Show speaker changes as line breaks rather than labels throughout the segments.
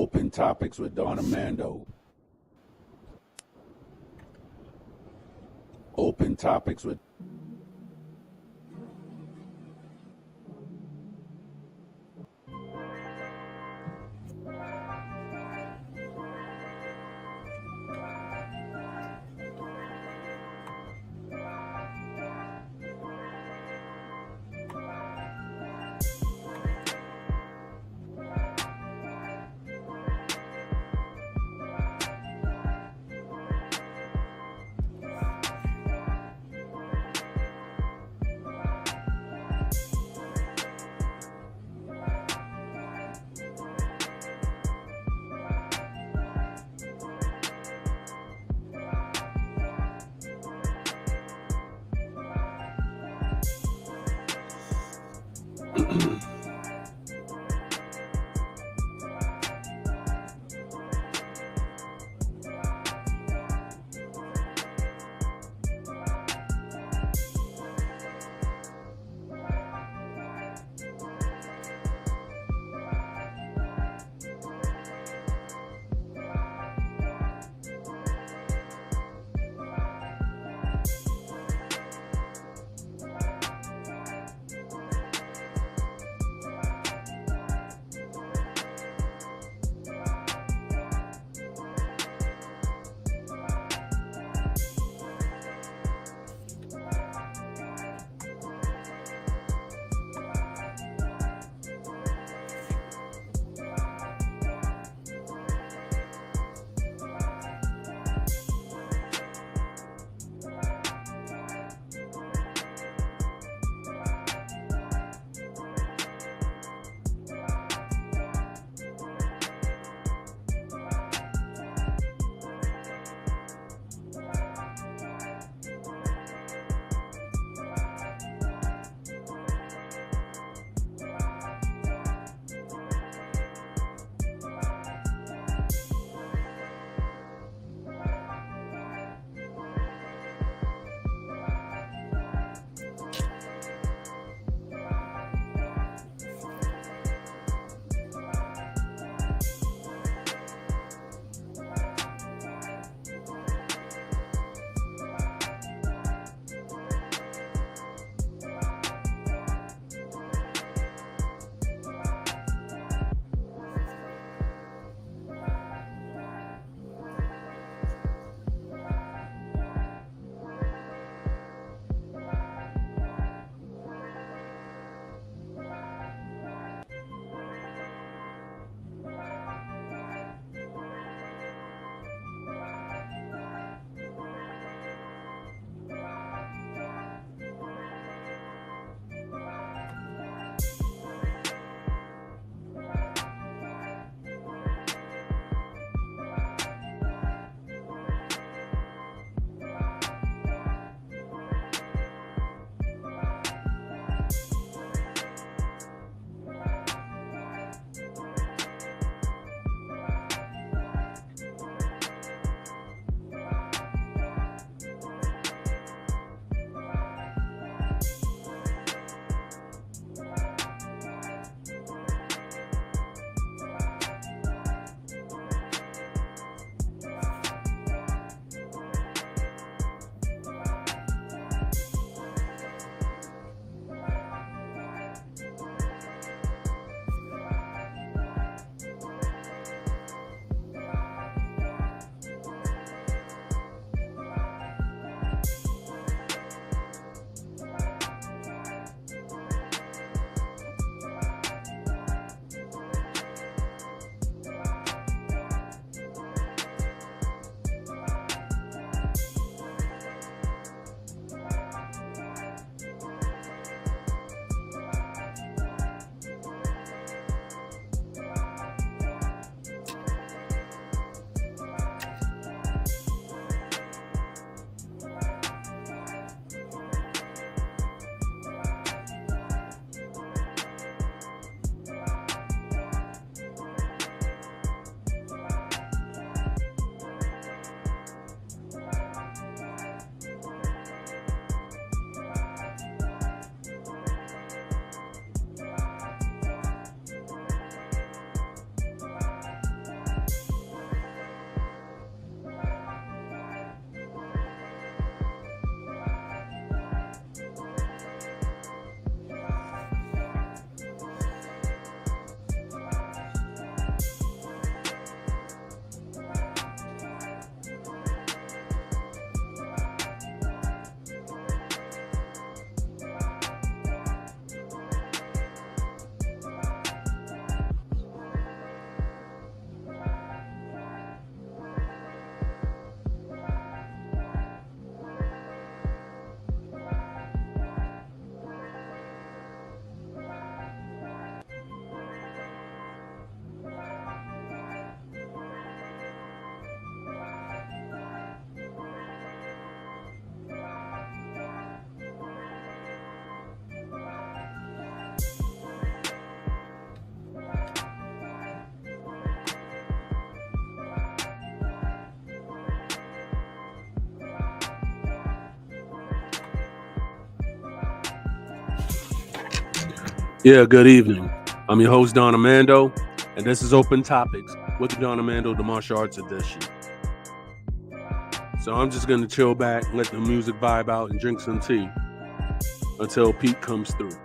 Open Topics with Armando. Open Topics with
Yeah, good evening. I'm your host, Don Armando, and this is Open Topics with the Don Armando, the Martial Arts Edition. So I'm just going to chill back, let the music vibe out, and drink some tea until Pete comes through.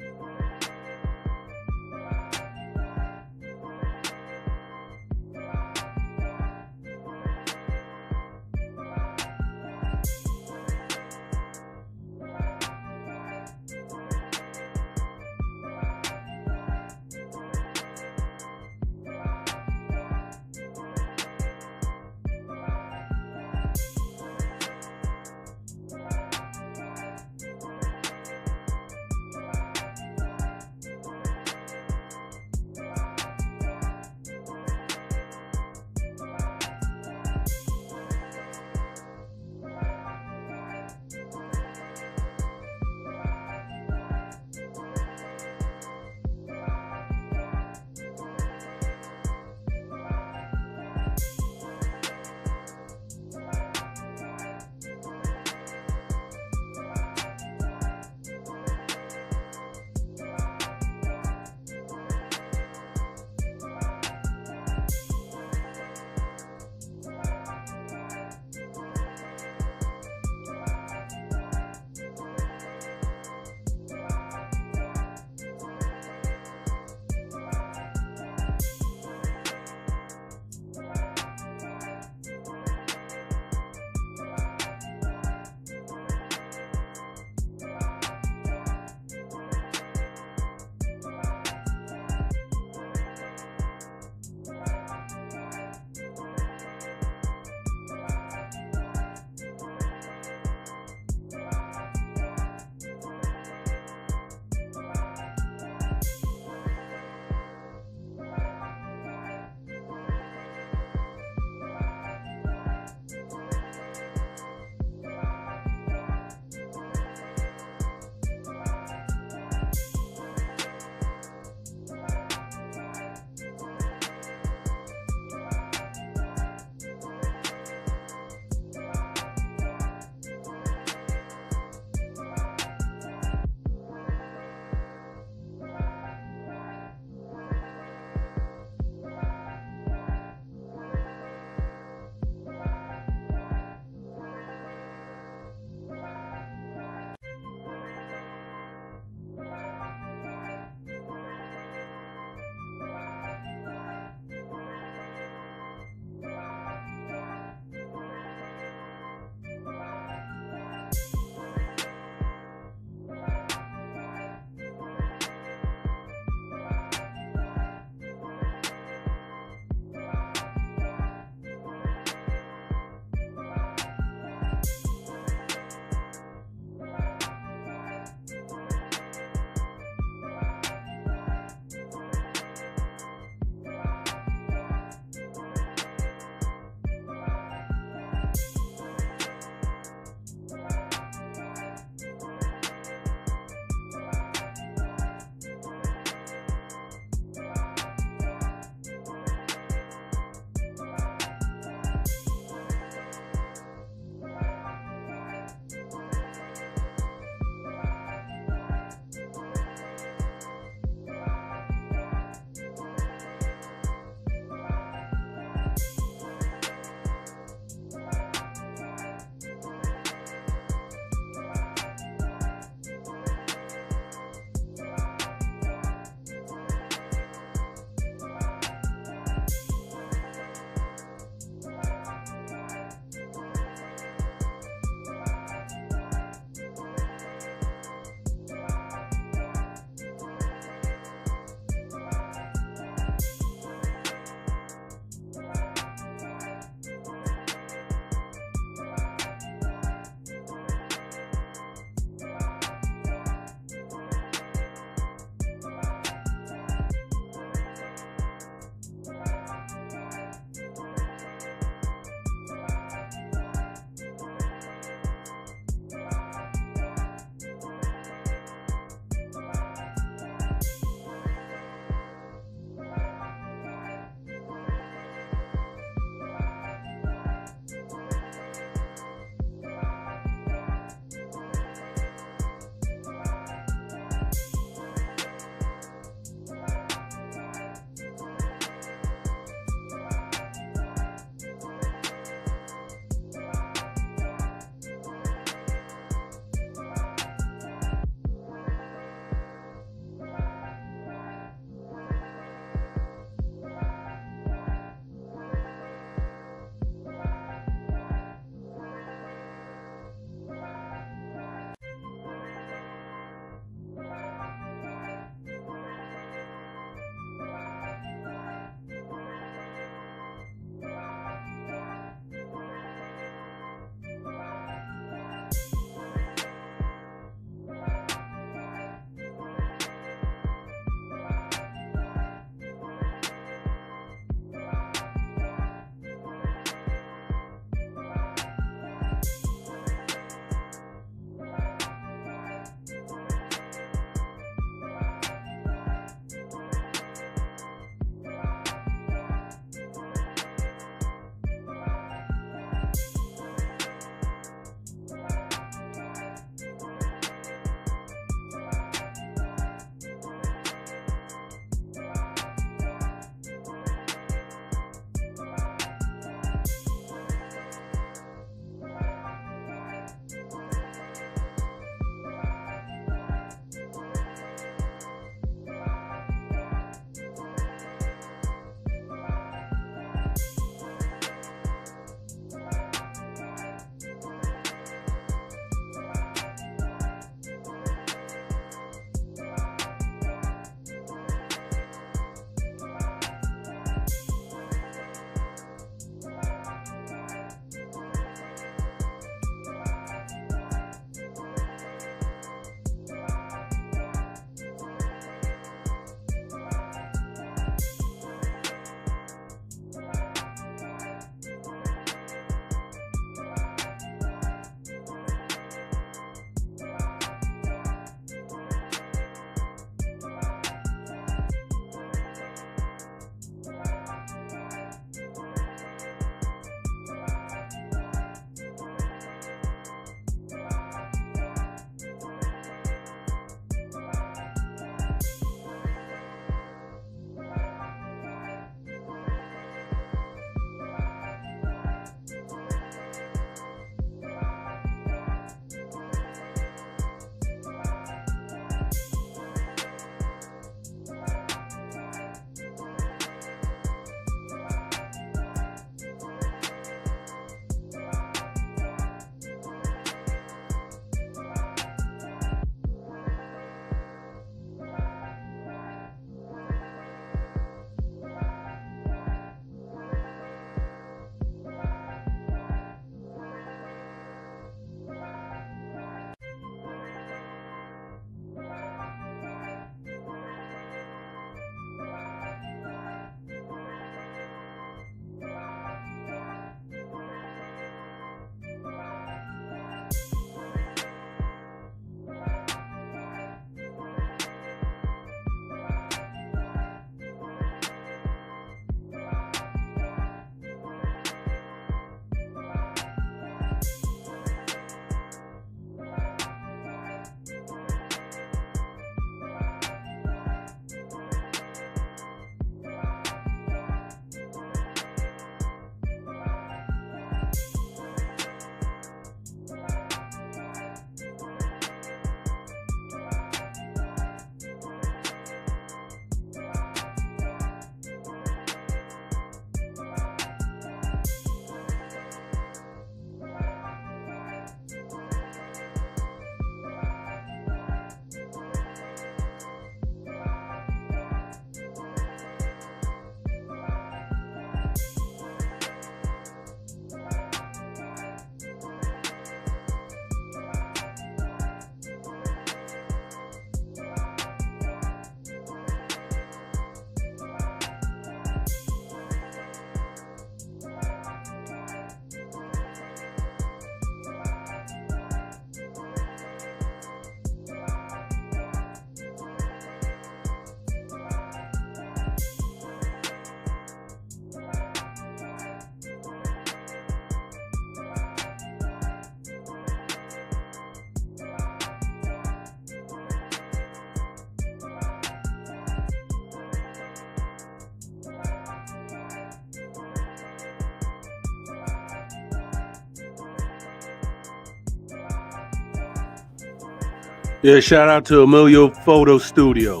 Yeah, shout out to Emilio Photo Studio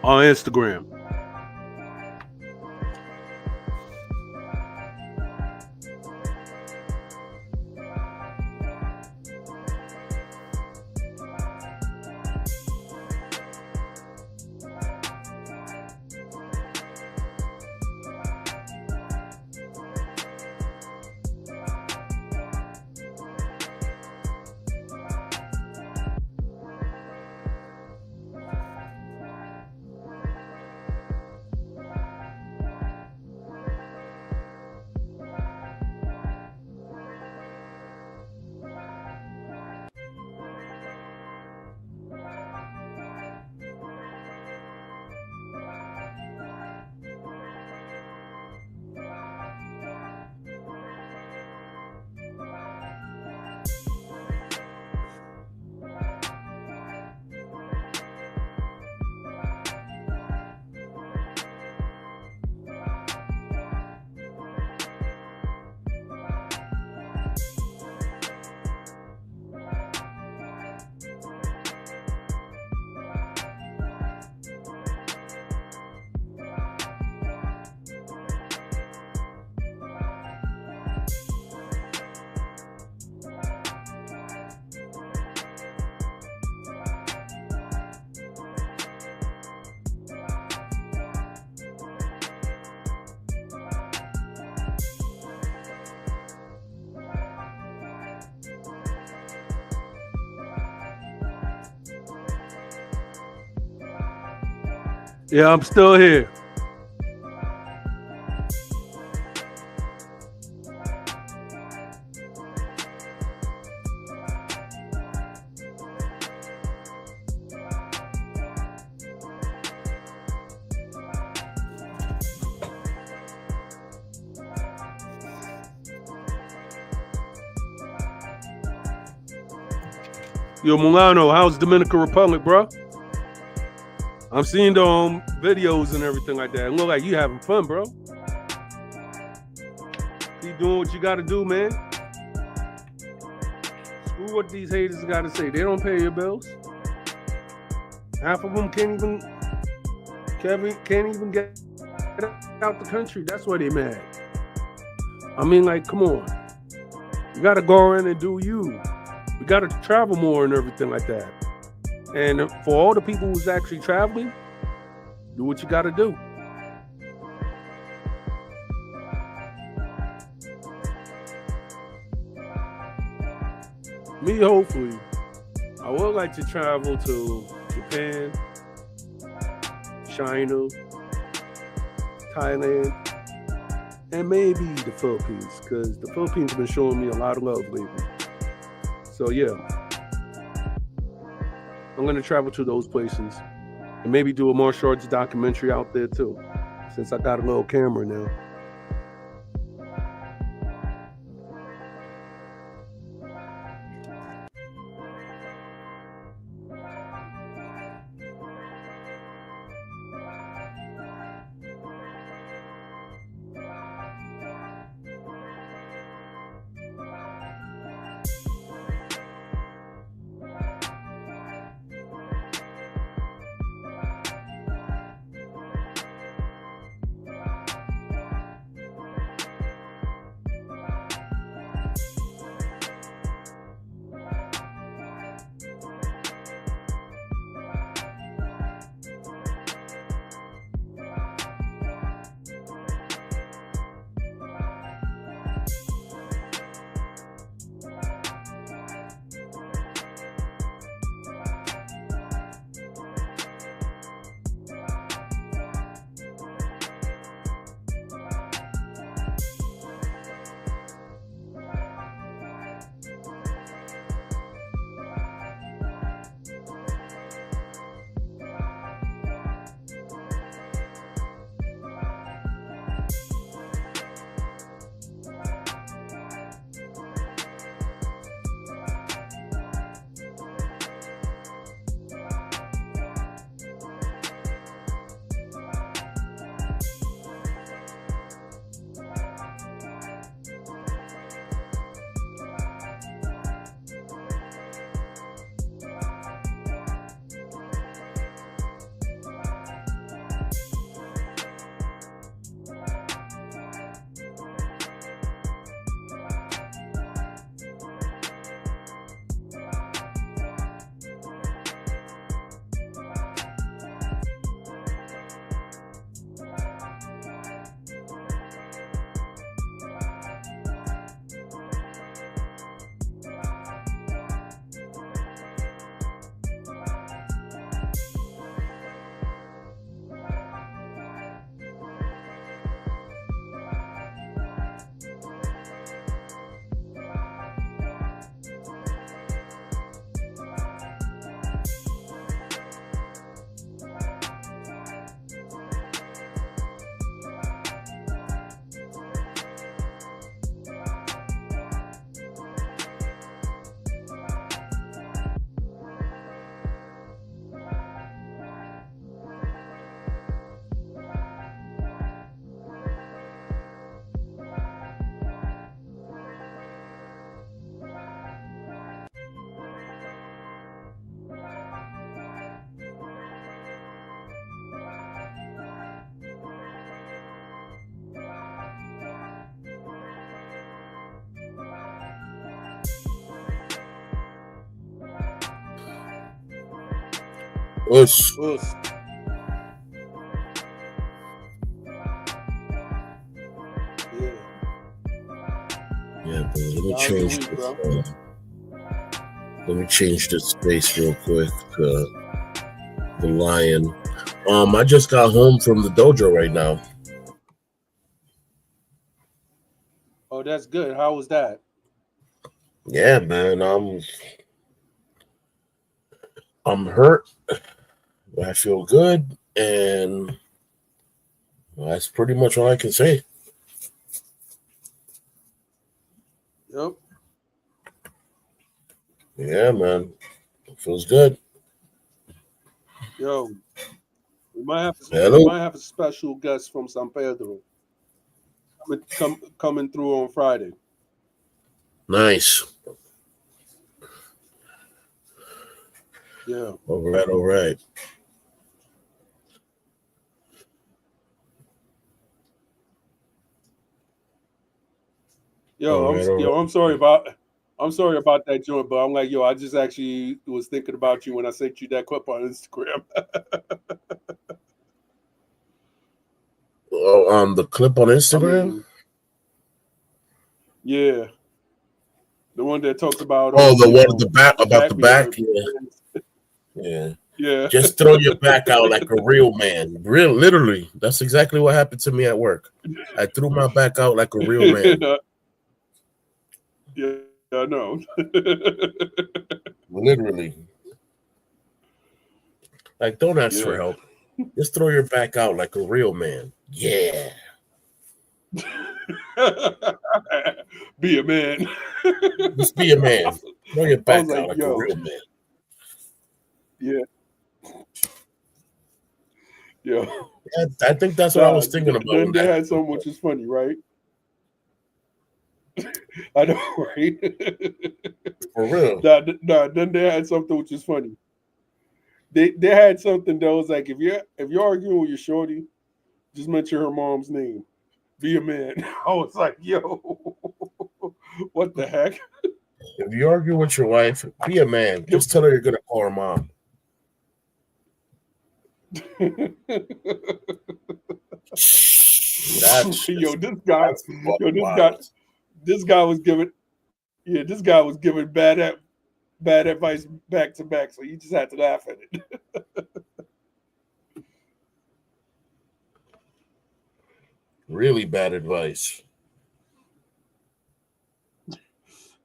on Instagram. Yeah, I'm still here. Yo, Milano, how's Dominican Republic, bro? I'm seeing the videos and everything like that. It look like you having fun, bro. Keep doing what you got to do, man. Screw what these haters got to say. They don't pay your bills. Half of them can't even get out the country. That's why they mad. I mean, like, come on. You got to go around and do you. We got to travel more and everything like that. And for all the people who's actually traveling, do what you got to do. Me, hopefully, I would like to travel to Japan, China, Thailand, and maybe the Philippines, because the Philippines have been showing me a lot of love lately. So yeah, I'm going to travel to those places and maybe do a martial arts documentary out there too, since I got a little camera now.
Us. Yeah, bro. Let me change this. Let me change this space real quick. The lion I just got home from the dojo right now.
Oh, that's good. How was that?
Yeah, man. I'm hurt. I feel good, and that's pretty much all I can say.
Yep.
Yeah, man. It feels good.
Yo, we
Hello.
might have a special guest from San Pedro coming through on Friday.
Nice.
Yeah.
All right. All right. All right. All right.
I'm sorry about that joint, but I'm like, yo, I just actually was thinking about you when I sent you that clip on Instagram.
Oh, the clip on
I
Instagram.
mean, yeah, the one that talks about
Oh, the one at the back
the
about the
back being
back.
hurt.
Yeah. Yeah.
Yeah.
Just throw your back out like a real man. Real, literally. That's exactly what happened to me at work. I threw my back out like a real man.
Yeah, I know.
Literally. Like, don't ask for
Yeah.
help. Just throw your back out like a real man. Yeah.
Be a man.
Just be a man. Throw your
I was
back
like,
out like a
yo,
real man.
yeah, yeah.
Yeah, I think that's what I
Nah,
was thinking about
then
when
they
that
had something which is funny, right? I know, right?
for real.
Then they had something which is funny. They had something that was like, if you're arguing with your shorty, just mention her mom's name. Be a man. I was like, yo, what the heck?
If you argue with your wife, be a man.
Give-
Just tell her you're gonna call her mom. That's
Yo,
just that's fucking wild.
this guy was giving, yeah, this guy was giving bad advice back to back. So you just had to laugh at it.
Really bad advice.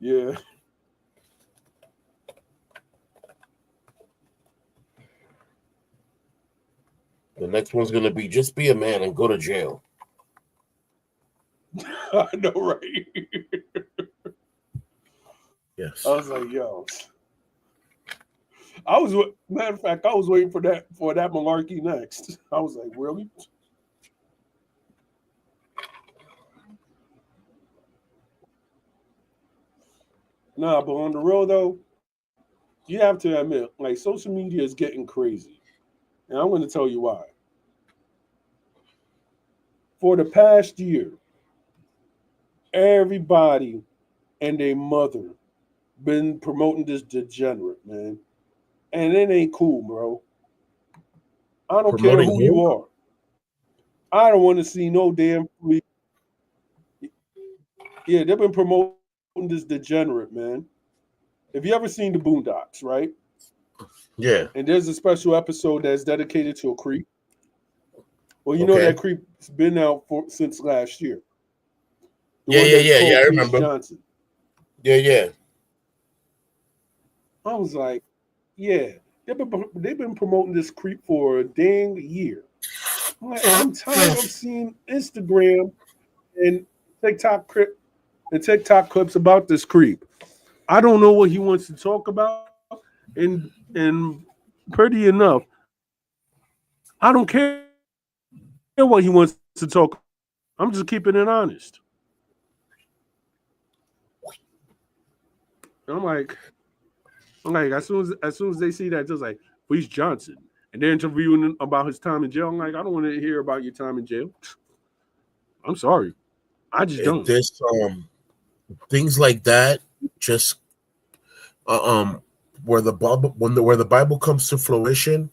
Yeah.
The next one's gonna be just be a man and go to jail.
I know, right?
Yes.
I was like, yo. Matter of fact, I was waiting for that malarkey next. I was like, really? Nah, but on the real though, you have to admit, like social media is getting crazy. And I'm gonna tell you why. For the past year, everybody and their mother been promoting this degenerate, man. And it ain't cool, bro. I don't care
Promoting
who you
who?
are. I don't want to see no damn yeah, they've been promoting this degenerate, man. Have you ever seen the Boondocks, right?
Yeah.
And there's a special episode that's dedicated to a creep. Well, you know that
Okay.
creep's been out since last year. The
Yeah,
one
yeah,
that's
yeah, yeah.
called
I
Paige
remember.
Johnson.
Yeah, yeah.
I was like, yeah, they've been promoting this creep for a dang year. I'm like, I'm tired of seeing Instagram and TikTok clips about this creep. I don't know what he wants to talk about, and pretty enough, I don't care what he wants to talk. I'm just keeping it honest. And I'm like, as soon as they see that, just like Reese Johnson, and they're interviewing him about his time in jail. I'm like, I don't want to hear about your time in jail. I'm sorry, I just don't.
This things like that just uh, um where the Bible where the Bible comes to fruition.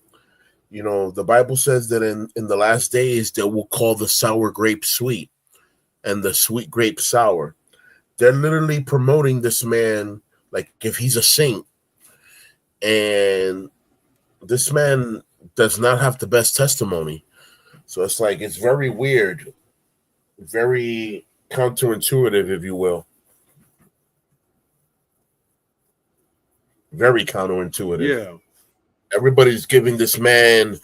You know, the Bible says that in the last days they will call the sour grape sweet and the sweet grape sour. They're literally promoting this man like if he's a saint, and this man does not have the best testimony. So it's like it's very weird, very counterintuitive, if you will. Very counterintuitive.
Yeah.
Everybody's giving this man,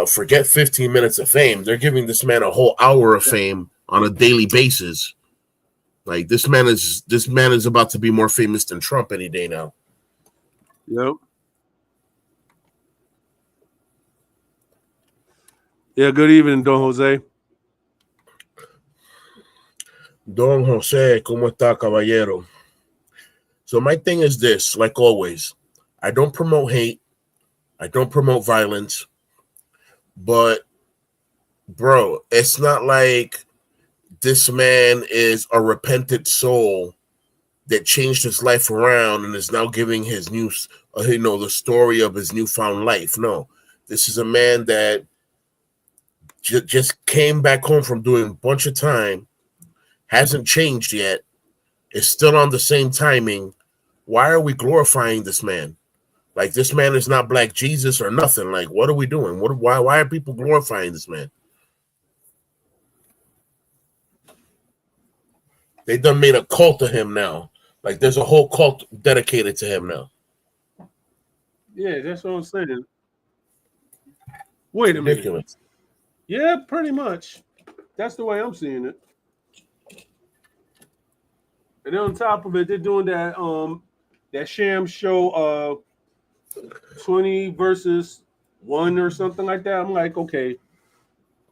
forget 15 minutes of fame. They're giving this man a whole hour of fame on a daily basis. Like this man is about to be more famous than Trump any day now.
Yep. Yeah, good evening, Don Jose.
Don Jose, ¿cómo está, caballero? So my thing is this, like always, I don't promote hate. I don't promote violence. But, bro, it's not like this man is a repentant soul that changed his life around and is now giving his new, the story of his newfound life. No, this is a man that just came back home from doing a bunch of time, hasn't changed yet, is still on the same timing. Why are we glorifying this man? Like, this man is not Black Jesus or nothing. Like, what are we doing? Why are people glorifying this man? They done made a cult of him now. Like, there's a whole cult dedicated to him now.
Yeah, that's what I'm saying. Wait a minute. Yeah, pretty much. That's the way I'm seeing it. And then on top of it, they're doing that sham show 20 versus 1 or something like that. I'm like, okay,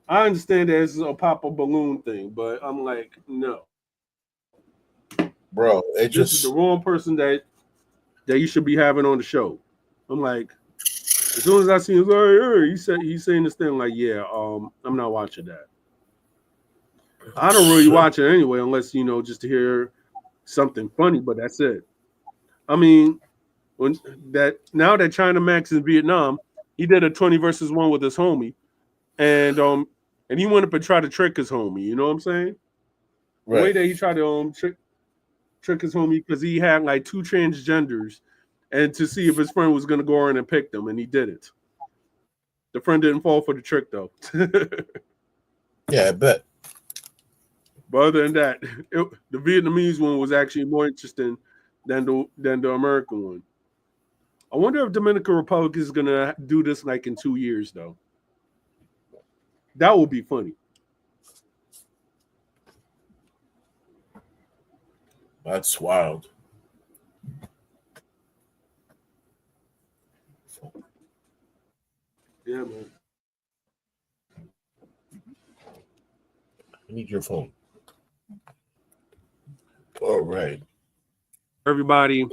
I understand that it's a pop a balloon thing, but I'm like, no.
Bro,
this is the wrong person that you should be having on the show. I'm like, as soon as I see him, he's saying this thing, like, yeah, I'm not watching that. I don't really watch it anyway, unless, just to hear something funny, but that's it. I mean, now that China Max is in Vietnam, he did a 20 versus 1 with his homie, and he went up and tried to trick his homie. You know what I'm saying? Right. The way that he tried to trick his homie, because he had like 2 transgenders, and to see if his friend was going to go in and pick them, and he didn't. The friend didn't fall for the trick, though.
Yeah, I bet.
But other than that, the Vietnamese one was actually more interesting than the American one. I wonder if Dominican Republic is going to do this like in 2 years, though. That would be funny.
That's wild.
Yeah, man.
I need your phone. All right.
Everybody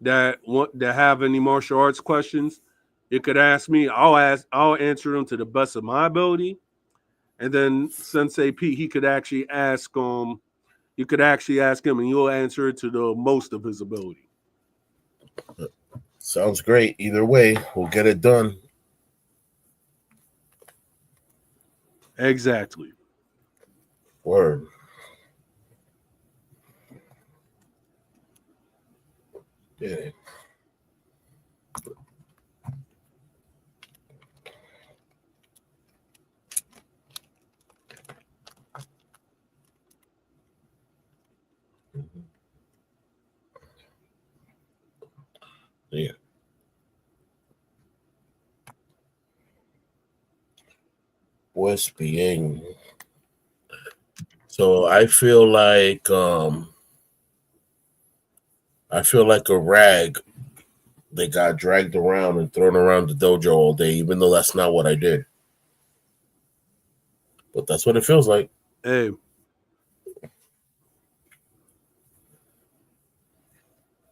that have any martial arts questions, you could ask me. I'll answer them to the best of my ability. And then Sensei Pete, he could actually ask you could actually ask him and you'll answer it to the most of his ability.
Sounds great. Either way, we'll get it done.
Exactly.
Word. Yeah. Yeah. Pues bien. So I feel like a rag that got dragged around and thrown around the dojo all day, even though that's not what I did. But that's what it feels like.
Hey.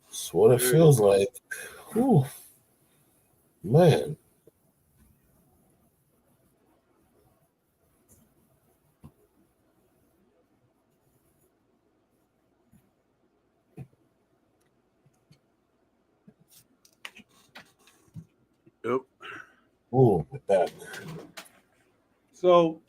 That's what it feels like. Whew. Man.
Yep.
Ooh, with that.
So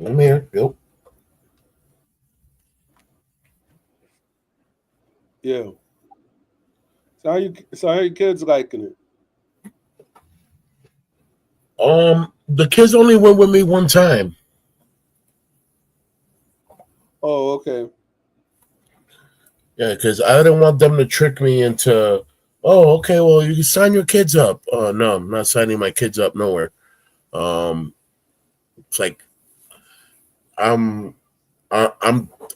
I'm here. Yep.
Yeah. So how your kids liking it?
The kids only went with me one time.
Oh, okay.
Yeah, because I didn't want them to trick me into, oh, okay, well, you can sign your kids up. Oh, no, I'm not signing my kids up nowhere. Um, it's like I'm, I,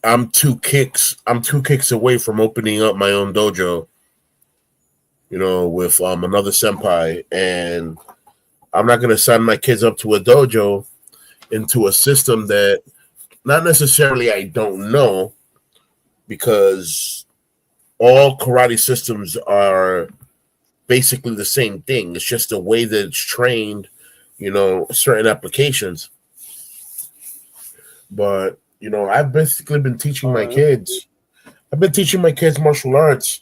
I'm 2 kicks. I'm 2 kicks away from opening up my own dojo. With another senpai, and I'm not gonna sign my kids up to a dojo into a system that not necessarily I don't know, because all karate systems are basically the same thing. It's just the way that it's trained, certain applications. But, I've basically been teaching
All
my
right.
kids. I've been teaching my kids martial arts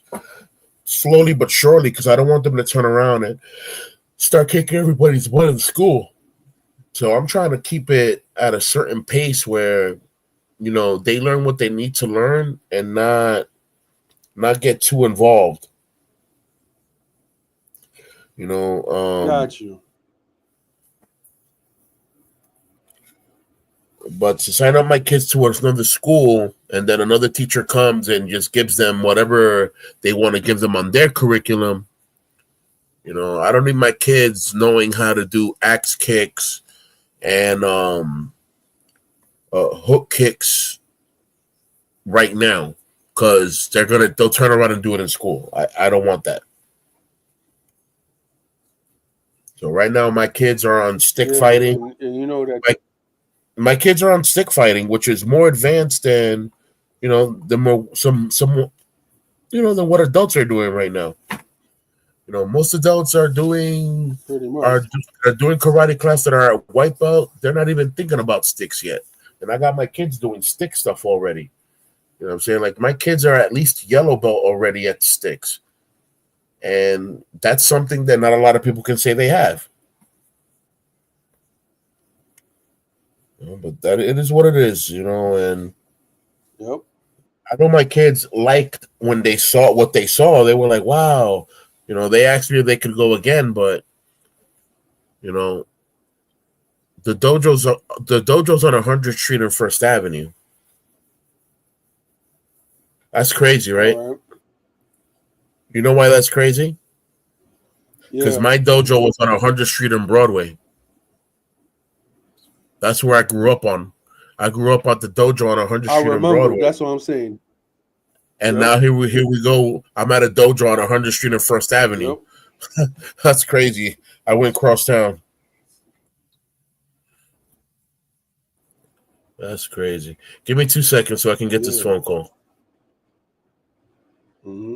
slowly but surely, because I don't want them to turn around and start kicking everybody's butt in school. So I'm trying to keep it at a certain pace where, they learn what they need to learn and not get too involved. You know,
Got you.
But to sign up my kids to another school and then another teacher comes and just gives them whatever they want to give them on their curriculum, I don't need my kids knowing how to do axe kicks and hook kicks right now, because they'll turn around and do it in school. I don't want that. So right now my kids are on stick
Yeah,
fighting.
and you know that.
My kids are on stick fighting, which is more advanced than the more some than what adults are doing right now. Most adults
Pretty much.
are are doing karate class that are at white belt. They're not even thinking about sticks yet, and I got my kids doing stick stuff already. You know what I'm saying? Like, my kids are at least yellow belt already at sticks, and that's something that not a lot of people can say they have. But that it is what it is, and
Yep.
I know my kids liked when they saw what they saw. They were like, "Wow!" They asked me if they could go again, but you know, the dojo's on 100th Street and First Avenue. That's crazy, right?
All right.
You know why that's crazy? Because
Yeah.
my dojo was on 100th Street and Broadway. That's where I grew up on. I grew up at the dojo on 100th
I
Street and
remember.
Broadway,
That's what I'm saying.
and
Yep.
now here we go. I'm at a dojo on 100th Street and First Avenue.
Yep.
That's crazy. I went cross town. That's crazy. Give me 2 seconds so I can get this
Yeah.
phone call.
Mm-hmm.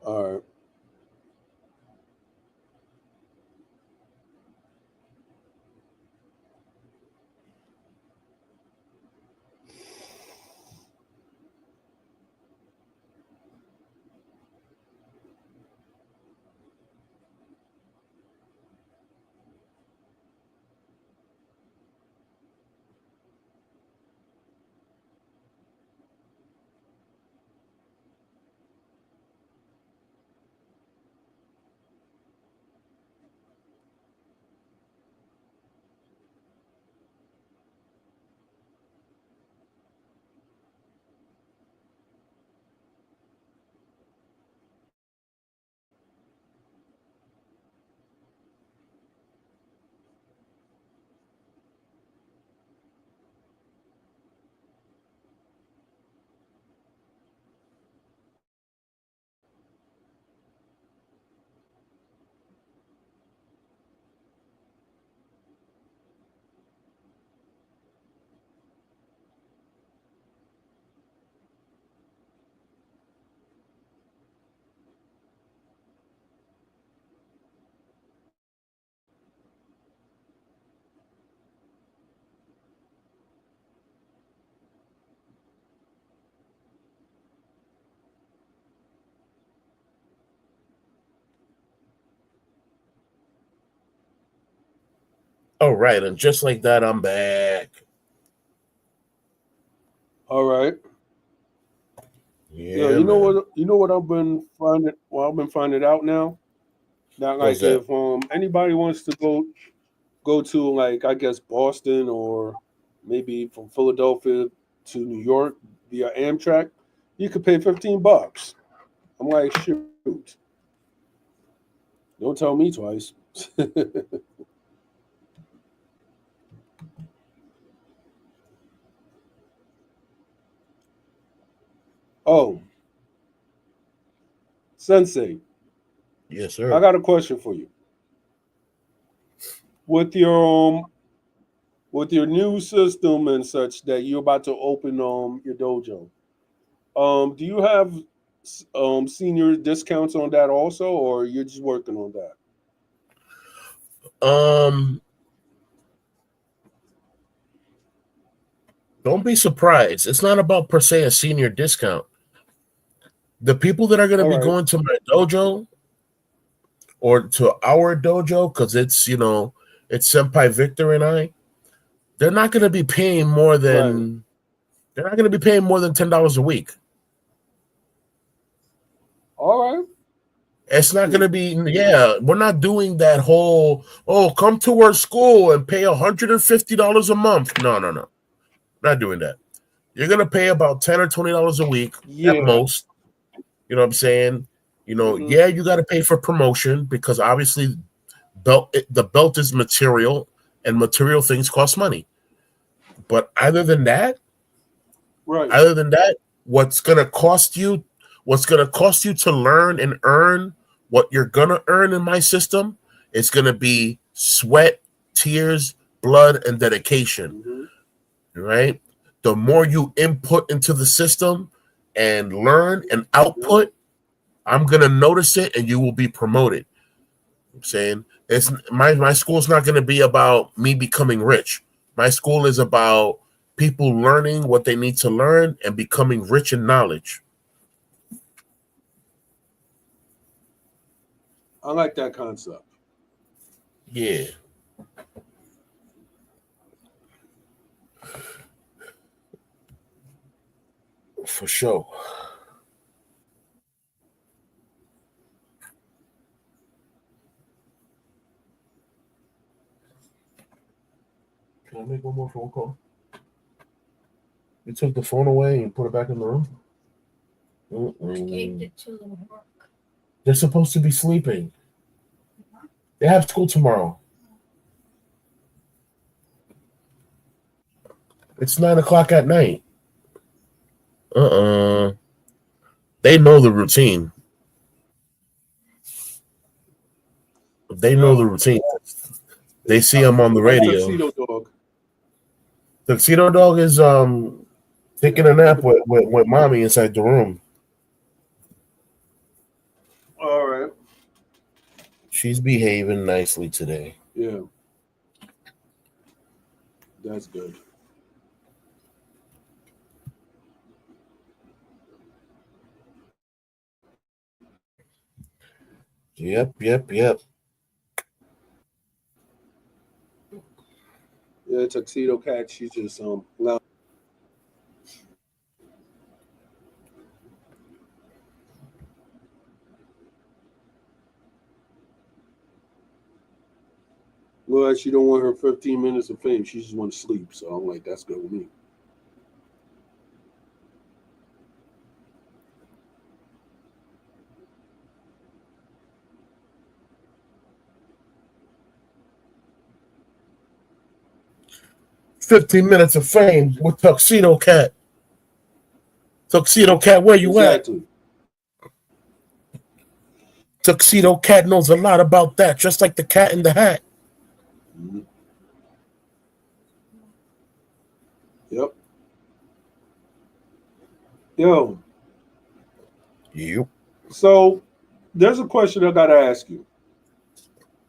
All right.
All right, and just like that, I'm back.
All right. Yeah,
Yeah, man.
you know what I've been finding. Well, I've been finding out now that
What's
like
that?
if anybody wants to go to like I guess Boston or maybe from Philadelphia to New York via Amtrak, you could pay $15. I'm like, shoot, don't tell me twice. Oh, Sensei,
Yes,
I
sir.
got a question for you. With your new system and such that you're about to open your dojo, do you have senior discounts on that also, or you're just working on that?
Um, don't be surprised. It's not about per se a senior discount. The people that are going to
All
be
right,
going to my dojo or to our dojo, because it's Senpai Victor and I, they're not going to be paying more
right,
than they're not going to be paying more than $10 a week.
all right.
It's not going to
Shoot.
be, yeah, we're not doing that whole, oh, come to our school and pay $150 a month. No, no, no. Not doing that. You're going to pay about $10 or $20 a week at
Yeah.
most. You know what I'm saying?
Hmm.
Yeah, you got to pay for promotion because obviously the belt is material and material things cost money. But
Right.
other than that, what's going to cost you, what's going to cost you to learn and earn what you're going to earn in my system, it's going to be sweat, tears, blood, and dedication,
Hmm.
right? The more you input into the system and learn and
Yep.
output, I'm going to notice it and you will be promoted. I'm saying it's my school's not going to be about me becoming rich. My school is about people learning what they need to learn and becoming rich in knowledge.
I like that concept.
Yeah, for sure. Can I make one more phone call? You took the phone away and put it back in the room? I gave it to them. They're supposed to be sleeping. They have school tomorrow. It's 9 o'clock at night. They know the routine. They know the
Yo,
routine. They see him on the
how's
radio.
Tuxedo Dog?
Tuxedo Dog is taking a nap with mommy inside the room.
All right.
She's behaving nicely today.
Yeah, that's good.
Yep, yep, yep.
Yeah, Tuxedo Cat. She's just loud. Well, she don't want her 15 minutes of fame. She just want to sleep. So I'm like, that's good with me.
15 minutes of fame with Tuxedo Cat. Tuxedo Cat, where you at?
Exactly.
Tuxedo Cat knows a lot about that, just like the cat in the hat.
Mhm. Yep. Yo.
Yep.
So there's a question I gotta ask you.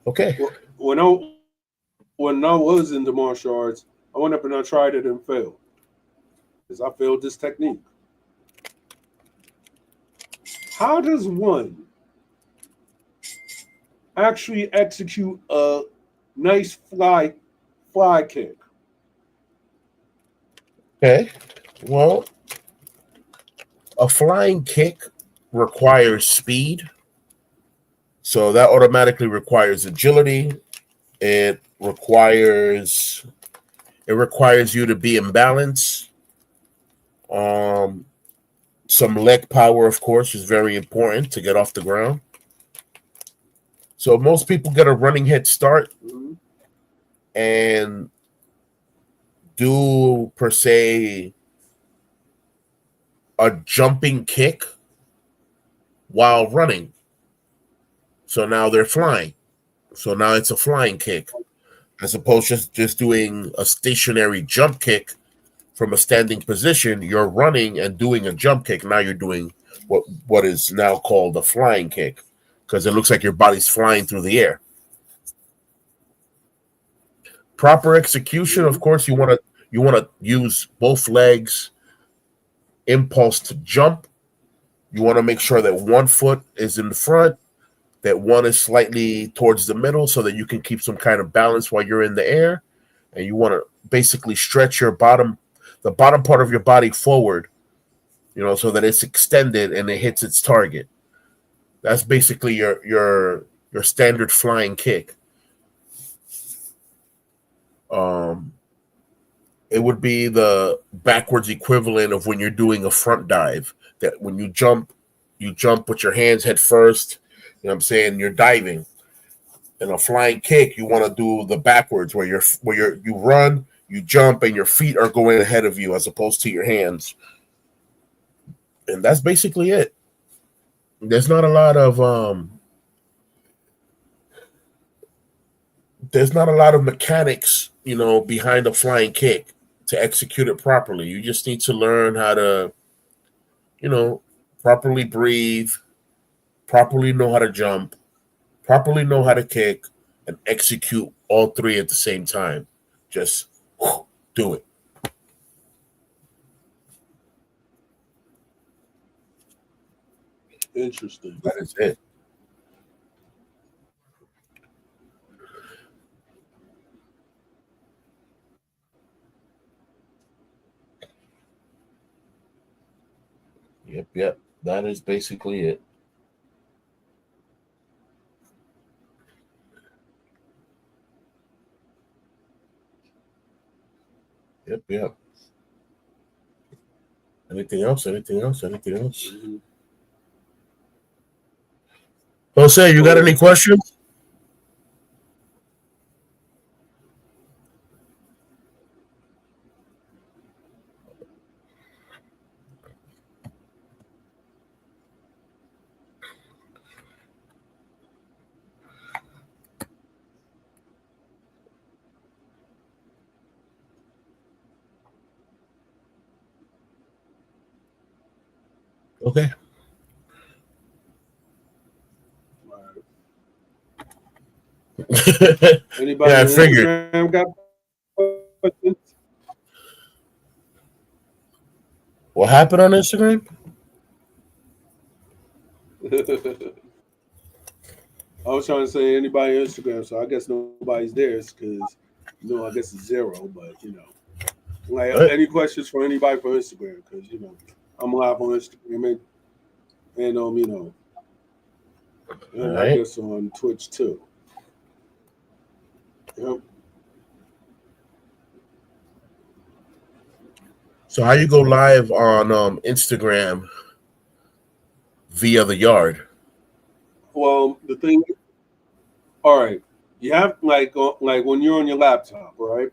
Okay.
When I was into martial arts, I went up and I tried it and failed. Because I failed this technique. How does one actually execute a nice fly kick?
Okay. Well, A flying kick requires speed, so that automatically requires agility. It requires you to be in balance. Um, some leg power, of course, is very important to get off the ground. So most people get a running head start and do per se a jumping kick while running. So now they're flying. So now it's a flying kick, as opposed to just doing a stationary jump kick from a standing position. You're running and doing a jump kick. Now you're doing what is now called a flying kick, because it looks like your body's flying through the air. Proper execution, of course, you want to use both legs. Impulse to jump. You want to make sure that one foot is in the front, that one is slightly towards the middle, so that you can keep some kind of balance while you're in the air. And you want to basically stretch the bottom part of your body forward, so that it's extended and it hits its target. That's basically your standard flying kick. It would be the backwards equivalent of when you're doing a front dive. That when you jump with your hands head first. You know what I'm saying? You're diving. In a flying kick, you want to do the backwards, where you run, you jump, and your feet are going ahead of you as opposed to your hands. And that's basically it. There's not a lot of mechanics, behind a flying kick to execute it properly. You just need to learn how to, properly breathe, properly know how to jump, properly know how to kick, and execute all three at the same time. Just do it.
Interesting.
That is it. Yep. That is basically it. Yep. Anything else?
Mm-hmm.
Jose, you got any questions? Okay.
Anybody
Yeah, I
on
figured.
Instagram got questions?
What happened on Instagram?
I was trying to say anybody on Instagram, so I guess nobody's there because I guess it's zero. But like
What?
any questions for anybody from Instagram? Because I'm live on Instagram and
All
I
right.
guess on Twitch too. Yep.
So how you go live on Instagram via the yard?
Well, the thing, all right, you have like when you're on your laptop, right?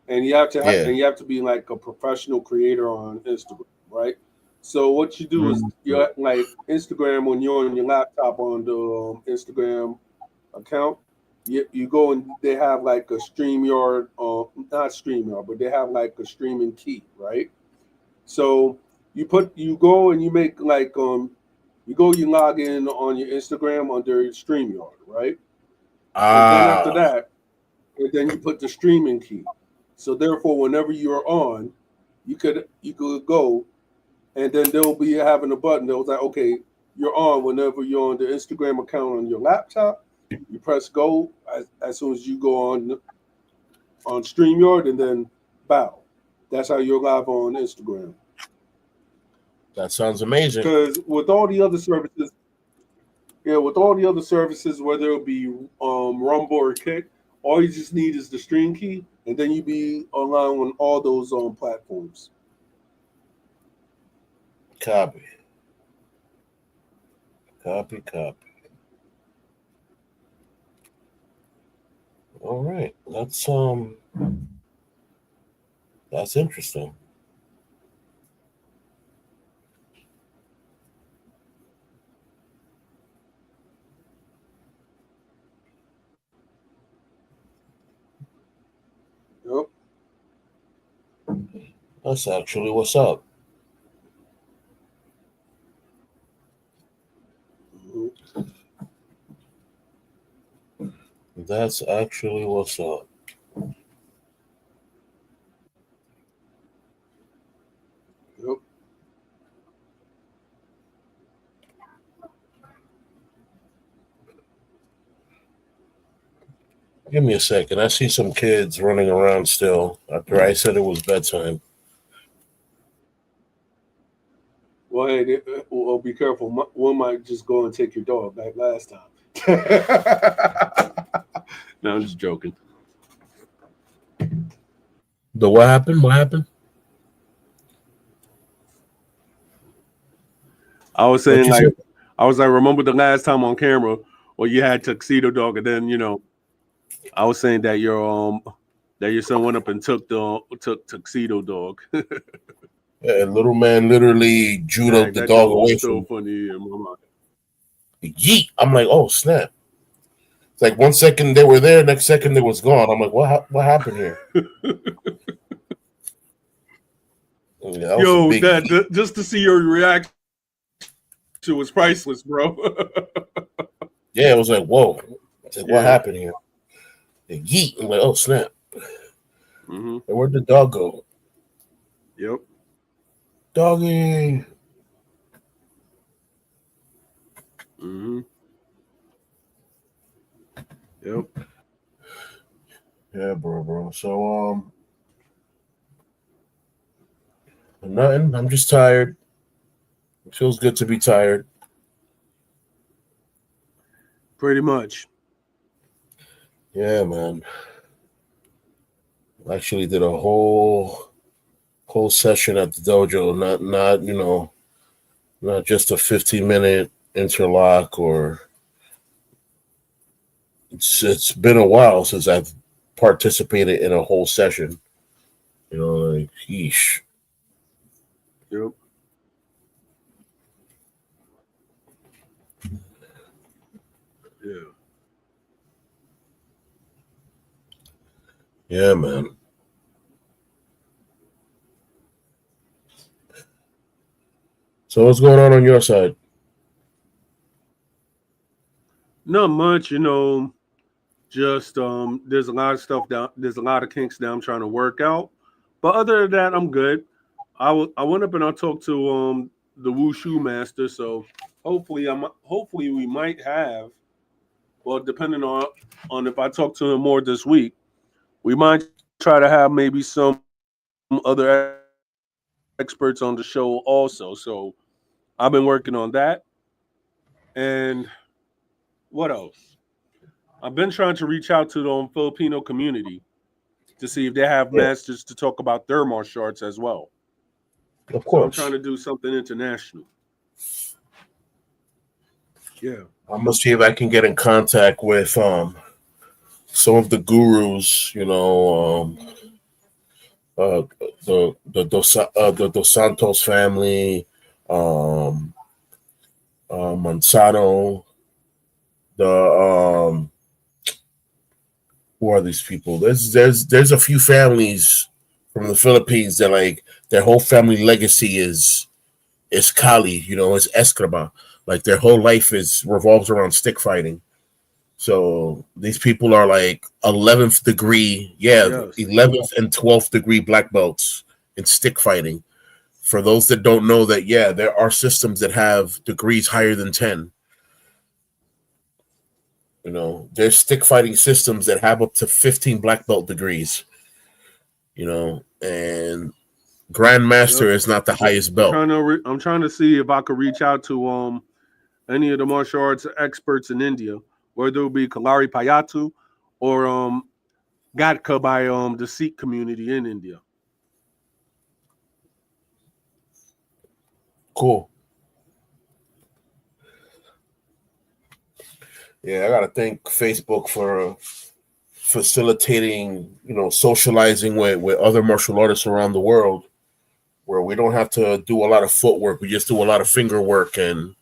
And
Yeah.
you have to be like a professional creator on Instagram, right? So what you do is
Mhm.
you're like Instagram when you're on your laptop on the Instagram account. You go and they have like a StreamYard, not StreamYard, but they have like a streaming key, right? So you go and you make like you log in on your Instagram under StreamYard, right? And then after
Ah,
that, and then you put the streaming key. So therefore, whenever you're on, you could go, and then they'll be having a button that was like, okay, you're on. Whenever you're on the Instagram account on your laptop, you press go as soon as you go on StreamYard, and then bow. That's how you're live on Instagram.
That sounds amazing.
Because with all the other services, yeah, with all the other services, whether it be Rumble or Kick, all you just need is the stream key, and then you be online on all those platforms.
Copy. Copy, copy. All right. That's interesting.
Yep.
That's actually what's up.
Mhm.
That's actually what's up.
Yep.
Give me a second. I see some kids running around still after I said it was bedtime.
Well, hey, well, be careful. One might just go and take your dog back last time. No, I'm just joking.
The what happened? What happened?
I was
What
saying
you said?
remember the last time on camera where you had tuxedo dog, and then I was saying that your son went up and took tuxedo dog.
And little man literally
Yeah,
judoed the
that
dog
joke was
away
so
from
funny in my mind.
yeet. I'm like, oh snap! It's like 1 second they were there, next second they was gone. I'm like, what happened here? Yeah, that was a
Yo,
big
that
yeet.
just to see your reaction was priceless, bro.
Yeah, it was like, whoa. It's like, what
Yeah.
happened here? The yeet. I'm like, oh snap!
Hmm.
And where'd the dog go?
Yep.
Doggy.
Hmm. Yep.
Yeah, bro. So nothing. I'm just tired. It feels good to be tired.
Pretty much.
Yeah, man. I actually did a whole session at the dojo. Not not just a 15-minute interlock or it's been a while since I've participated in a whole session. Like yeesh.
Yep. Yeah.
Yeah, man. So what's going on your side?
Not much, just there's a lot of stuff down there's a lot of kinks that I'm trying to work out. But other than that, I'm good. I went up and I talked to the wushu master, so hopefully we might have, well, depending on if I talk to him more this week, we might try to have maybe some other experts on the show also. So I've been working on that. And what else? I've been trying to reach out to the Filipino community to see if they have
Yeah,
masters to talk about their martial arts as well.
of
So I'm trying
course.
to do something international. Yeah.
I'm gonna see if I can get in contact with some of the gurus, uh, the Dos Santos family, um, Manzano, the who are these people? There's a few families from the Philippines that like their whole family legacy is Kali, is Escriba. Like their whole life is revolves around stick fighting. So these people are like 11th degree, yeah,
Yes.
11th and 12th degree black belts in stick fighting. For those that don't know that, yeah, there are systems that have degrees higher than 10. There's stick fighting systems that have up to 15 black belt degrees, and Grandmaster
Yep.
is not the highest
I'm
belt.
trying to I'm trying to see if I could reach out to any of the martial arts experts in India, whether it be Kalari Payatu or Gatka by the Sikh community in India.
Cool. Yeah, I gotta thank Facebook for facilitating, socializing with other martial artists around the world, where we don't have to do a lot of footwork. We just do a lot of finger work and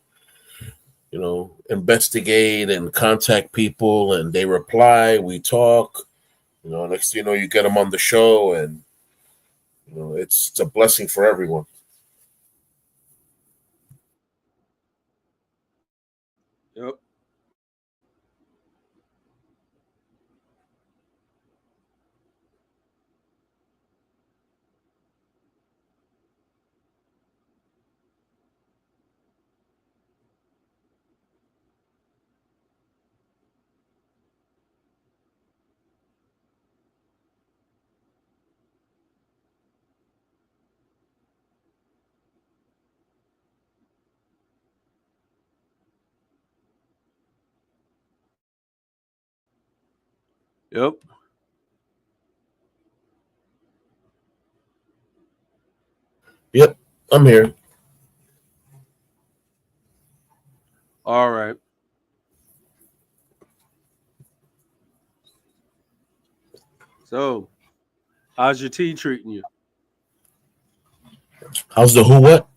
investigate and contact people, and they reply. We talk. Next thing you know, you get them on the show, and it's a blessing for everyone.
Yep. Yep.
Yep, I'm here.
All right. So, how's your tea treating you?
How's the who what?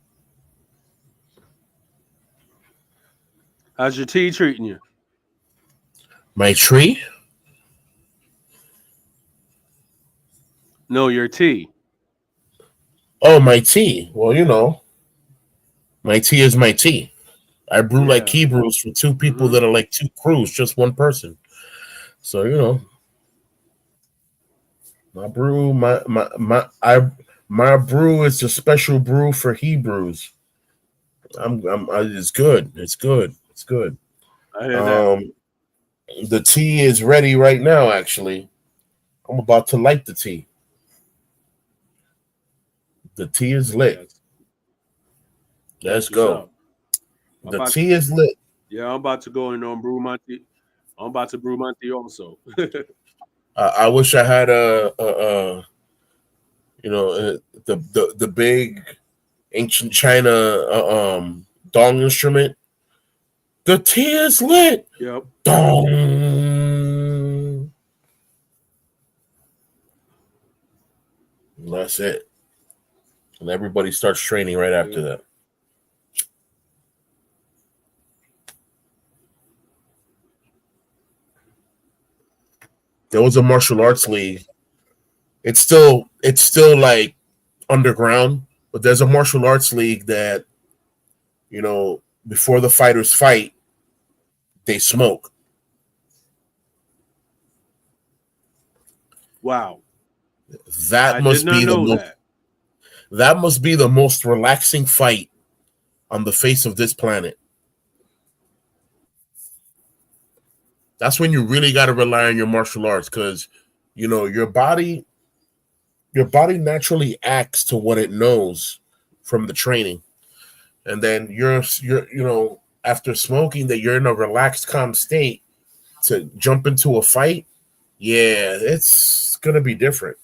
How's your tea treating you?
My tree?
No, your tea.
Oh, my tea. Well, my tea is my tea. I brew like
Yeah.
Hebrews for two people
Mm-hmm.
that are like two crews, just one person. So my brew, my brew is a special brew for Hebrews. It's good. It's good. It's good.
I hear that.
Um, the tea is ready right now. Actually, I'm about to light the tea. The tea is lit.
That's
Let's
what's
go.
up. I'm
The
about
tea is lit.
I'm about to go and brew my tea. I'm about to brew my tea also.
I wish I had the big ancient China dong instrument. The tea is lit.
Yep.
Dong. That's it. And everybody starts training right after
Yep.
that. There was a martial arts league. It's still like underground, but there's a martial arts league that, before the fighters fight, they smoke.
Wow.
That
I did
must
not
be the
know
most
that.
that must be the most relaxing fight on the face of this planet. That's when you really got to rely on your martial arts, because your body naturally acts to what it knows from the training, and then you're after smoking, that you're in a relaxed, calm state to jump into a fight. Yeah, it's gonna be different.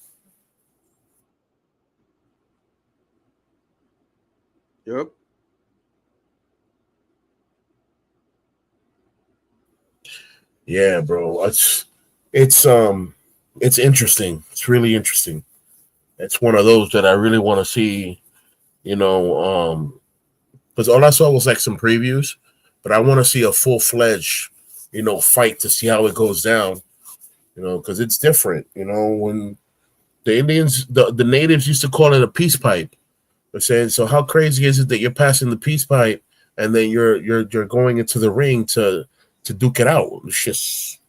Yep.
Yeah, bro. It's interesting. It's really interesting. It's one of those that I really want to see. You know, because all I saw was like some previews, but I want to see a full fledged, fight to see how it goes down. Because it's different. When the Indians, the natives used to call it a peace pipe. They're saying, so how crazy is it that you're passing the peace pipe and then you're going into the ring to duke it out? It's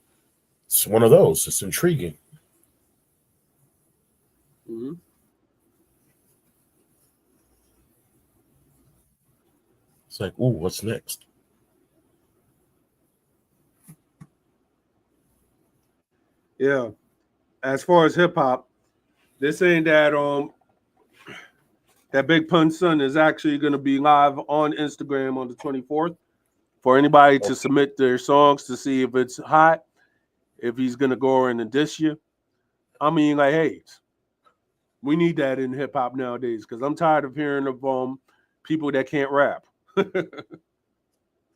one of those. It's intriguing.
Mm-hmm.
It's like, ooh, what's next?
Yeah. As far as hip hop, this ain't that that Big Pun Son is actually going to be live on Instagram on the 24th for anybody to submit their songs to see if it's hot, if he's going to go in and dish you. I mean, like, hey, we need that in hip hop nowadays because I'm tired of hearing of people that can't rap.
For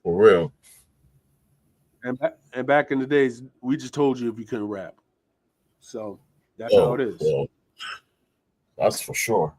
real.
And back in the days, we just told you if you couldn't rap. So that's how it is.
Yeah. That's for sure.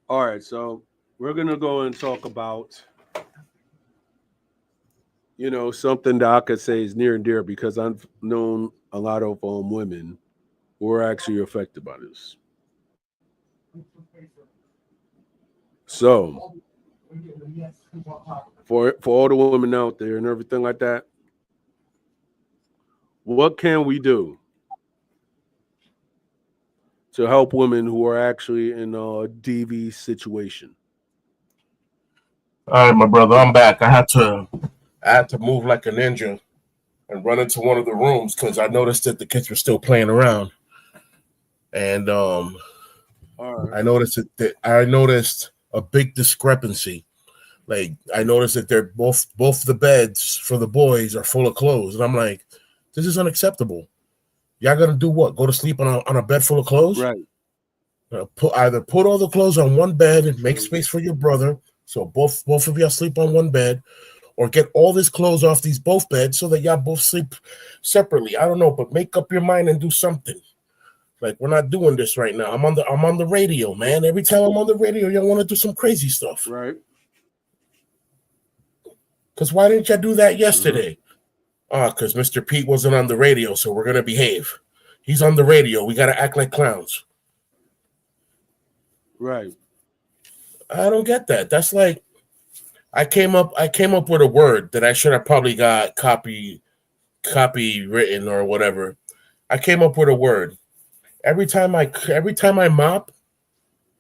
All right, so we're gonna go and talk about, something that I could say is near and dear because I've known a lot of women who are actually affected by this. So, for all the women out there and everything like that, what can we do to help women who are actually in a DV situation?
All right, my brother, I'm back. I had to move like a ninja and run into one of the rooms because I noticed that the kids were still playing around, and
right.
I noticed a big discrepancy. Like I noticed that they're both the beds for the boys are full of clothes, and I'm like, this is unacceptable. Y'all gonna do what? Go to sleep on a bed full of clothes?
Right.
Put all the clothes on one bed and make space for your brother, so both of y'all sleep on one bed, or get all these clothes off these both beds so that y'all both sleep separately. I don't know, but make up your mind and do something. Like we're not doing this right now. I'm on the radio, man. Every time I'm on the radio, y'all want to do some crazy stuff.
Right.
Because why didn't y'all do that yesterday? Because Mr. Pete wasn't on the radio, so we're gonna behave. He's on the radio. We gotta act like clowns.
Right.
I don't get that. That's like I came up with a word that I should have probably got copy written or whatever. I came up with a word. Every time I mop,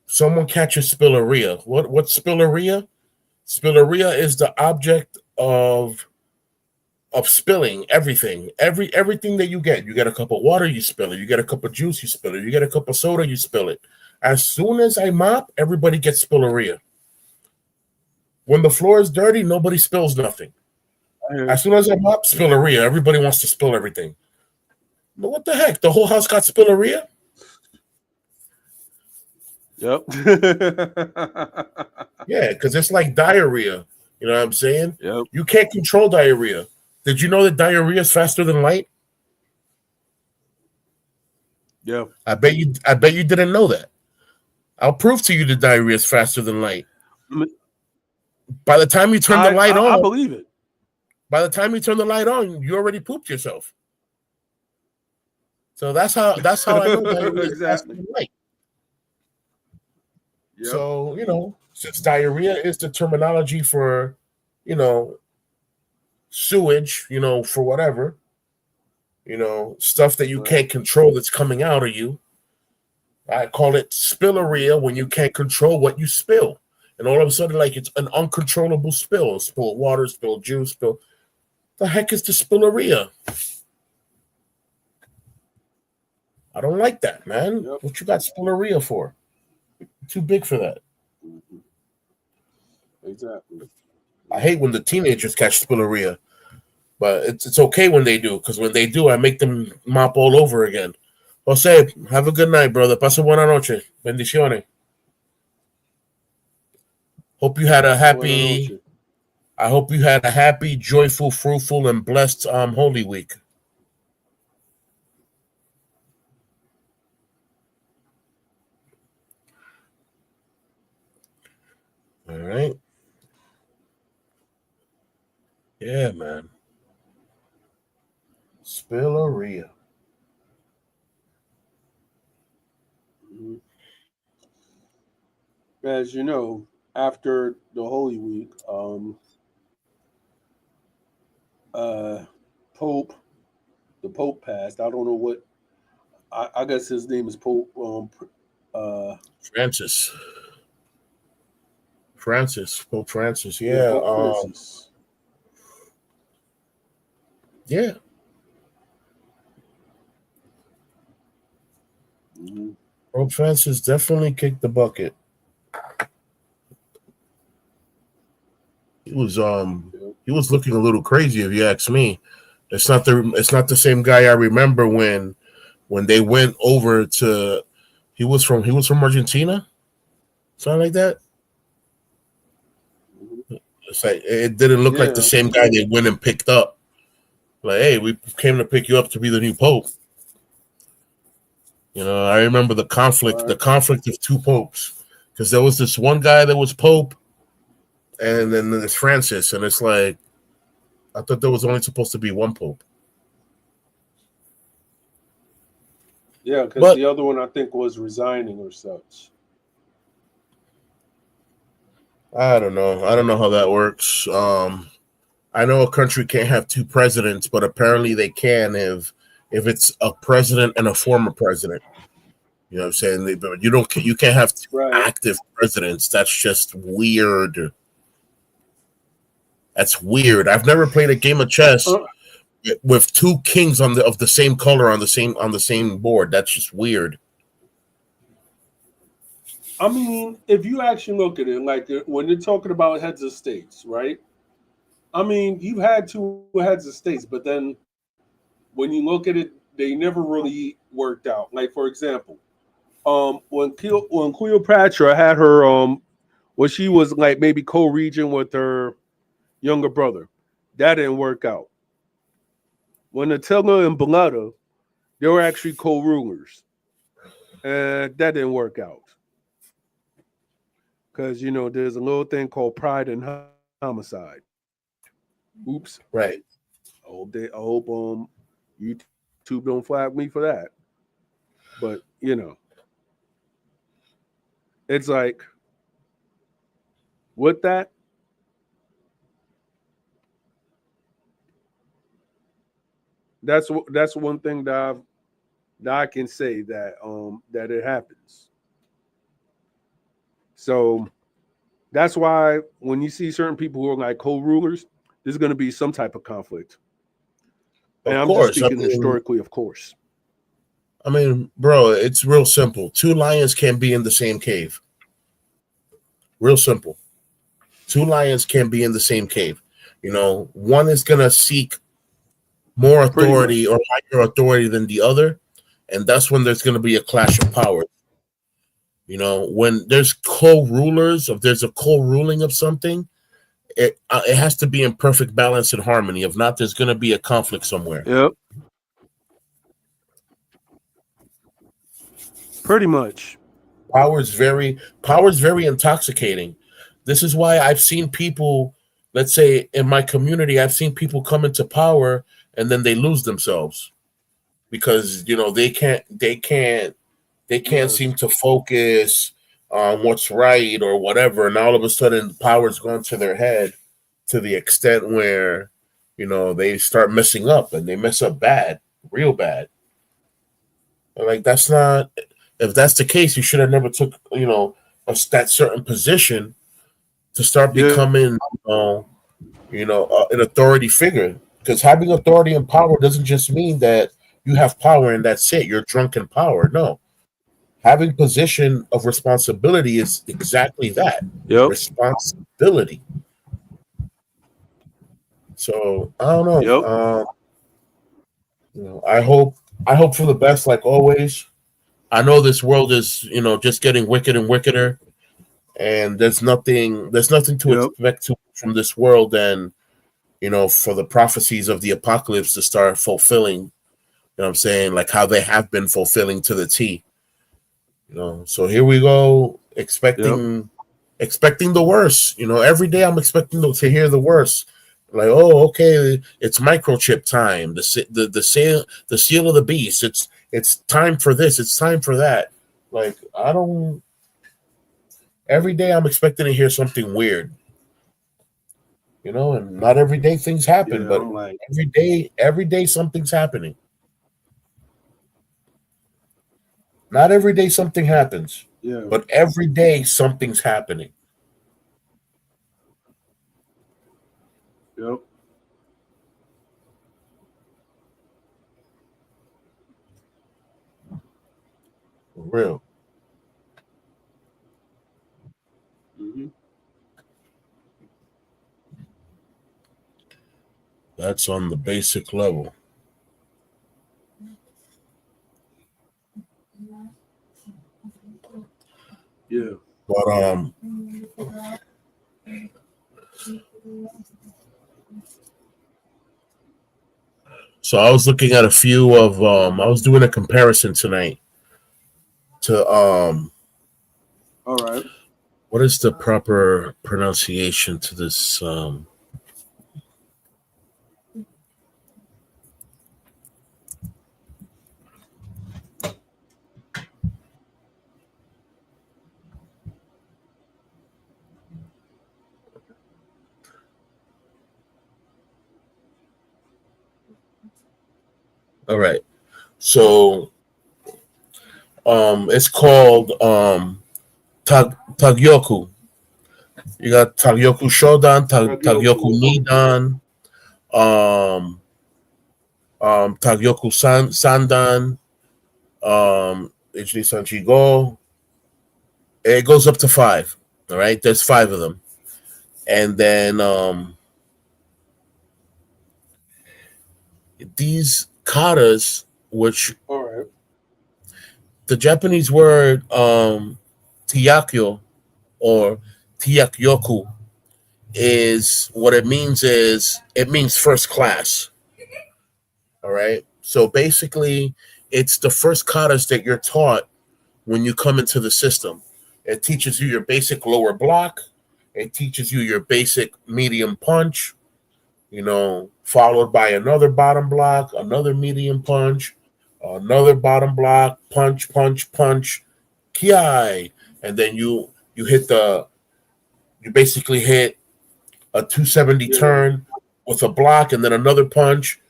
someone catches spilleria. What's spilleria? Spilleria is the object of spilling everything. Everything that you get. You get a cup of water, you spill it. You get a cup of juice, you spill it. You get a cup of soda, you spill it. As soon as I mop, everybody gets spilleria. When the floor is dirty, nobody spills nothing. As soon as I mop, spilleria. Everybody wants to spill everything. But what the heck? The whole house got spilleria?
Yep.
Yeah, because it's like diarrhea. You know what I'm saying?
Yep.
You can't control diarrhea. Did you know that diarrhea is faster than light?
Yeah.
I bet you didn't know that. I'll prove to you that diarrhea is faster than light. By the time you turn the light on,
I believe it.
By the time you turn the light on, you already pooped yourself. So that's how I know diarrhea is faster than light. Yep. So, since diarrhea is the terminology for, sewage, for whatever, stuff that you can't control that's coming out of you, I call it spilleria when you can't control what you spill. And all of a sudden, like it's an uncontrollable spill. Spill water, spill juice, spill. The heck is the spilleria? I don't like that, man. Yep. What you got spilleria for? Too big for that.
Exactly.
I hate when the teenagers catch spilleria, but it's okay when they do, because when they do, I make them mop all over again. Jose, have a good night, brother. Pasa buena noche. Bendiciones. Hope you had a happy, joyful, fruitful, and blessed Holy Week. All right. Yeah, man. Spilleria.
As you know, after the Holy Week, uh, Pope, the Pope passed. I don't know what. I guess his name is Pope.
Francis. Pope Francis.
Yeah,
Yeah.
Pope Francis.
Yeah.
Mm-hmm.
Pope Francis definitely kicked the bucket. He was
Yep.
he was looking a little crazy if you ask me. It's not the same guy I remember when they went over to he was from Argentina, something like that. It's like it didn't look like the
Yeah.
same guy they went and picked up. Like, hey, we came to pick you up to be the new pope. I remember the conflict
Right.
of two popes, because there was this one guy that was pope, and then there's Francis, and it's like I thought there was only supposed to be one pope.
Yeah, because
But
the other one I think was resigning or such.
I don't know. I don't know how that works. I know a country can't have two presidents, but apparently they can if it's a president and a former president. You know what I'm saying? But you can't have two
Right.
active presidents. That's just weird. That's weird. I've never played a game of chess with two kings of the same color on the same board. That's just weird.
I mean, if you actually look at it, like when you're talking about heads of states, right? I mean, you've had two heads of states, but then when you look at it, they never really worked out. Like for example, when Cleopatra had her when she was like maybe co-regent with her younger brother, that didn't work out. When Attila and Balata, they were actually co-rulers, and that didn't work out because there's a little thing called pride and homicide. Oops.
Right.
I hope YouTube don't flag me for that. But it's like with that, that's one thing that I can say that it happens. So that's why when you see certain people who are like co-rulers, there's going to be some type of conflict. And
Of
I'm just
course.
speaking historically, of course.
Bro, it's real simple. Two lions can't be in the same cave. Real simple. Two lions can't be in the same cave. One is gonna seek more
Pretty
authority
much.
or higher authority than the other, and that's when there's gonna be a clash of power. When there's co-rulers, if there's a co-ruling of something, it has to be in perfect balance and harmony. If not, there's gonna be a conflict somewhere.
Yep. Pretty much.
Power is very intoxicating. This is why I've seen people, let's say in my community, I've seen people come into power and then they lose themselves because they can't
Yes.
seem to focus on what's right or whatever, and all of a sudden power's gone to their head to the extent where they start messing up, and they mess up bad, real bad. Like, that's not. If that's the case, you should have never took that certain position to start
Yeah.
becoming an authority figure. Because having authority and power doesn't just mean that you have power and that's it. You're drunk in power. No, having position of responsibility is exactly that,
Yep.
responsibility. So I don't know.
Yep.
I hope for the best, like always. I know this world is just getting wicked and wickeder, and there's nothing to
Yep.
expect from this world, and for the prophecies of the apocalypse to start fulfilling. You know what I'm saying? Like how they have been fulfilling to the T. So here we go,
Yep.
expecting expecting the worst. You know, every day I'm expecting to hear the worst. Like, oh, okay, it's microchip time. The seal of the beast. It's time for this. It's time for that. Like, I don't. Every day I'm expecting to hear something weird. You know, and not every day things happen,
Yeah,
but
I'm like,
every day something's happening. Not every day something happens,
yeah,
but every day something's happening.
yep,
For real.
hmm
That's on the basic level.
yeah.
But so I was looking at a few of I was doing a comparison tonight to
All right,
what is the proper pronunciation to this all right. So it's called Tagyoku. You got Tagyoku Shodan, Tagyoku
Tagyoku.
Nidan, um Tagyoku Sandan, Ichiri Sanchigo. It goes up to five. All right, there's five of them. And then these katas, which
All right,
the Japanese word tiyakyo or tiyakyoku is what it means first class. All right. So basically, it's the first katas that you're taught when you come into the system. It teaches you your basic lower block. It teaches you your basic medium punch, followed by another bottom block, another medium punch, another bottom block, punch, punch, punch, ki, and then you hit you basically hit a 270
yeah,
turn with a block, and then another punch,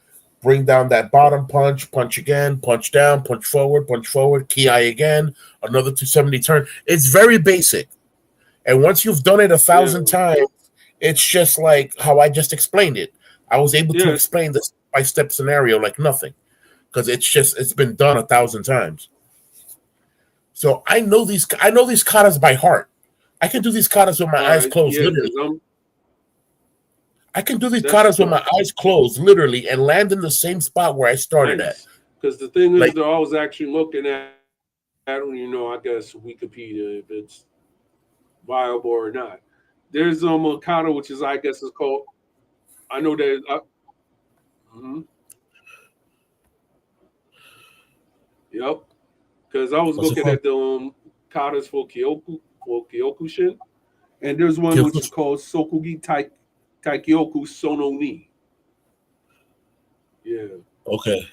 bring down that bottom punch, punch again, punch down, punch forward, ki again, another 270 turn. It's very basic, and once you've done it a
yeah,
thousand times, it's just like how I just explained it. I was able to
yeah,
explain this by step scenario like nothing because it's been done a thousand times. So I know these katas by heart. I can do these katas with my
all
eyes
right,
closed,
yeah.
literally.
Because I'm
I can do these
that's
katas with my
tough.
eyes closed, literally, and land in the same spot where I started at.
Nice. Because the thing is,
Like,
though, I was actually looking at, I guess Wikipedia if it's viable or not. There's a kata which is, I guess, is called. I know that. Mhm, yep. Because I was
what's it
looking
called?
at the katas for Kyokushin, and there's one which is called Sokugi Taikyoku Sono Ni. Yeah.
Okay.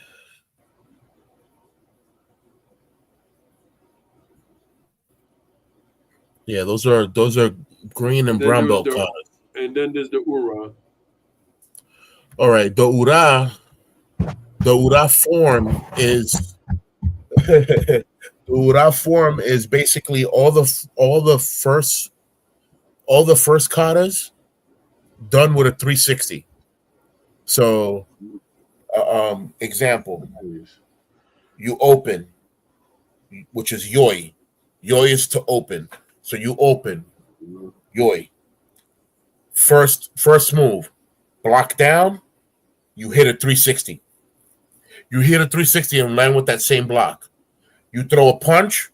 Yeah, those are green
And
and
then
brown
there's
belt
the
katas.
Ura.
All right, the ura form is the ura form is basically all the first katas done with a 360. So, example,
Nice.
you open, which is yoi. Yoi is to open. So you open
Mhm.
yoi. First move, block down. You hit a 360. You hit a 360 and land with that same block. You throw a punch,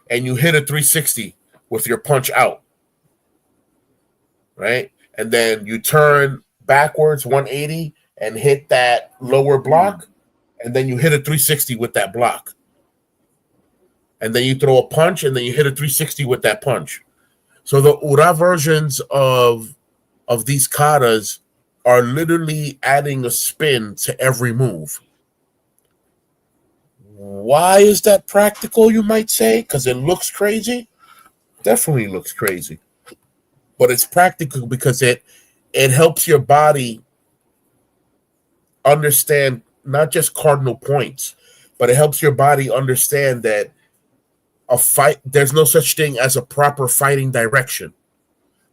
and you hit a 360 with your punch out, right? And then you turn backwards 180 and hit that lower
Mm.
block, and then you hit a 360 with that block. And then you throw a punch, and then you hit a 360 with that punch. So the ura versions of these katas are literally adding a spin to every move. Why is that practical, you might say? Because it looks crazy? Definitely looks crazy. But it's practical because it helps your body understand not just cardinal points, but it helps your body understand that a fight, there's no such thing as a proper fighting direction.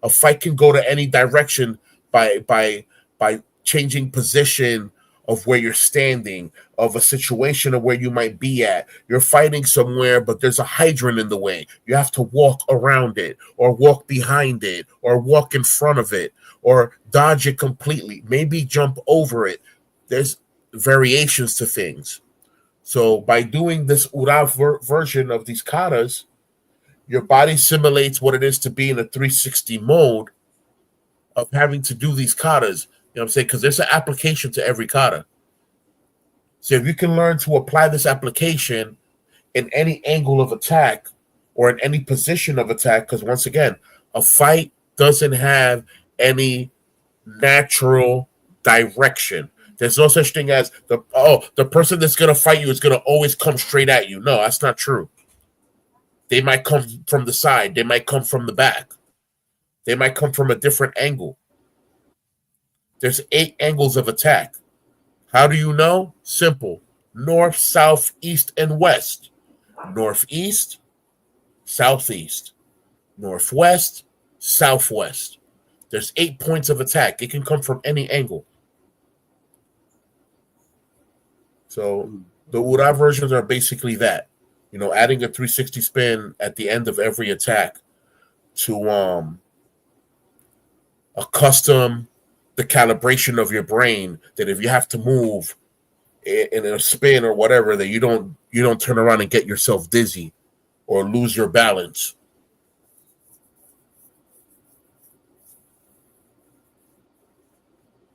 A fight can go to any direction by changing position of where you're standing, of a situation of where you might be at. You're fighting somewhere, but there's a hydrant in the way. You have to walk around it, or walk behind it, or walk in front of it, or dodge it completely, maybe jump over it. There's variations to things. So by doing this ura version of these katas, your body simulates what it is to be in a 360 mode of having to do these katas. You know what I'm saying? Because there's an application to every kata. So if you can learn to apply this application in any angle of attack or in any position of attack, because once again, a fight doesn't have any natural direction. There's no such thing as the person that's gonna fight you is gonna always come straight at you. No, that's not true. They might come from the side. They might come from the back. They might come from a different angle. There's 8 angles of attack. How do you know? Simple. North, south, east, and west. Northeast, southeast. Northwest, southwest. There's 8 points of attack. It can come from any angle. So the ura versions are basically that. You know, adding a 360 spin at the end of every attack to accustom the calibration of your brain, that if you have to move in a spin or whatever, that you don't turn around and get yourself dizzy or lose your balance.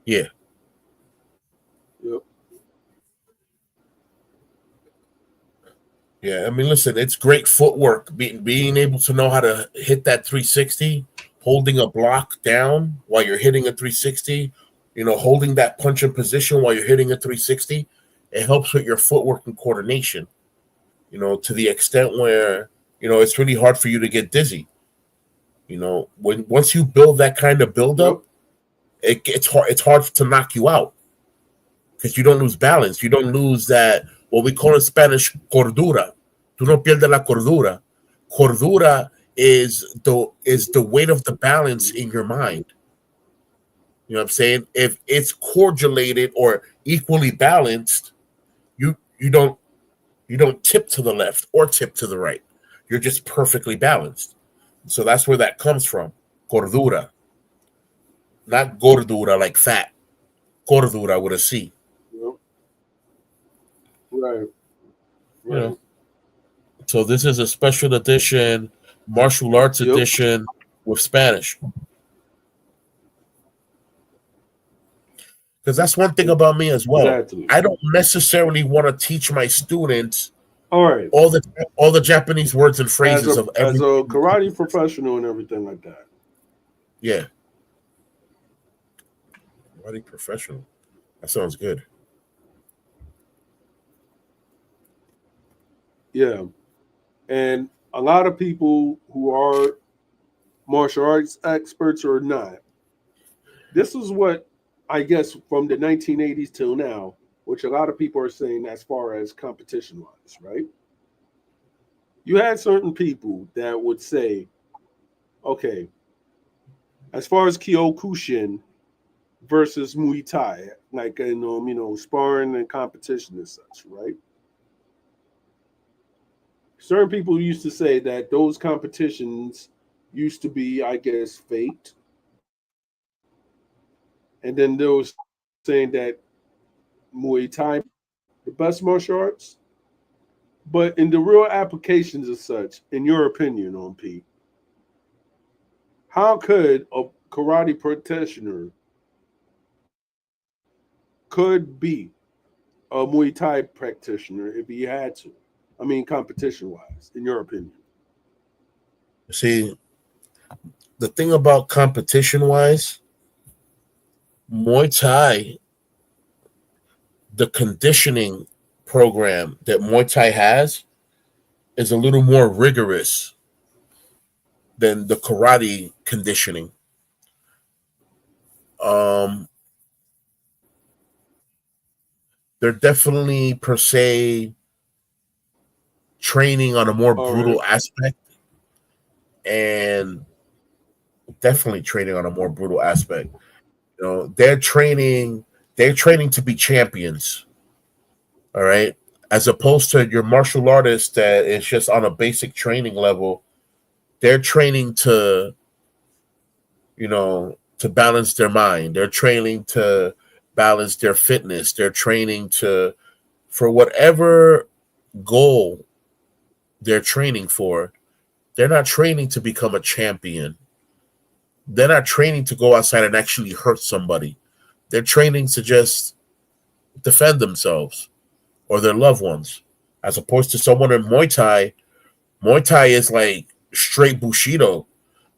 Yeah.
Yep.
Yeah, I mean, listen, it's great footwork. Being able to know how to hit that 360, holding a block down while you're hitting a 360, you know, holding that punch in position while you're hitting a 360, it helps with your footwork and coordination, you know, to the extent where, you know, it's really hard for you to get dizzy. You know, once you build that kind of buildup, it's hard to knock you out because you don't lose balance. You don't lose that, what we call in Spanish, cordura. Tú no pierdes la cordura. Cordura is the weight of the balance in your mind. You know what I'm saying? If it's correlated or equally balanced, you don't tip to the left or tip to the right. You're just perfectly balanced. So that's where that comes from. Cordura. Not gordura like fat. Cordura with a C.
Yep. Right.
You know. So this is a special edition, martial arts edition with Spanish. Because that's one thing about me as well.
Exactly.
I don't necessarily want to teach my students
all
the Japanese words and phrases
as a karate professional and everything like that.
Yeah. Karate professional. That sounds good.
Yeah. And a lot of people who are martial arts experts or not, this is what I guess from the 1980s till now, which a lot of people are saying as far as competition wise, right? You had certain people that would say, okay, as far as Kyokushin versus Muay Thai, like in sparring and competition and such, right? Certain people used to say that those competitions used to be, I guess, faked. And then there was saying that Muay Thai, the best martial arts. But in the real applications as such, in your opinion, on Pete, how could a karate practitioner could be a Muay Thai practitioner if he had to? I mean, competition-wise, in your opinion.
See, the thing about competition wise, Muay Thai, the conditioning program that Muay Thai has is a little more rigorous than the karate conditioning. Um, they're definitely per se training on a more
All right.
brutal aspect, and definitely training on a more brutal aspect. You know, they're training to be champions. All right. As opposed to your martial artist that is just on a basic training level, they're training to, to balance their mind. They're training to balance their fitness. They're training to, for whatever goal they're training for, they're not training to become a champion. They're not training to go outside and actually hurt somebody. They're training to just defend themselves or their loved ones. As opposed to someone in Muay Thai is like straight Bushido.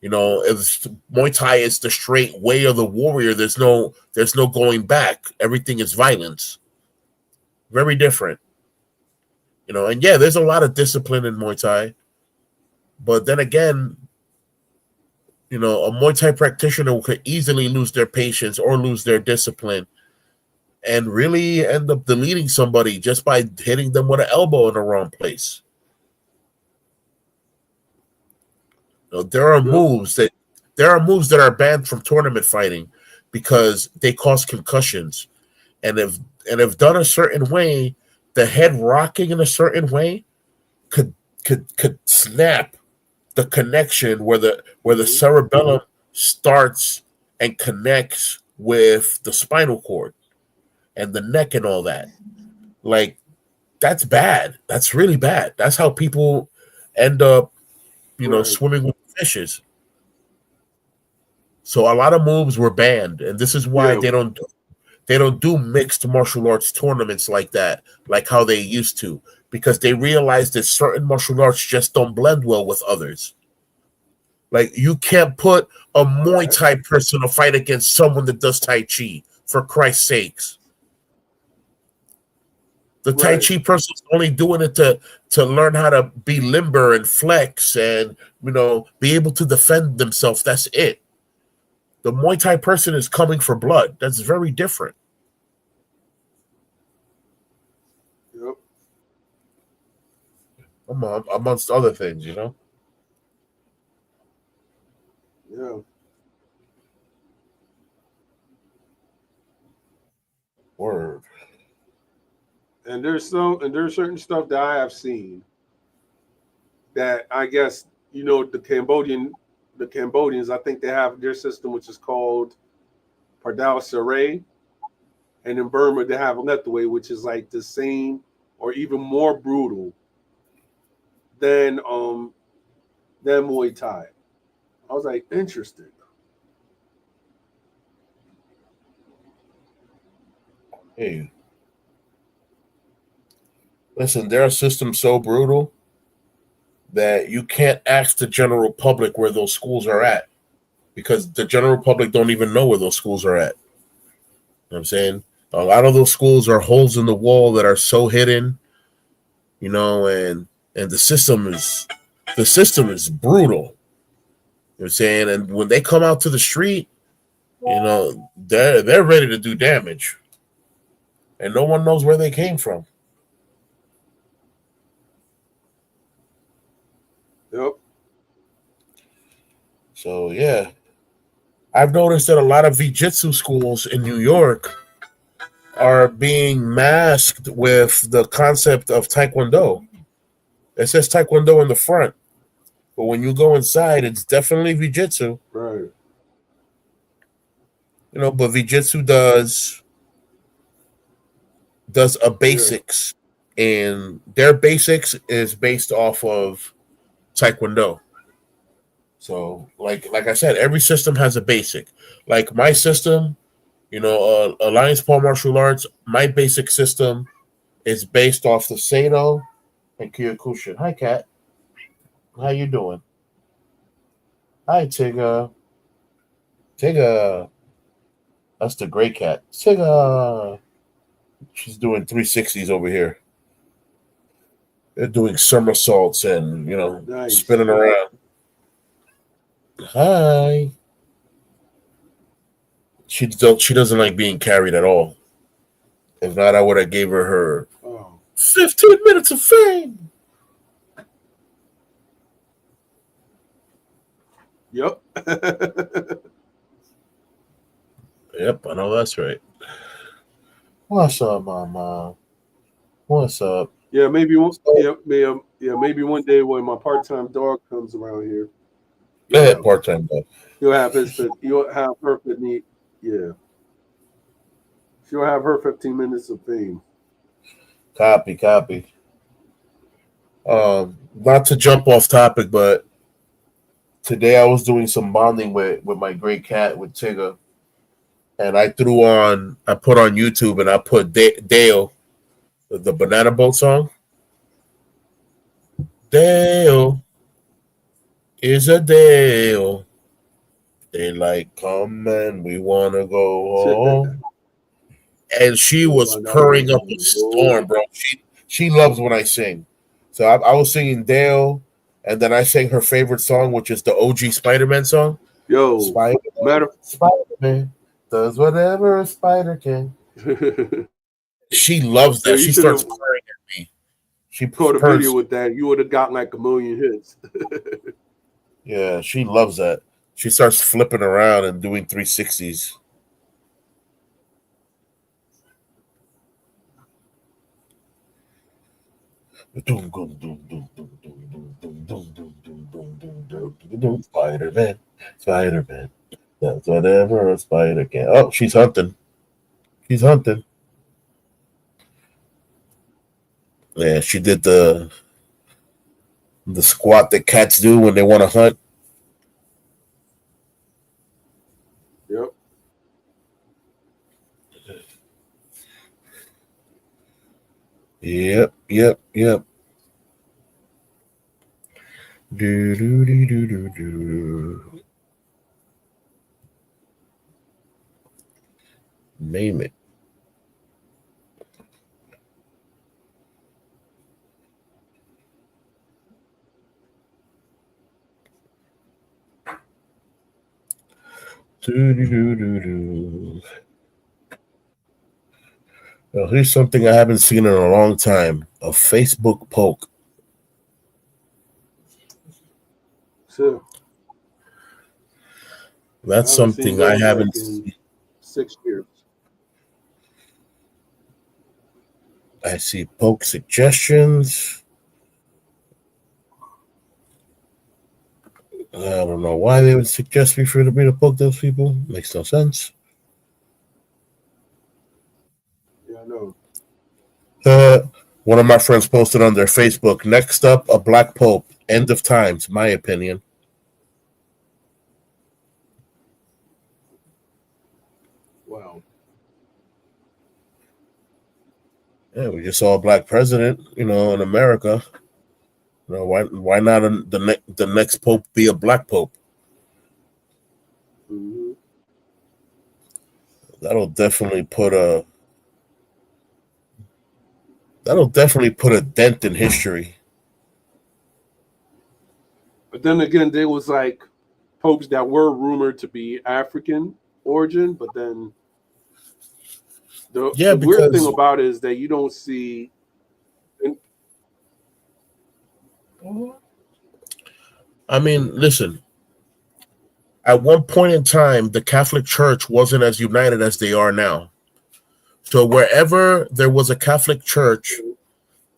It's Muay Thai is the straight way of the warrior. There's no going back. Everything is violence. Very different. And yeah, there's a lot of discipline in Muay Thai. But then again, a Muay Thai practitioner could easily lose their patience or lose their discipline and really end up deleting somebody just by hitting them with an elbow in the wrong place. There are moves that are banned from tournament fighting because they cause concussions, and if done a certain way, the head rocking in a certain way could snap the connection where the cerebellum starts and connects with the spinal cord and the neck and all that. Like, that's bad. That's really bad. That's how people end up,
Right.
swimming with fishes. So a lot of moves were banned, and this is why
Yeah.
they don't do mixed martial arts tournaments like that, like how they used to, because they realized that certain martial arts just don't blend well with others. Like, you can't put a Muay Thai person to fight against someone that does Tai Chi, for Christ's sakes. The Tai
Right.
Chi person's only doing it to learn how to be limber and flex and, be able to defend themselves. That's it. The Muay Thai person is coming for blood. That's very different.
Yep.
Amongst other things,
Yeah.
Word.
And there's certain stuff that I have seen that I guess the Cambodians, I think they have their system, which is called Pardal Saray, and in Burma they have Lethway, which is like the same or even more brutal than Muay Thai. I was like, interesting.
Hey, listen, their system's so brutal that you can't ask the general public where those schools are at, because the general public don't even know where those schools are at. You know what I'm saying? A lot of those schools are holes in the wall that are so hidden, and the system is brutal. You know what I'm saying? And when they come out to the street, they're ready to do damage. And no one knows where they came from.
Yep.
So yeah. I've noticed that a lot of Jiu-Jitsu schools in New York are being masked with the concept of Taekwondo. It says Taekwondo in the front, but when you go inside, it's definitely Jiu-Jitsu.
Right.
But Jiu-Jitsu does a basics, and their basics is based off of Taekwondo. So, like I said, every system has a basic. Like my system, Alliance Paul Martial Arts, my basic system is based off the Sado and Kyokushin. Hi, Kat. How you doing? Hi, Tigger. Tigger. That's the gray cat. Tigger. She's doing 360s over here. They're doing somersaults and,
Nice.
spinning around. Hi. She doesn't like being carried at all. If not, I would have gave her 15 minutes of fame.
Yep.
Yep, I know that's right. What's up, Mama? What's up?
Yeah, maybe maybe one day when my part-time dog comes around here,
Part-time dog.
you'll have her 15. Yeah, she'll have her 15 minutes of fame.
Copy. Not to jump off topic, but today I was doing some bonding with my great cat, with Tigger, and I put on YouTube and I put Dale, the Banana Boat song. Dale is a Dale. Daylight come and we wanna go home. And she was purring up a storm, bro. She loves when I sing. So I was singing Dale, and then I sang her favorite song, which is the OG Spider-Man song.
Yo,
Spider-Man does whatever a spider can. She loves that. She starts purring at me. She
put a video with that. You would have gotten like 1 million hits.
Yeah, she loves that. She starts flipping around and doing 360s. Spider-Man. That's whatever a spider can. Oh, she's hunting. Yeah, she did the squat that cats do when they want to hunt.
Yep.
Yep. Do. Name it. Well, here's something I haven't seen in a long time: a Facebook poke.
Sure.
That's something I haven't seen.
6 years.
I see poke suggestions. I don't know why they would suggest me for me to poke those people. Makes no sense.
Yeah, I know.
One of my friends posted on their Facebook, next up, a black pope. End of times, my opinion.
Wow.
Yeah, we just saw a black president, in America. Why not the next pope be a black pope?
Mm-hmm.
That'll definitely put a dent in history.
But then again, there was like popes that were rumored to be African origin, but then the weird thing about it is that you don't see.
I mean, listen. At one point in time, the Catholic Church wasn't as united as they are now. So wherever there was a Catholic Church,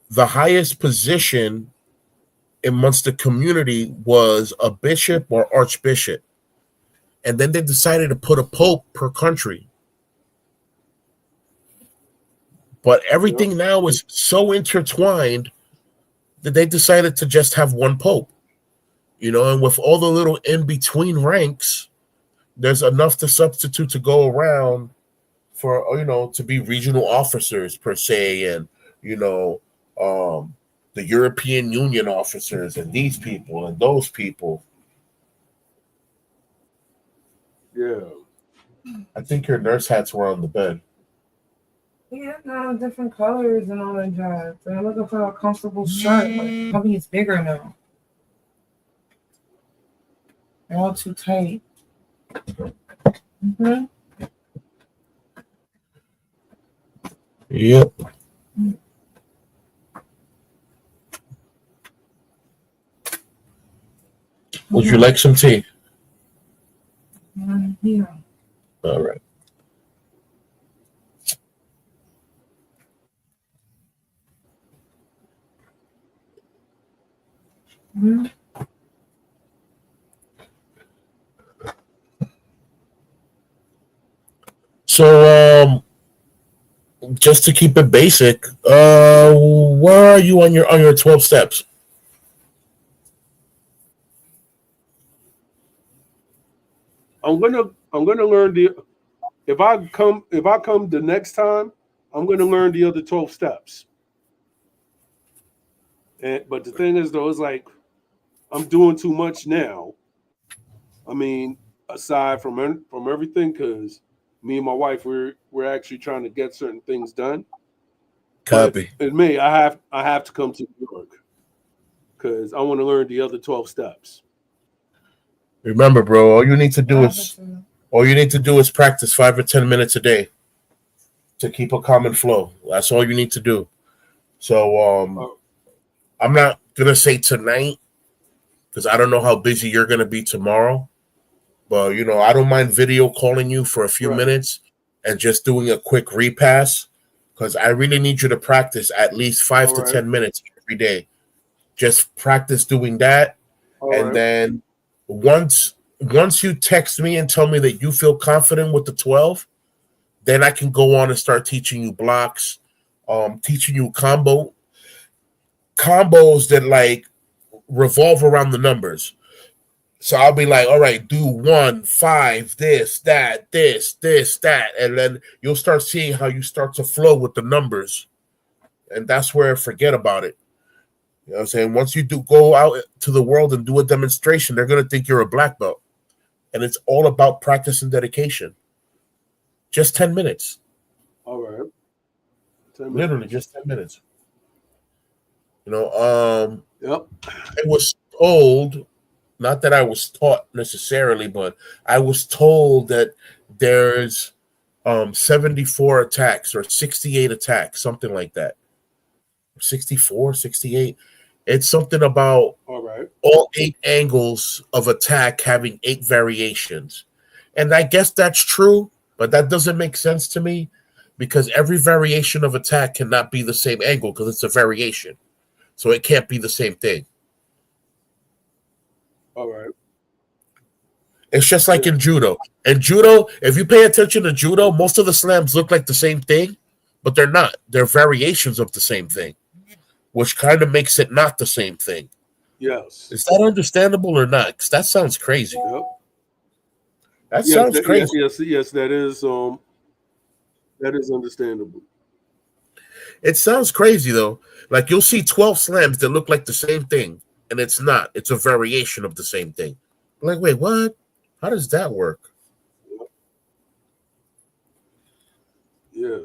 the highest position amongst the community was a bishop or archbishop. And then they decided to put a pope per country. But everything now is so intertwined that they decided to just have one pope. And with all the little in-between ranks, there's enough to substitute to go around for, to be regional officers per se, and, the European Union officers and these people and those people.
Yeah.
I think your nurse hats were on the bed.
Yeah, no, different colors and all that jazz. And I'm looking for a comfortable shirt. Like, probably it's bigger now. They're all too tight. Mm-hmm.
Yep. Would you like some tea?
Yeah.
All right.
Mm-hmm.
So, just to keep it basic, where are you on your 12 steps?
I'm gonna learn the if I come the next time, I'm gonna learn the other 12 steps. But the thing is though, it's like I'm doing too much now. I mean, aside from everything, because me and my wife we're actually trying to get certain things done. But
Copy.
in me, I have to come to New York because I want to learn the other 12 steps.
Remember, bro, all you need to do is practice 5 or 10 minutes a day to keep a common flow. That's all you need to do. So I'm not gonna say tonight because I don't know how busy you're gonna be tomorrow. But I don't mind video calling you for a few
Right.
minutes and just doing a quick repass because I really need you to practice at least 5 to 10 minutes every day. Just practice doing that,
All
and
right.
then once you text me and tell me that you feel confident with the 12, then I can go on and start teaching you blocks, teaching you combos that like revolve around the numbers. So I'll be like, all right, do 1, 5, this, that, and then you'll start seeing how you start to flow with the numbers. And that's where forget about it. You know what I'm saying? Once you do go out to the world and do a demonstration, they're gonna think you're a black belt. And it's all about practice and dedication. Just 10 minutes.
All right. 10 minutes.
Literally just 10 minutes.
Yep.
I was told, not that I was taught necessarily, but I was told that there's 74 attacks or 68 attacks, something like that. 64, 68. It's something about
All right.
all 8 angles of attack having 8 variations. And I guess that's true, but that doesn't make sense to me because every variation of attack cannot be the same angle because it's a variation. So it can't be the same thing.
All right.
It's just like in judo. In judo, if you pay attention to judo, most of the slams look like the same thing, but they're not. They're variations of the same thing, which kind of makes it not the same thing.
Yes.
Is that understandable or not? Because that sounds crazy.
Yep.
That sounds crazy.
Yes, that is understandable.
It sounds crazy, though. Like, you'll see 12 slams that look like the same thing, and it's not. It's a variation of the same thing. Like, wait, what? How does that work?
Yeah.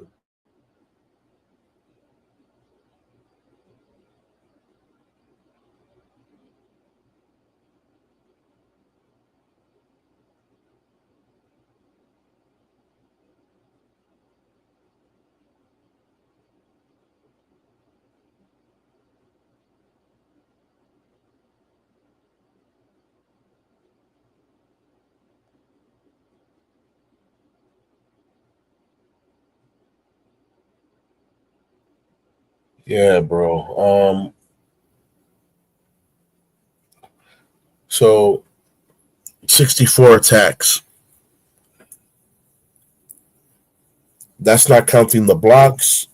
Yeah, bro. So 64 attacks. That's not counting the blocks,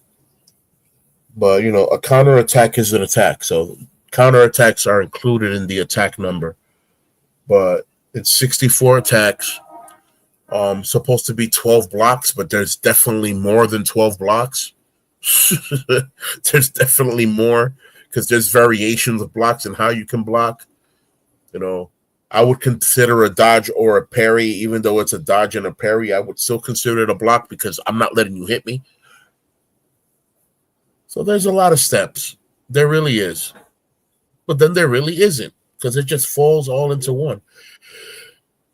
but a counter attack is an attack. So counter attacks are included in the attack number. But it's 64 attacks. Supposed to be 12 blocks, but there's definitely more than 12 blocks. There's definitely more because there's variations of blocks and how you can block. I would consider a dodge or a parry, even though it's a dodge and a parry. I would still consider it a block because I'm not letting you hit me. So there's a lot of steps. There really is. But then there really isn't, because it just falls all into one.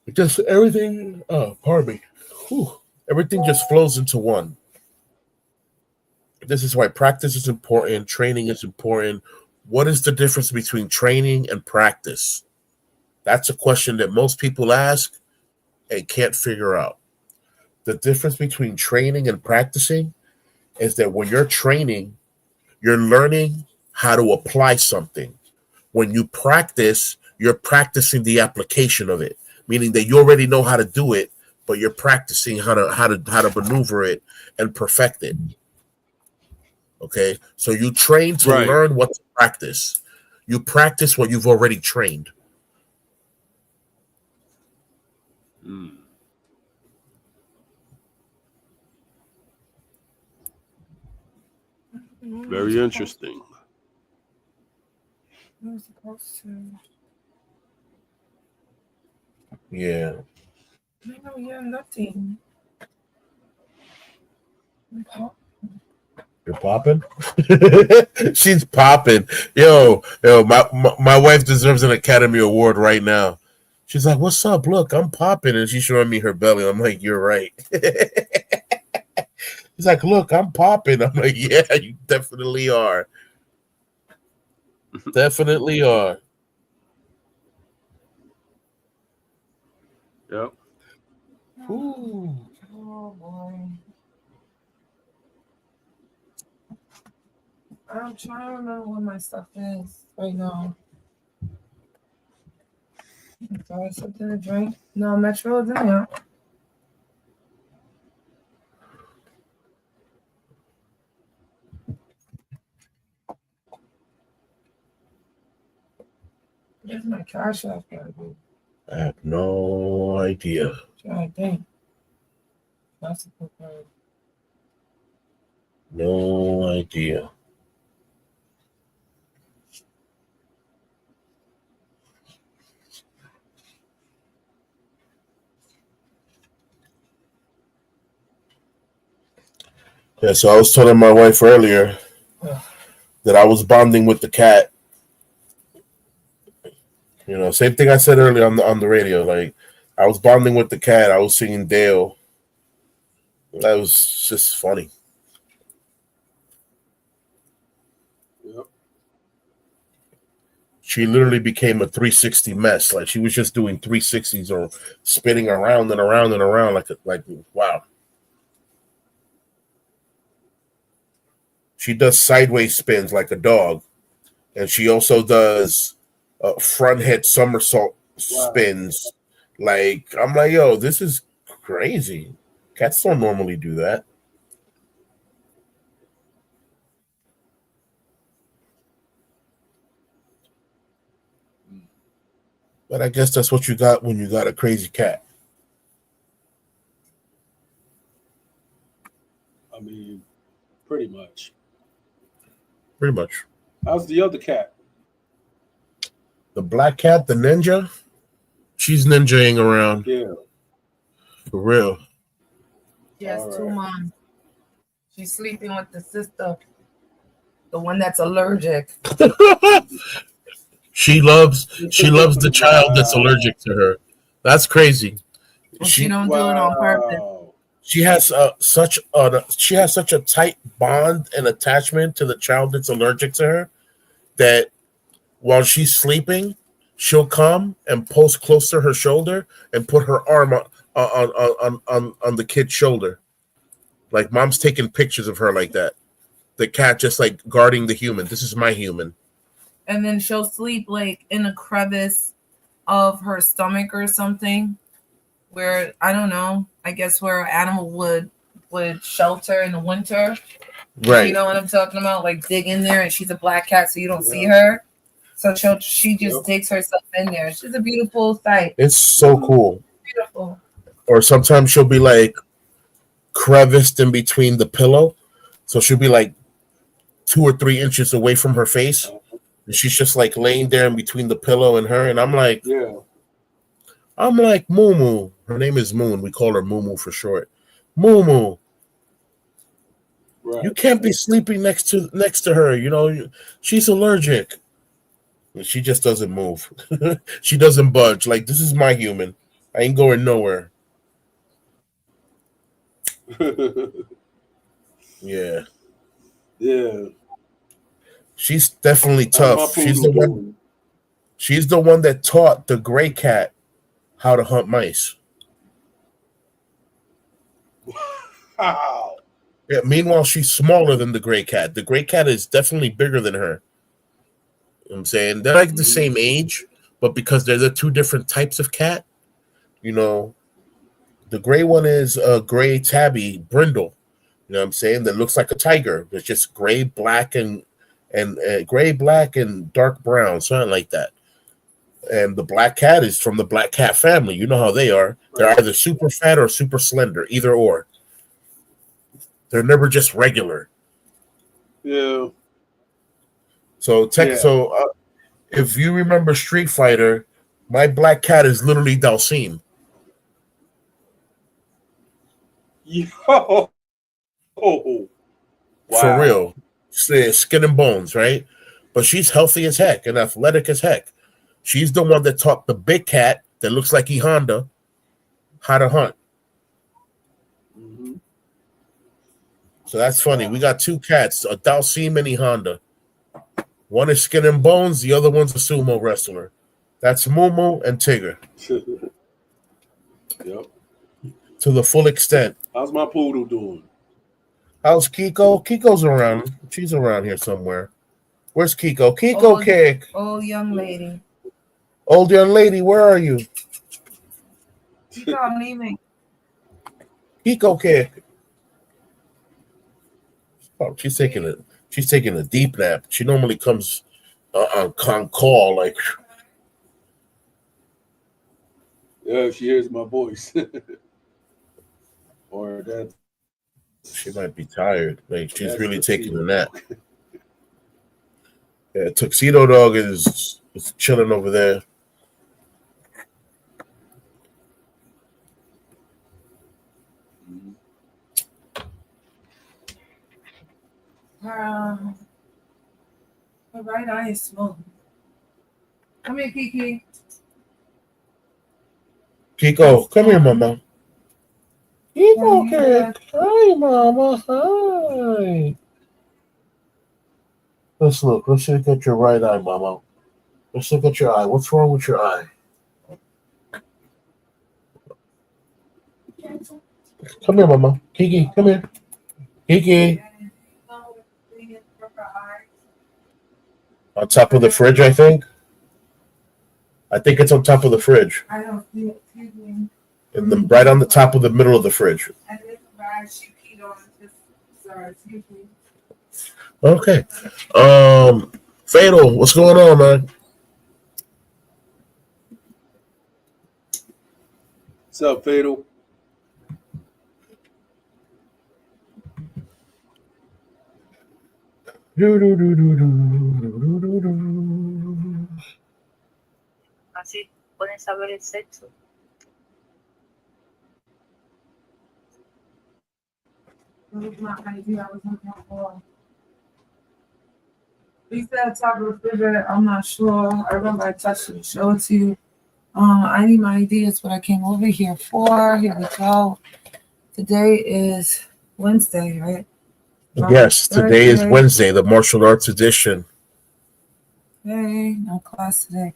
It just everything, pardon me. Whew, everything just flows into one. This is why practice is important, training is important. What is the difference between training and practice? That's a question that most people ask and can't figure out. The difference between training and practicing is that when you're training, you're learning how to apply something. When you practice, you're practicing the application of it, meaning that you already know how to do it, but you're practicing how to maneuver it and perfect it. Okay, so you train to learn what to practice. You practice what you've already trained.
Very interesting.
I was supposed to.
Yeah.
No, yeah, nothing.
You're popping? She's popping. Yo, my wife deserves an Academy Award right now. She's like, what's up? Look, I'm popping. And she's showing me her belly. I'm like, you're right. He's like, look, I'm popping. I'm like, yeah, you definitely are. Definitely are.
Yep.
Ooh.
Oh boy. I'm trying to remember what my stuff is right now. Sorry, something to drink. No, Metro isn't here. Where's my cash app gotta be?
I have no idea.
I think. That's a good word.
No idea. Yeah, so I was telling my wife earlier that I was bonding with the cat. You know, same thing I said earlier on the radio. Like, I was bonding with the cat. I was singing Dale. That was just funny.
Yep.
She literally became a 360 mess. Like, she was just doing 360s or spinning around and around and around. Like wow. She does sideways spins like a dog, and she also does front head somersault spins. Like, I'm like, yo, this is crazy. Cats don't normally do that. But I guess that's what you got when you got a crazy cat.
I mean, pretty much.
Pretty much.
How's the other cat?
The black cat, the ninja, she's ninjaing around.
Yeah.
For real.
She has
All
2
right.
moms. She's sleeping with the sister, the one that's allergic.
She loves the child that's allergic to her. That's crazy.
And she don't do it on purpose.
She has such a tight bond and attachment to the child that's allergic to her that while she's sleeping, she'll come and post close to her shoulder and put her arm on the kid's shoulder. Like, mom's taking pictures of her like that. The cat just like guarding the human. This is my human.
And then she'll sleep like in a crevice of her stomach or something, where I don't know. I guess where an animal would shelter in the winter.
Right.
You know what I'm talking about? Like, dig in there, and she's a black cat, so you don't see her. So she just digs herself in there. She's a beautiful sight.
It's so cool.
Beautiful.
Or sometimes she'll be like creviced in between the pillow. So she'll be like 2 or 3 inches away from her face. And she's just like laying there in between the pillow and her. And I'm like,
yeah,
I'm like, Moo. Her name is Moon. We call her Moo for short. Moo, you
Right.
can't be sleeping next to her. She's allergic. She just doesn't move. She doesn't budge. Like, this is my human. I ain't going nowhere. Yeah,
Yeah.
she's definitely
How's my
tough. She's
poodle
the one.
doing?
She's the one that taught the gray cat how to hunt mice.
Wow.
Yeah. Meanwhile, she's smaller than the gray cat. The gray cat is definitely bigger than her. You know what I'm saying they're like the
Mhm.
same age, but because they're the two different types of cat, you know, the gray one is a gray tabby brindle. You know what I'm saying? That looks like a tiger. It's just gray, black, and gray, black, and dark brown, something like that. And the black cat is from the black cat family. You know how they are. They're
Right.
either super fat or super slender, either or. They're never just regular.
Yeah.
So
Yeah.
if you remember Street Fighter, my black cat is literally Dalsim.
Yo.
For
Wow.
real. Skin and bones, right? But she's healthy as heck and athletic as heck. She's the one that taught the big cat that looks like E Honda how to hunt.
Hmm.
So that's funny. We
Wow.
got two cats, a Dalsim and E Honda. One is skin and bones, the other one's a sumo wrestler. That's Momo and Tigger
Yep.
to the full extent.
How's my poodle doing?
How's Kiko? Kiko's around. She's around here somewhere. Where's Kiko? Kiko
Old,
Cake.
old young lady.
Old young lady, where are you?
She not leaving.
Kiko Cake. Oh, she's taking a deep nap. She normally comes on call like
Yeah, she hears my voice. Or
she might be tired. Like she's
that's
really taking
tuxedo
a nap.
dog.
Yeah, Tuxedo Dog is chilling over there.
Mhm.
Her, her right eye is swollen. Come here, Kiki.
Kiko, come here, mama. Kiko
Yeah,
Cake. Hi, mama. Hi. Let's look. Let's look at your right eye, mama. Let's look at your eye. What's wrong with your eye? Come here, mama. Kiki, come here. Kiki. On top of the fridge, I think. I think it's on top of the fridge.
I don't see it. Excuse me.
Right on the top of the middle of the fridge.
And this bag she peed on. Sorry, excuse me.
Okay. Fatal, what's going on, man?
What's up, Fatal?
Así pueden saber el sexo.
That was my idea. I was looking for. We said top of the refrigerator. I'm not sure. I remember I touched it and showed it to you. I need my ideas. What I came over here for. Here we go. Today is Wednesday, right?
Yes, today is
Thursday.
Wednesday, the martial arts edition.
Hey, no class today.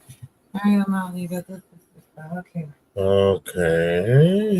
I am out. You got this. Okay.
Okay.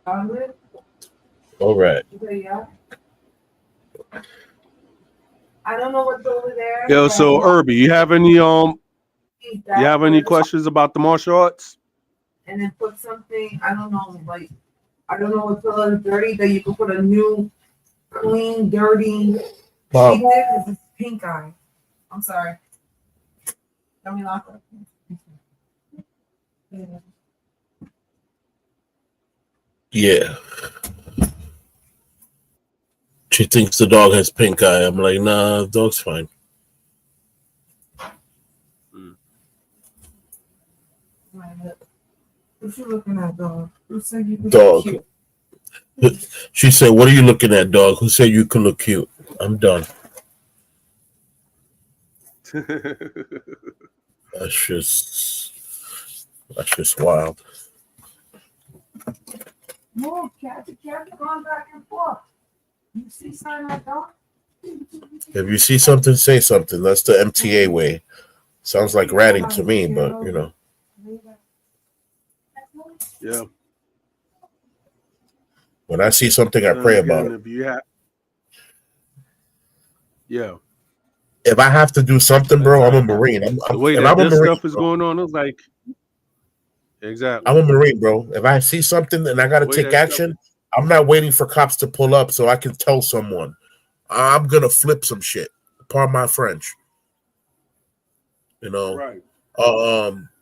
All right.
I don't know what's over there.
Yo, so Irby, you have any questions about the martial arts?
And then put something, I don't know, like, I don't know what's a little dirty that you can put a new, clean, dirty.
Wow.
She did because it's pink eye. I'm sorry. Let me lock up.
Yeah. She thinks the dog has pink eye. I'm like, nah, the dog's fine.
What you looking at, dog? Who said you
Dog. She said, what are you looking at, dog? Who said you could look cute? I'm done. That's just wild.
No, cat going back and forth. You see something like that?
If you see something, say something. That's the MTA way. Sounds like ratting to me, but you know.
Yeah.
When I see something, I pray about it.
If you have, yeah.
If I have to do something, bro, I'm a Marine.
The way that this stuff is going on, it's like, exactly.
I'm a Marine, bro. If I see something and I got to take action, I'm not waiting for cops to pull up so I can tell someone. I'm going to flip some shit. Pardon my French. You know?
Right.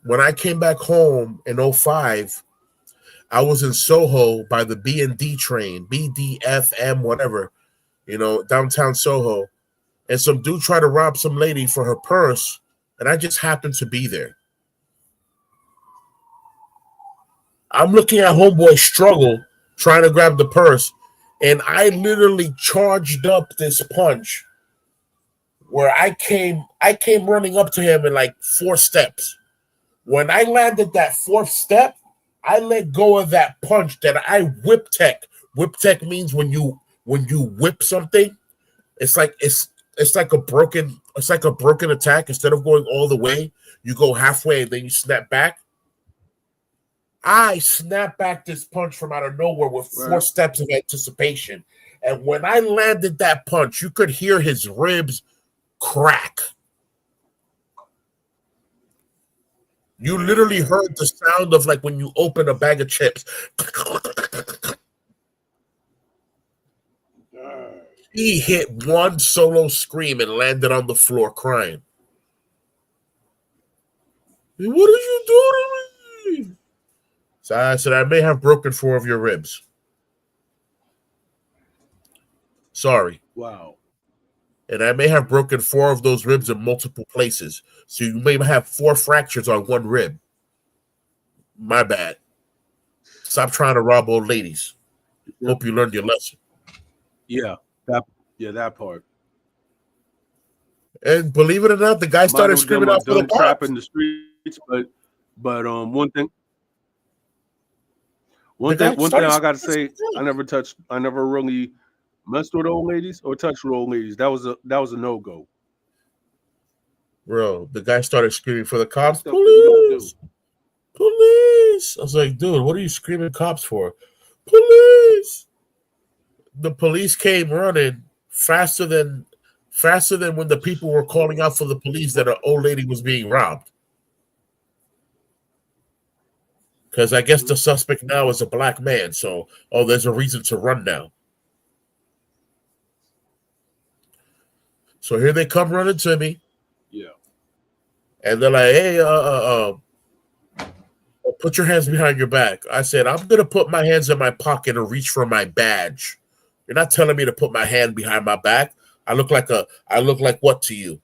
When I came back home in 2005, I was in Soho by the B&D train, BDFM, whatever, you know, downtown Soho. And some dude tried to rob some lady for her purse, and I just happened to be there. I'm looking at homeboy struggle, trying to grab the purse, and I literally charged up this punch where I came running up to him in like 4 steps. When I landed that 4th step, I let go of that punch that I whip tech. Whip tech means when you whip something, it's like a broken attack. Instead of going all the way, you go halfway and then you snap back. I snapped back this punch from out of nowhere with 4 steps of anticipation. And when I landed that punch, you could hear his ribs crack. You literally heard the sound of like when you open a bag of chips. He hit one solo scream and landed on the floor crying. What did you do to me? So I said, I may have broken 4 of your ribs. Sorry.
Wow.
And I may have broken 4 of those ribs in multiple places. So you may have 4 fractures on one rib. My bad. Stop trying to rob old ladies. Hope you learned your lesson.
Yeah, that part.
And believe it or not, the guy started screaming out for the
trap in the streets. But one thing I gotta say, I never really messed with old ladies or touched with old ladies. That was a no-go.
Bro, the guy started screaming for the cops. Police! Police! I was like, dude, what are you screaming cops for? Police! The police came running faster than when the people were calling out for the police that an old lady was being robbed. Because I guess the suspect now is a black man, so there's a reason to run now. So here they come running to me.
Yeah.
And they're like, hey, put your hands behind your back. I said, I'm going to put my hands in my pocket and reach for my badge. You're not telling me to put my hand behind my back. I look like what to you?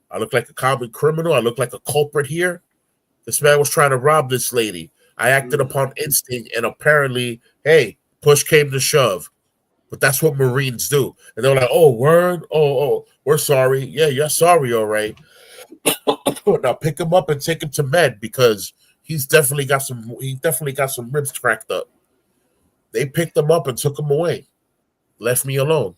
I look like a common criminal. I look like a culprit here. This man was trying to rob this lady. I acted upon instinct, and apparently, hey, push came to shove. But that's what Marines do. And they're like, oh, word? Oh, we're sorry. Yeah, you're sorry, all right. Now pick him up and take him to med because he's definitely got some ribs cracked up. They picked him up and took him away. Left me alone.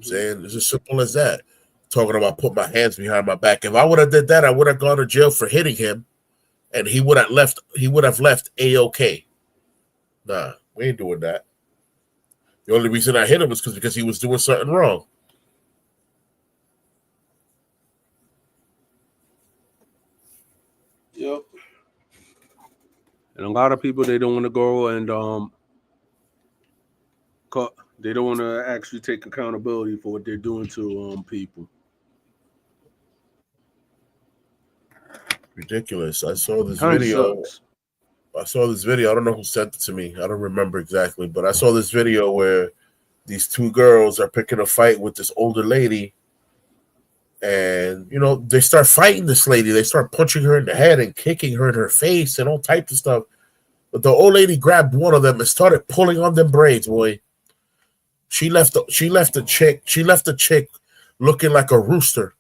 Saying it's as simple as that. Talking about put my hands behind my back. If I would have did that, I would have gone to jail for hitting him. and he would have left. He would have left A-OK. Nah, we ain't doing that. The only reason I hit him was because he was doing something wrong.
Yep. And a lot of people, they don't want to go and they don't want to actually take accountability for what they're doing to people.
Ridiculous. I saw this
Kind of
video.
sucks.
I saw this video. I don't know who sent it to me. I don't remember exactly, but I saw this video where these two girls are picking a fight with this older lady. And, you know, they start fighting this lady. They start punching her in the head and kicking her in her face and all types of stuff. But the old lady grabbed one of them and started pulling on them braids, boy. She left the chick looking like a rooster.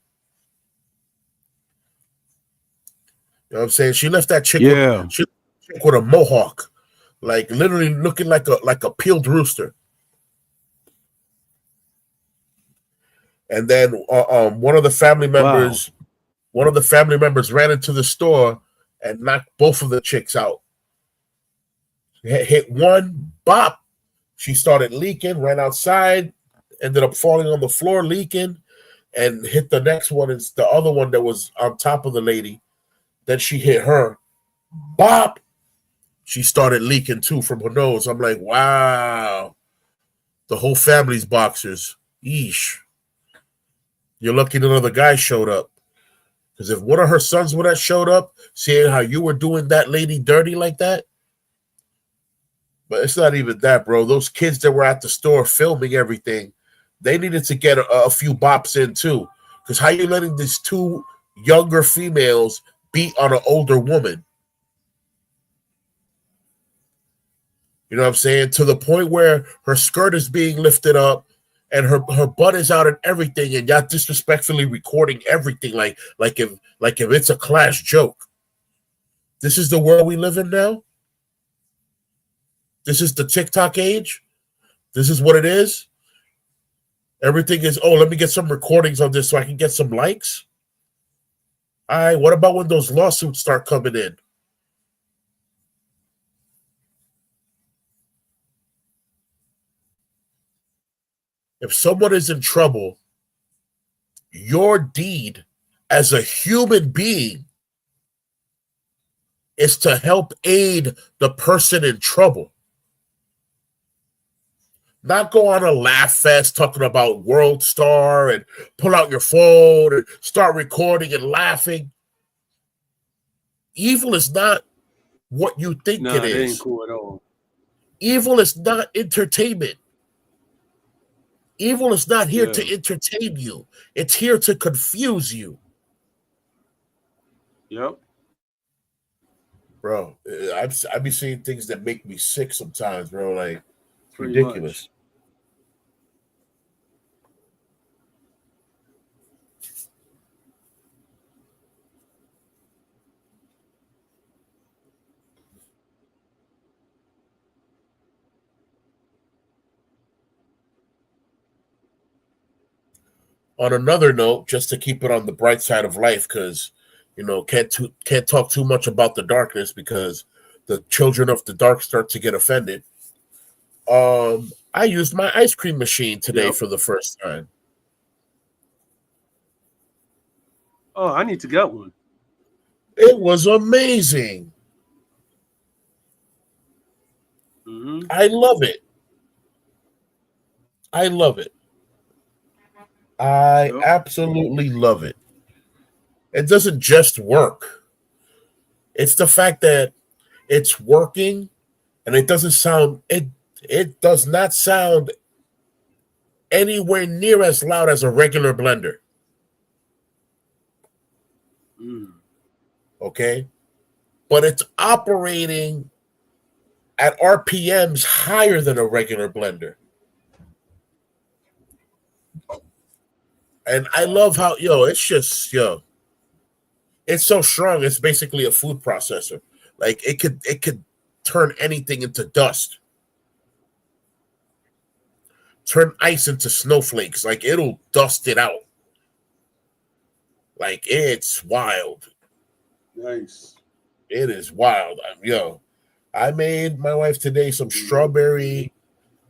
You know what I'm saying? She left that chick with a mohawk, like literally looking like a peeled rooster. And then one of the family members ran into the store and knocked both of the chicks out. Hit one, bop. She started leaking, ran outside, ended up falling on the floor, leaking, and hit the next one. It's the other one that was on top of the lady. Then she hit her. Bop! She started leaking too from her nose. I'm like, wow. The whole family's boxers. Yeesh. You're lucky none of the guys showed up. Because if one of her sons would have showed up, seeing how you were doing that lady dirty like that. But it's not even that, bro. Those kids that were at the store filming everything, they needed to get a few bops in too. Because how you letting these two younger females beat on an older woman? You know what I'm saying? To the point where her skirt is being lifted up and her butt is out and everything, and y'all disrespectfully recording everything like if it's a class joke. This is the world we live in now? This is the TikTok age? This is what it is? Everything is, oh, let me get some recordings on this so I can get some likes? All right, what about when those lawsuits start coming in? If someone is in trouble, your deed as a human being is to help aid the person in trouble. Not go on a laugh fest talking about World Star and pull out your phone and start recording and laughing. Evil is not what you think it is.
It ain't cool at all.
Evil is not entertainment. Evil is not here to entertain you. It's here to confuse you.
Yep.
Bro, I be seeing things that make me sick sometimes, bro. Like,
Pretty
ridiculous.
Much.
On another note, just to keep it on the bright side of life, because can't talk too much about the darkness because the children of the dark start to get offended. I used my ice cream machine today for the first time.
Oh, I need to get one.
It was amazing.
Mm-hmm.
I love it. I absolutely love it. It doesn't just work. It's the fact that it's working and it doesn't sound, it does not sound anywhere near as loud as a regular blender. Okay? But it's operating at RPMs higher than a regular blender. And I love how, it's just, it's so strong. It's basically a food processor. Like it could turn anything into dust. Turn ice into snowflakes. Like it'll dust it out. Like it's wild.
Nice.
It is wild. Yo, I made my wife today some strawberry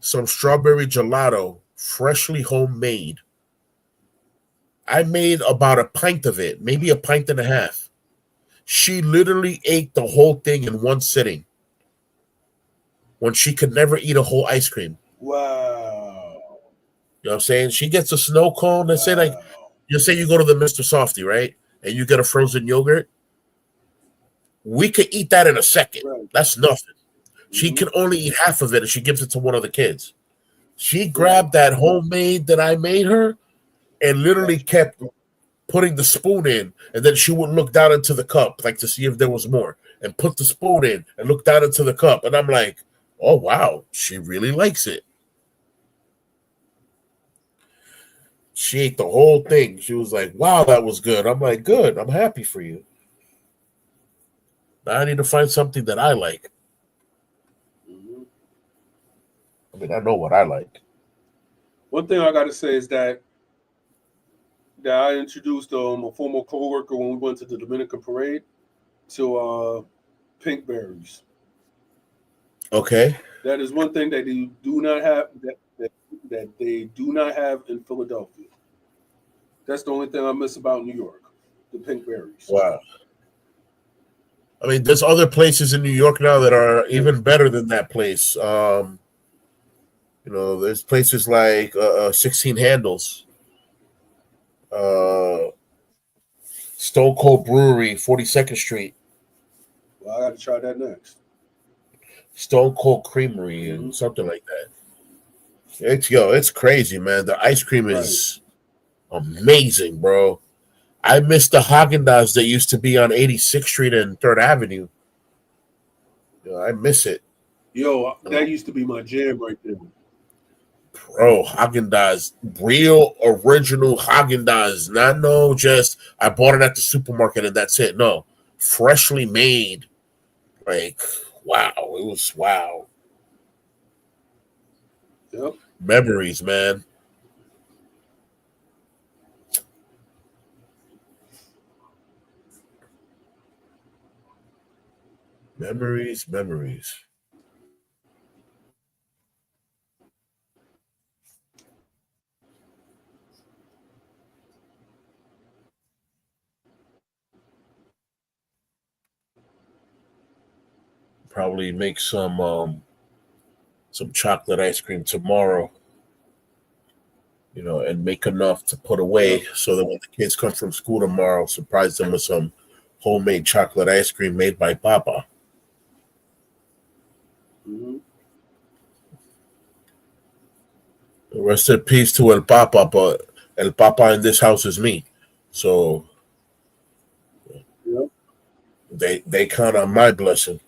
gelato, freshly homemade. I made about a pint of it, maybe a pint and a half. She literally ate the whole thing in one sitting when she could never eat a whole ice cream.
Wow.
You know what I'm saying? She gets a snow cone. Let's say like you say you go to the Mr. Softy, right? And you get a frozen yogurt. We could eat that in a second.
Right.
That's nothing. She
Mhm.
can only eat half of it and she gives it to one of the kids. She grabbed that homemade that I made her and literally kept putting the spoon in, and then she would look down into the cup like to see if there was more and put the spoon in and look down into the cup. And I'm like, oh wow, she really likes it. She ate the whole thing. She was like, wow, that was good. I'm like, good. I'm happy for you. Now I need to find something that I like.
Mhm.
I mean, I know what I like.
One thing I got to say is that I introduced a former coworker when we went to the Dominican parade to pink berries.
Okay.
That is one thing that they do not have that they do not have in Philadelphia. That's the only thing I miss about New York, the pink berries.
Wow. I mean, there's other places in New York now that are even better than that place. There's places like 16 Handles, uh, Stone Cold Brewery, 42nd Street,
Well, I got to try that next.
Stone Cold Creamery, and something like that. It's crazy, man. The ice cream is amazing, bro. I miss the Haagen-Dazs that used to be on 86th Street and 3rd Avenue. I miss it.
Yo, that used to be my jam right there.
Bro, Haagen-Dazs, real original Haagen-Dazs. Not no just I bought it at the supermarket and that's it. No, freshly made. Like, wow, it was wow.
Yep.
Memories, man. Memories. Probably make some chocolate ice cream tomorrow. And make enough to put away so that when the kids come from school tomorrow, surprise them with some homemade chocolate ice cream made by Papa.
Mm-hmm.
Rest in peace to El Papa, but El Papa in this house is me. So they count on my blessing.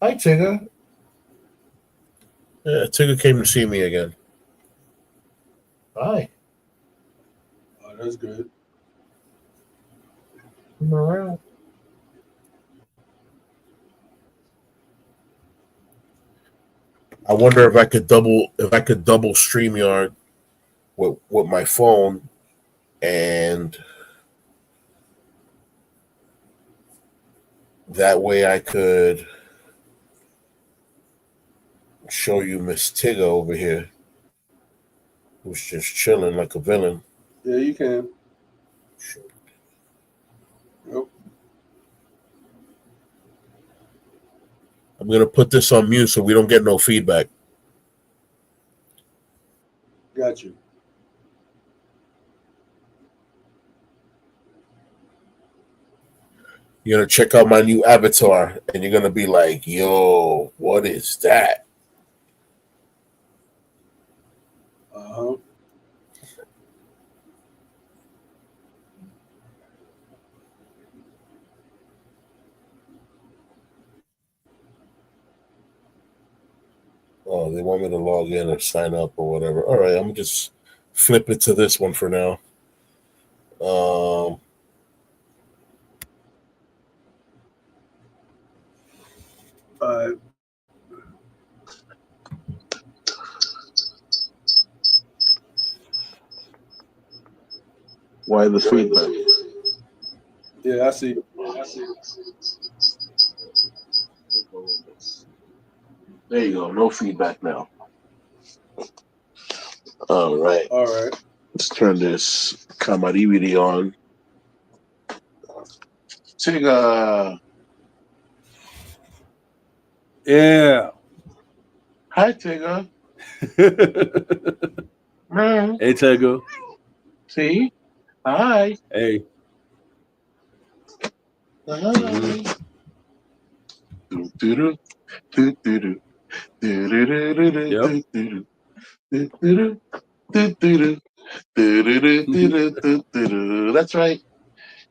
Hi, Tigger. Yeah, Tigger came to see me again. Hi.
Oh, that's good.
Come around. I wonder if I could double StreamYard with my phone, and that way I could show you Miss Tigger over here, who's just chilling like a villain.
Yeah, you can. Yep.
I'm gonna put this on mute so we don't get no feedback.
Got you.
You're gonna check out my new avatar, and you're gonna be like, "Yo, what is that?"
Uh-huh.
Oh, they want me to log in or sign up or whatever. All right, I'm gonna just flip it to this one for now.
Why the feedback?
Yeah, I see.
There you go. No feedback now. All right.
All right.
Let's turn this Kamaribidi on. Tigger.
Yeah.
Hi, Tigger. Man.
Hey, Tego.
See? Hi.
Hey.
Hi.
Mm-hmm.
Do-do-do, do-do-do,
Yep.
do-do-do-do-do-do, do-do-do, do-do-do, do-do-do-do-do-do-do. That's right.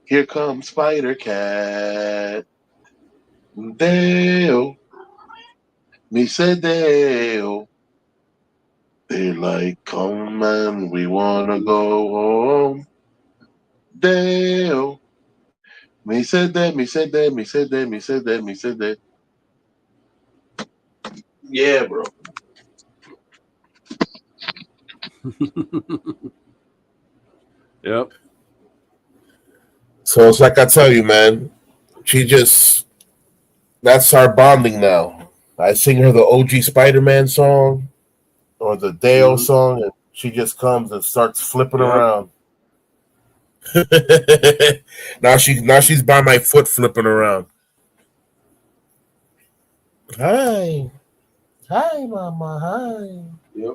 Here comes Spider Cat. Dale. Me said Dale. Daylight come and we wanna go home. Dale. Me said that, me said that, me said that, me said that, me said that. Yeah, bro.
Yep.
So it's like I tell you, man. She just that's our bonding now. I sing her the OG Spider-Man song or the Dale
Mm-hmm.
song, and she just comes and starts flipping
Yep.
around. Now she's by my foot flipping around. Hi, hi, mama, hi.
Yep.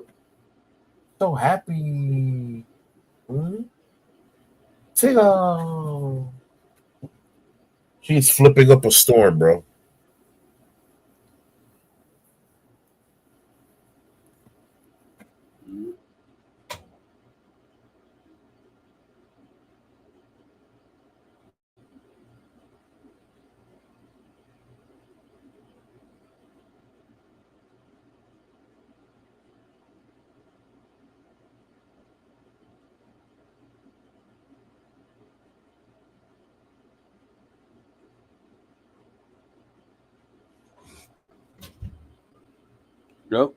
So happy. Hmm? Tigo. She's flipping up a storm, bro.
Mm-hmm. Yep.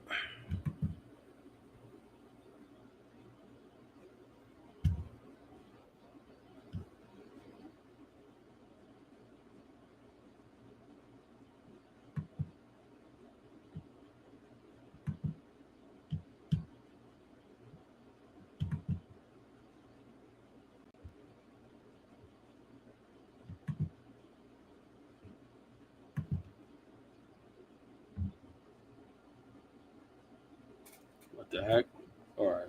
What the heck? All right.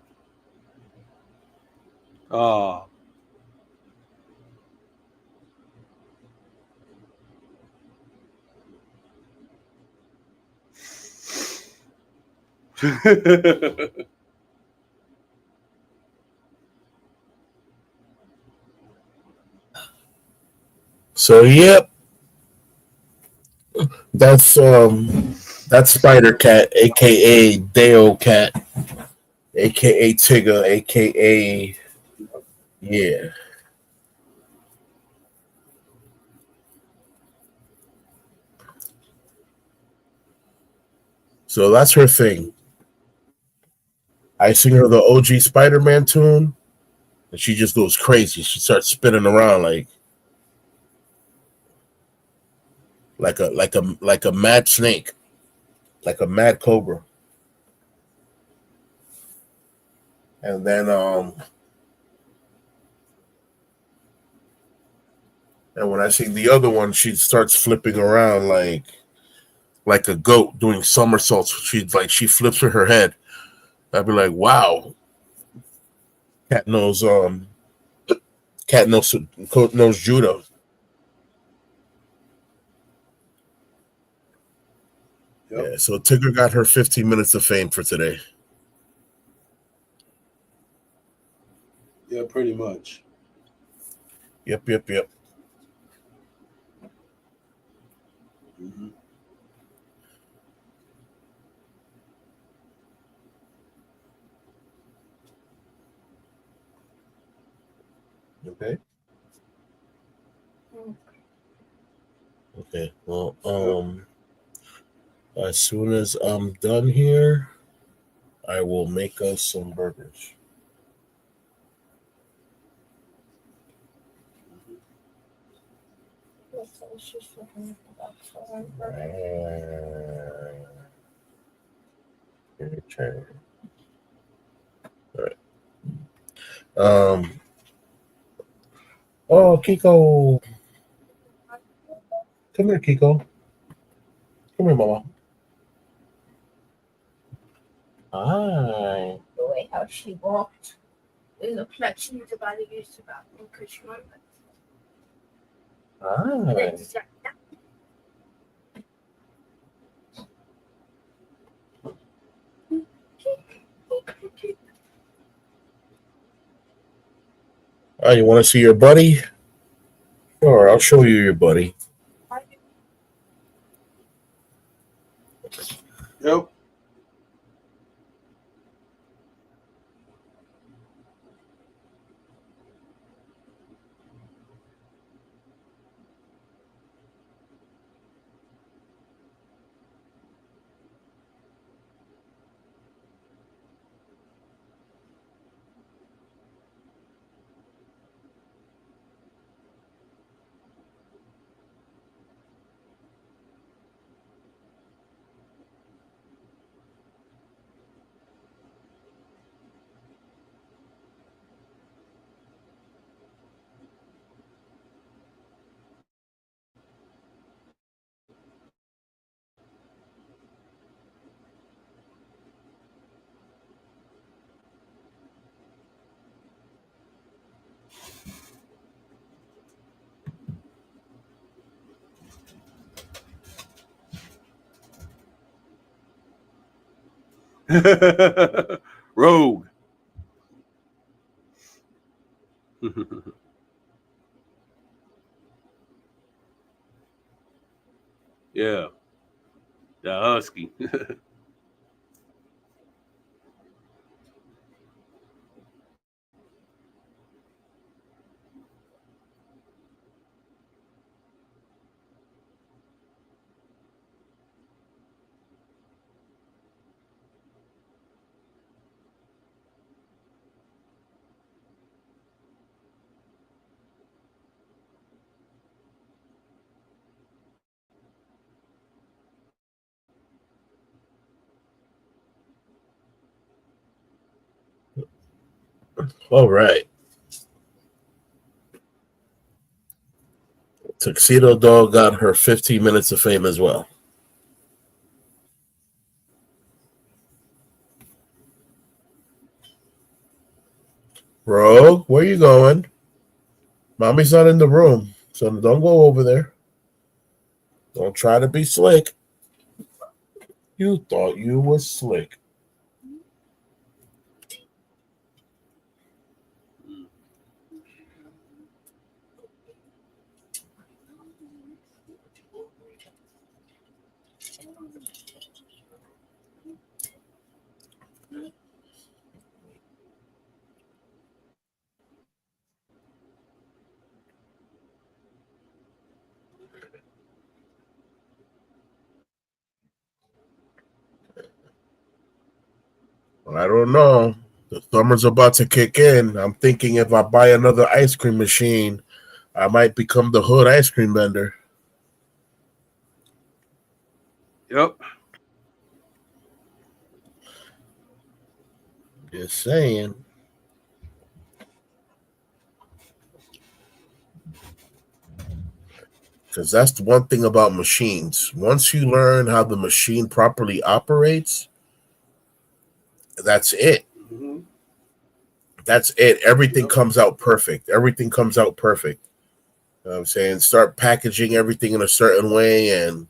Oh.
So yep, that's Spider Cat, aka Dale Cat, aka Tigger, aka yeah. So that's her thing. I sing her the OG Spider Man tune, and she just goes crazy. She starts spinning around like a mad snake, like a mad cobra. And then and when I sing the other one, she starts flipping around like a goat doing somersaults. She flips with her head. I'd be like, wow, cat knows cat knows judo.
Yep.
Yeah, so Tigger got her 15 minutes of fame for today.
Yeah, pretty much.
Yep, yep, yep.
Mm-hmm.
Okay. Okay. Well,
Yep.
as soon as I'm done here, I will make us some burgers. Okay. All right. Um. Oh, Kiko, come here, Kiko. Come here, Mama. Hi.
The way how she walked in the clutch she was about to use the bathroom because she wanted
Hi.
to sat down.
Oh, you want to see your buddy? Sure, I'll show you your buddy.
Yep. Rogue. Yeah, the husky.
All right. Tuxedo Dog got her 15 minutes of fame as well. Bro, where you going? Mommy's not in the room, so don't go over there. Don't try to be slick. You thought you was slick. I don't know. The summer's about to kick in. I'm thinking if I buy another ice cream machine, I might become the hood ice cream vendor.
Yep.
Just saying. Because that's the one thing about machines. Once you learn how the machine properly operates, that's it.
Mm-hmm.
That's it. Everything
Yep.
comes out perfect. Everything comes out perfect. You know what I'm saying? Start packaging everything in a certain way, and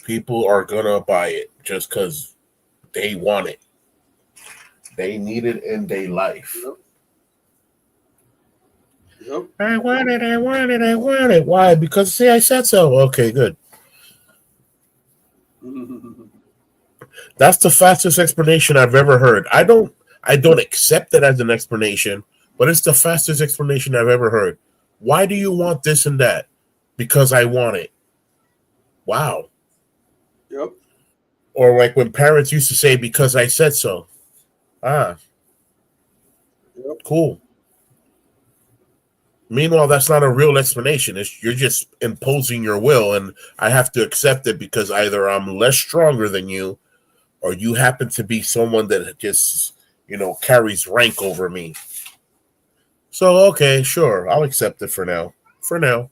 people are going to buy it just because they want it. They need it in their life.
Yep. Yep.
I want it. I want it. I want it. Why? Because, see, I said so. Okay, good. That's the fastest explanation I've ever heard. I don't accept it as an explanation, but it's the fastest explanation I've ever heard. Why do you want this and that? Because I want it. Wow.
Yep.
Or like when parents used to say, because I said so. Ah.
Yep.
Cool. Meanwhile, that's not a real explanation. You're just imposing your will, and I have to accept it because either I'm less stronger than you, or you happen to be someone that just, carries rank over me. So, okay, sure, I'll accept it for now. For now.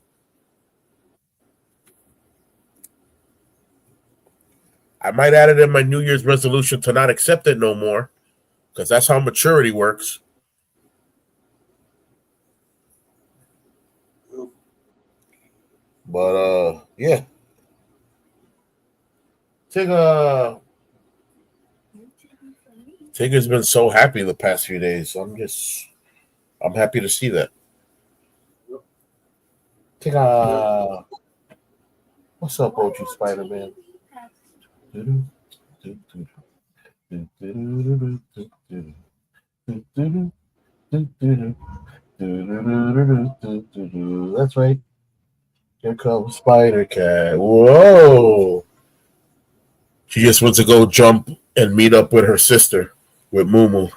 I might add it in my New Year's resolution to not accept it no more, because that's how maturity works. But yeah. Tigger's been so happy the past few days. I'm happy to see that. Tigger, what's up, OG Spider-Man? That's right. Here comes Spider Cat. Whoa! She just went to go jump and meet up with her sister, with Mumu.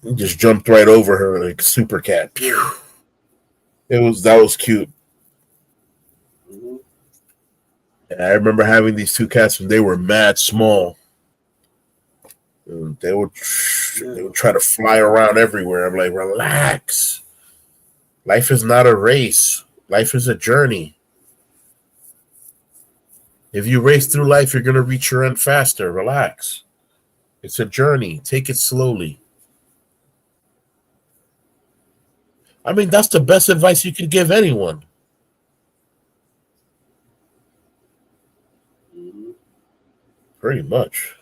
He just jumped right over her like Super Cat. Pew! That was cute. And I remember having these two cats when they were mad small. And they would try to fly around everywhere. I'm like, relax. Life is not a race. Life is a journey. If you race through life, you're going to reach your end faster. Relax. It's a journey. Take it slowly. I mean, that's the best advice you can give anyone. Pretty much.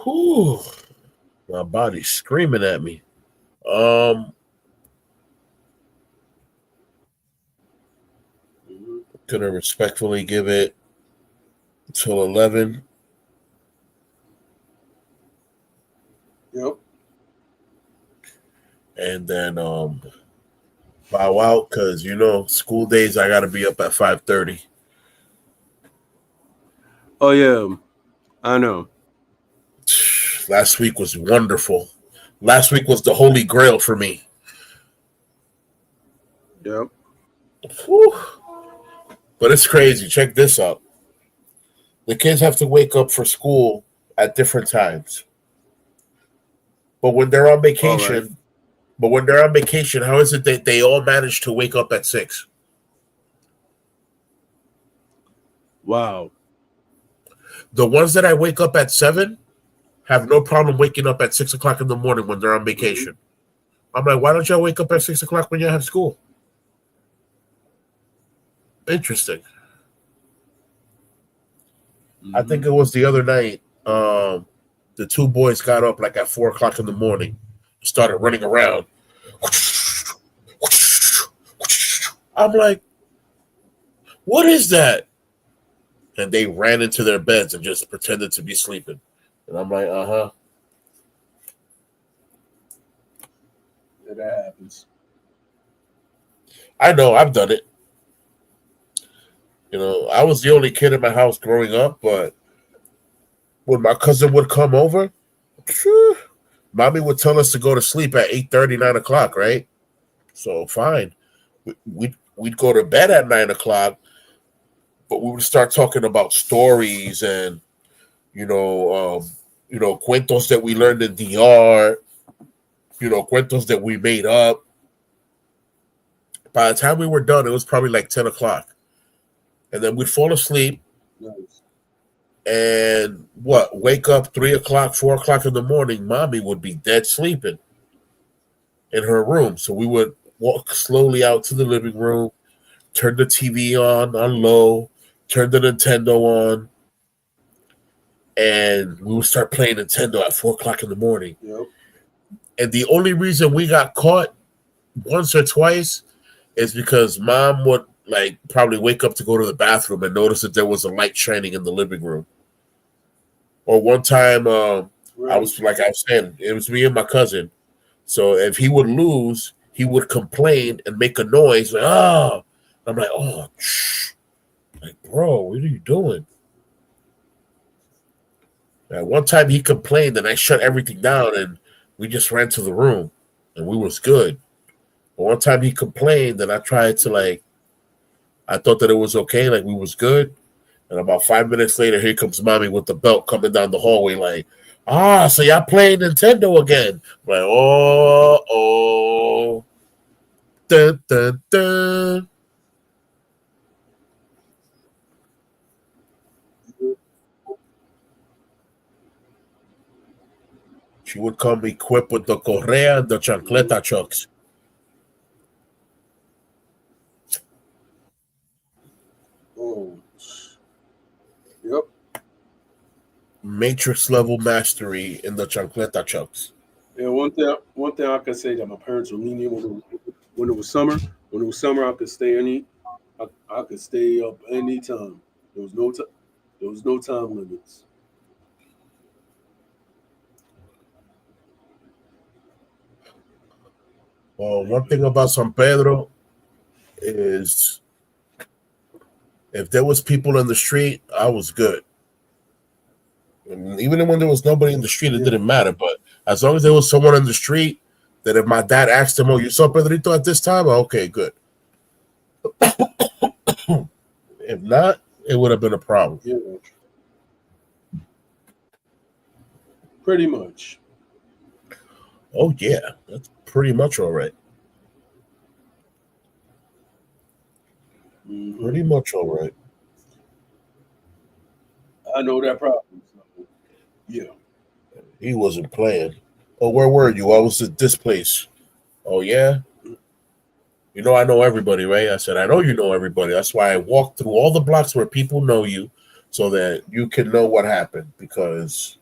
Whew. My body's screaming at me. Gonna respectfully give it till 11.
Yep.
And then bow out because school days I gotta be up at 5:30.
Oh yeah, I know.
Last week was wonderful. Last week was the holy grail for me.
Yep.
Whew. But it's crazy. Check this out. The kids have to wake up for school at different times. But when they're on vacation, how is it that they all manage to wake up at 6?
Wow.
The ones that I wake up at 7 have no problem waking up at 6 o'clock in the morning when they're on vacation. I'm like, why don't y'all wake up at 6 o'clock when you have school? Interesting. I think it was the other night. The two boys got up like at 4 o'clock in the morning, started running around. I'm like, what is that? And they ran into their beds and just pretended to be sleeping. And I'm like, uh-huh.
Yeah, that happens.
I know, I've done it. I was the only kid in my house growing up, but when my cousin would come over, mommy would tell us to go to sleep at 8:30, 9 o'clock, right? So fine. We'd go to bed at 9 o'clock, but we would start talking about stories and, cuentos that we learned in DR, cuentos that we made up. By the time we were done, it was probably like 10 o'clock. And then we'd fall asleep.
Nice.
And wake up 3 o'clock, 4 o'clock in the morning, mommy would be dead sleeping in her room. So we would walk slowly out to the living room, turn the TV on low, turn the Nintendo on, and we would start playing Nintendo at 4 o'clock in the morning.
Yep.
And the only reason we got caught once or twice is because mom would probably wake up to go to the bathroom and notice that there was a light shining in the living room. Or one time, I was saying, it was me and my cousin. So if he would lose, he would complain and make a noise like, oh. I'm like, oh, shh. Like, bro, what are you doing? One time he complained, and I shut everything down, and we just ran to the room, and we was good. But one time he complained, and I tried to I thought that it was okay, like we was good. And about 5 minutes later, here comes mommy with the belt coming down the hallway, like, so y'all playing Nintendo again? I'm like, oh, dun, dun, dun. She would come equipped with the correa and the chancleta chucks.
Oh, yep.
Matrix level mastery in the chancleta chucks.
And one thing I could say that my parents were lenient when it was summer. When it was summer, I could stay I could stay up any time. There was no time. There was no time limits.
Well, one thing about San Pedro is if there was people in the street, I was good. And even when there was nobody in the street, it didn't matter. But as long as there was someone in the street, that if my dad asked him, "Oh, you saw Pedrito at this time?" Okay, good. If not, it would have been a problem.
Yeah, pretty much.
Oh yeah, that's pretty much all right.
Mhm.
Pretty much all right.
I know that problem. So, yeah.
He wasn't playing. Oh, where were you? I was at this place. Oh yeah. You know I know everybody, right? I said, I know you know everybody. That's why I walked through all the blocks where people know you so that you can know what happened. Because,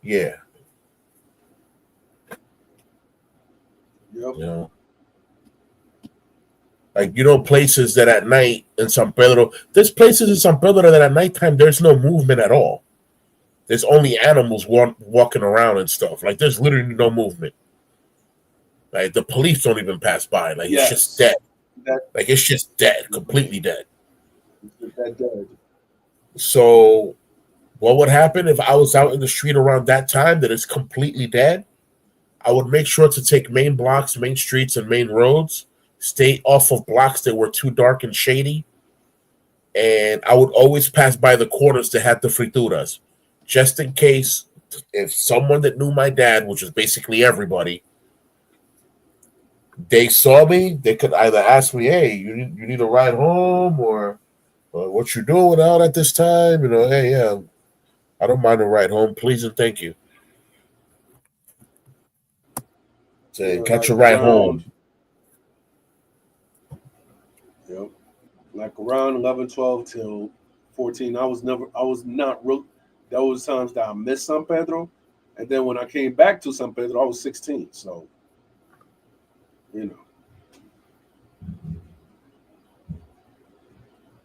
yeah,
Yep.
you know, like, places that at night in San Pedro, there's places in San Pedro that at nighttime there's no movement at all. There's only animals walking around and stuff. Like, there's literally no movement. Like, the police don't even pass by. Like, it's just
Yes.
dead.
That
Like, it's just dead, completely dead.
that dead.
So what would happen if I was out in the street around that time that is completely dead? I would make sure to take main blocks, main streets, and main roads, stay off of blocks that were too dark and shady, and I would always pass by the corners that had the frituras, just in case if someone that knew my dad, which is basically everybody, they saw me, they could either ask me, "Hey, you need a ride home," or "What you doing out at this time?" "Hey, yeah, I don't mind a ride home, please and thank you." Say,
Yeah,
catch
like
a ride
around,
home.
yep, like around 11, 12 till 14. I was not real. There was times that I missed San Pedro, and then when I came back to San Pedro, I was 16. So you know,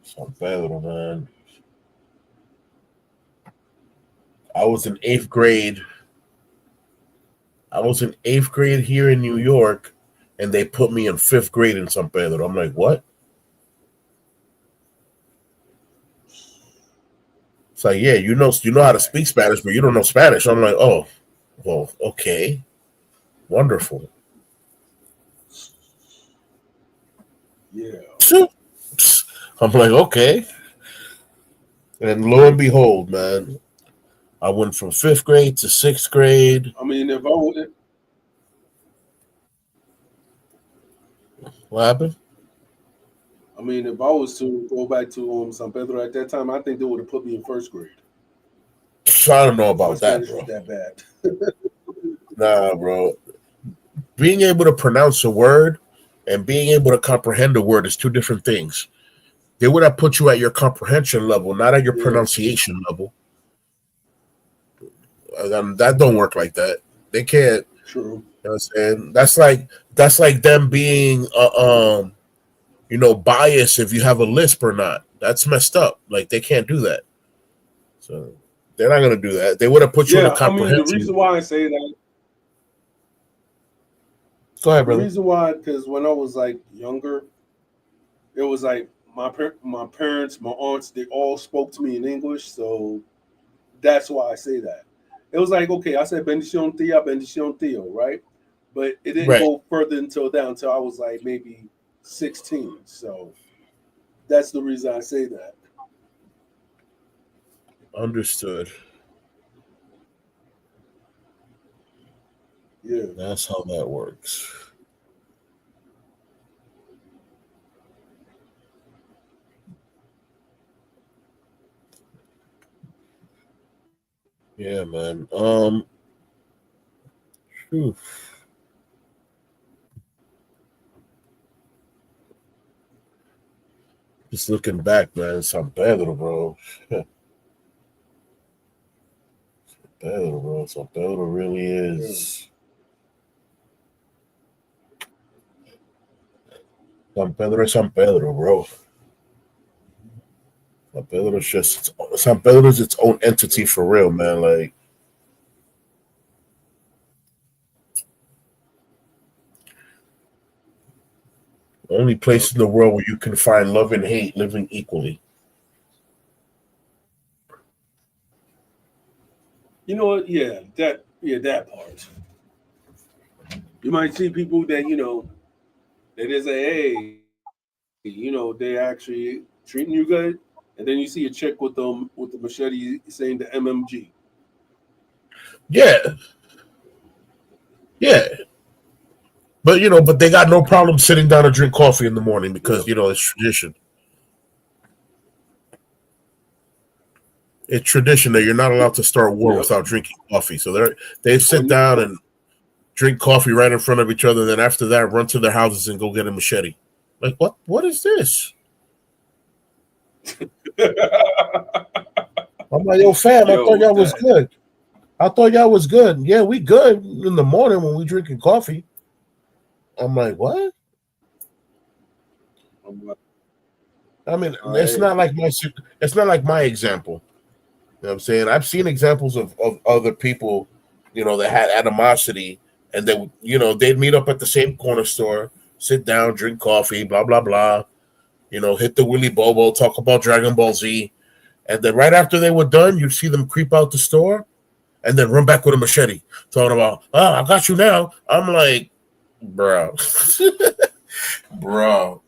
San Pedro, man. I was in eighth grade. I was in eighth grade here in New York, and they put me in fifth grade in San Pedro. I'm like, what? It's like, yeah, you know how to speak Spanish, but you don't know Spanish. I'm like, oh, well, okay, wonderful.
yeah.
I'm like, okay, and lo and behold, man, I went from fifth grade to sixth grade.
I mean, if I would,
What happened?
I mean, if I was to go back to San Pedro at that time, I think they would have put me in first grade.
I don't know
My
about that,
Spanish was
bro.
that bad.
Nah, bro. Being able to pronounce a word and being able to comprehend a word is two different things. They would have put you at your comprehension level, not at your
Yeah,
pronunciation level. That don't work like that. They can't.
true.
You know what I'm saying? That's like them being biased if you have a lisp or not. That's messed up. Like they can't do that. So they're not gonna do that. They would have put you in a
Yeah, I mean, the
comprehension.
reason why I say that,
Go ahead,
the
brother.
reason why, because when I was like younger, it was like my parents, my aunts, they all spoke to me in English, so That's why I say that. It was like, okay, I said bendición tío, right? But it didn't
Right.
go further until I was like maybe 16. So that's the reason I say that.
Understood.
Yeah.
That's how that works. Yeah, man. Whew. Just looking back, man, San Pedro, bro. Pedro, bro. San Pedro really is. San Pedro is San Pedro, bro. San Pedro is just San Pedro is its own entity for real, man. Like, the only place in the world where you can find love and hate living equally.
You know what? Yeah, that part. You might see people that they just say, hey, they actually treating you good, and then you see a chick with the machete saying the MMG.
Yeah. Yeah. But they got no problem sitting down to drink coffee in the morning because it's tradition. It's tradition that you're not allowed to start war without drinking coffee. So they sit down and drink coffee right in front of each other. Then after that, run to their houses and go get a machete. Like, what? What is this? I'm like, yo, fam, I thought y'all was good. I thought y'all was good. Yeah, we good in the morning when we drinking coffee. I'm like, what? I mean, it's not like my example. You know what I'm saying? I've seen examples of other people, that had animosity, and they'd meet up at the same corner store, sit down, drink coffee, blah blah blah. Hit the Willy Bobo, talk about Dragon Ball Z, and then right after they were done, you'd see them creep out the store, and then run back with a machete, talking about, "Oh, I got you now." I'm like, bro, bro,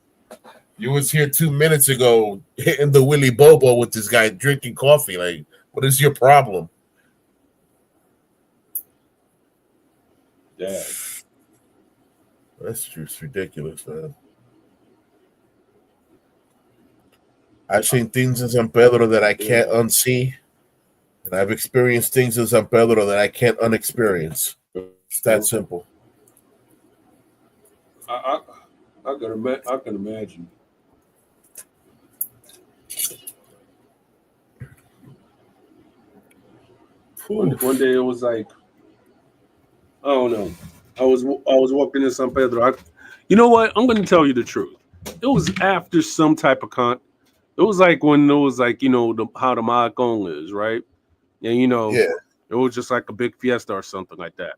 you was here 2 minutes ago hitting the Willy Bobo with this guy drinking coffee. Like, what is your problem?
Yeah,
that's just ridiculous, man. I've seen things in San Pedro that I can't unsee, and I've experienced things in San Pedro that I can't unexperience. It's that simple.
I can imagine. One day it was like, I don't know. I was walking in San Pedro. You know what? I'm going to tell you the truth. It was after some type of It was like when it was like how the Malecón is, right? And it was just like a big fiesta or something like that.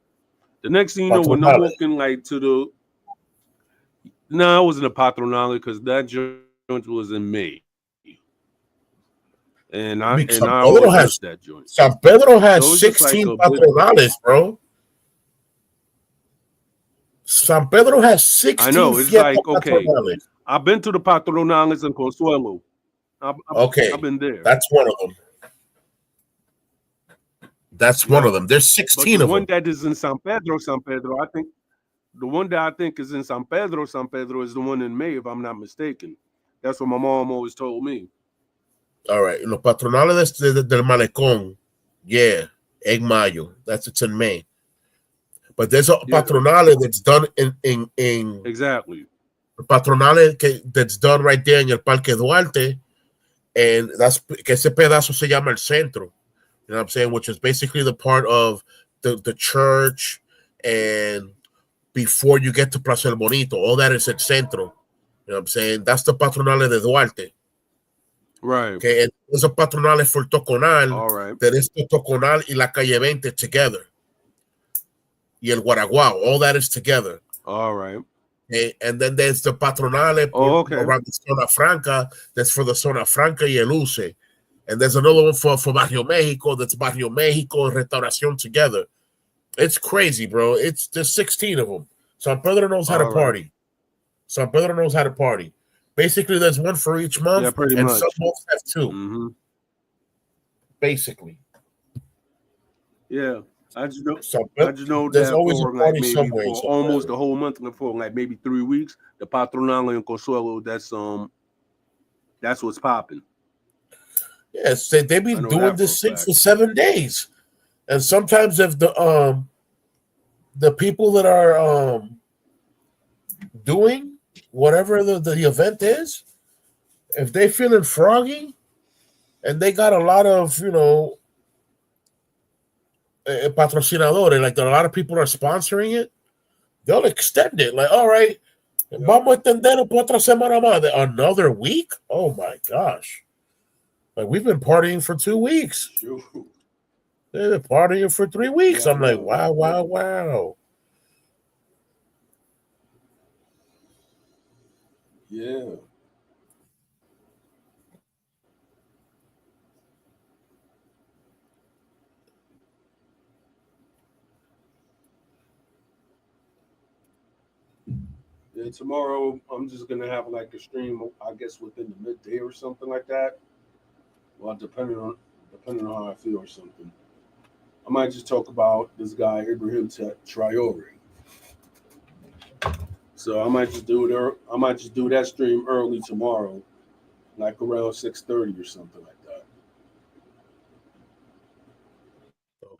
The next thing you know, when I'm walking like to the, no, it wasn't a Patronale because that joint was in May. And I always missed that joint.
San Pedro has 16 Patronales, bro. San Pedro has 16.
I know, it's like, okay, I've been to the Patronales in Consuelo. I've been there.
That's one of them. There's 16 of them.
The one that is in San Pedro, I think the one that I think is in San Pedro is the one in May, if I'm not mistaken. That's what my mom always told me.
All right. Los Patronales del Malecón, yeah, en Mayo. It's in May. But there's a Patronale that's done in
exactly.
The Patronale that's done right there in el Parque Duarte, and que ese pedazo se llama el centro. You know what I'm saying? Which is basically the part of the church, and before you get to Plaza El Bonito, all that is el centro. You know what I'm saying? That's the Patronale de Duarte.
Right.
Okay, and there's a Patronale for Toconal.
All right.
That is the Toconal y la Calle 20 together. Y el Guaraguao, all that is together.
All right.
Okay, and then there's the Patronale around the Zona Franca. That's for the Zona Franca y el Uce. And there's another one for Barrio Mexico. That's Barrio Mexico and Restauración together. It's crazy, bro. There's 16 of them. San Pedro knows how to
All right.
party. San Pedro knows how to party. Basically, there's one for each month,
Yeah, pretty
and
much.
some months have 2.
Mm-hmm.
Basically,
Yeah. I just know
there's
that
always a
for like
party
maybe
somewhere in
for
San
almost
Pedro.
the whole month, for like maybe 3 weeks, the Patronal and Consuelo, that's what's popping.
Yes, they be
I know
doing
that
this
for a
thing
fact.
for 7 days, and sometimes if the people that are doing whatever the event is, if they feeling froggy and they got a lot of patrocinadores, like a lot of people are sponsoring it, they'll extend it. Like, all right, vamos a extenderlo por otra semana más. Another week? Oh my gosh! Like we've been partying for 2 weeks. They've been partying for 3 weeks.
Yeah,
I'm like, wow, wow, wow.
Yeah. Yeah, tomorrow I'm just gonna have like a stream, I guess within the midday or something like that. Well, depending on how I feel or something. I might just talk about this guy Ibrahim Traore. So I might just do it. I might just do that stream early tomorrow, like around 6:30 or something like that.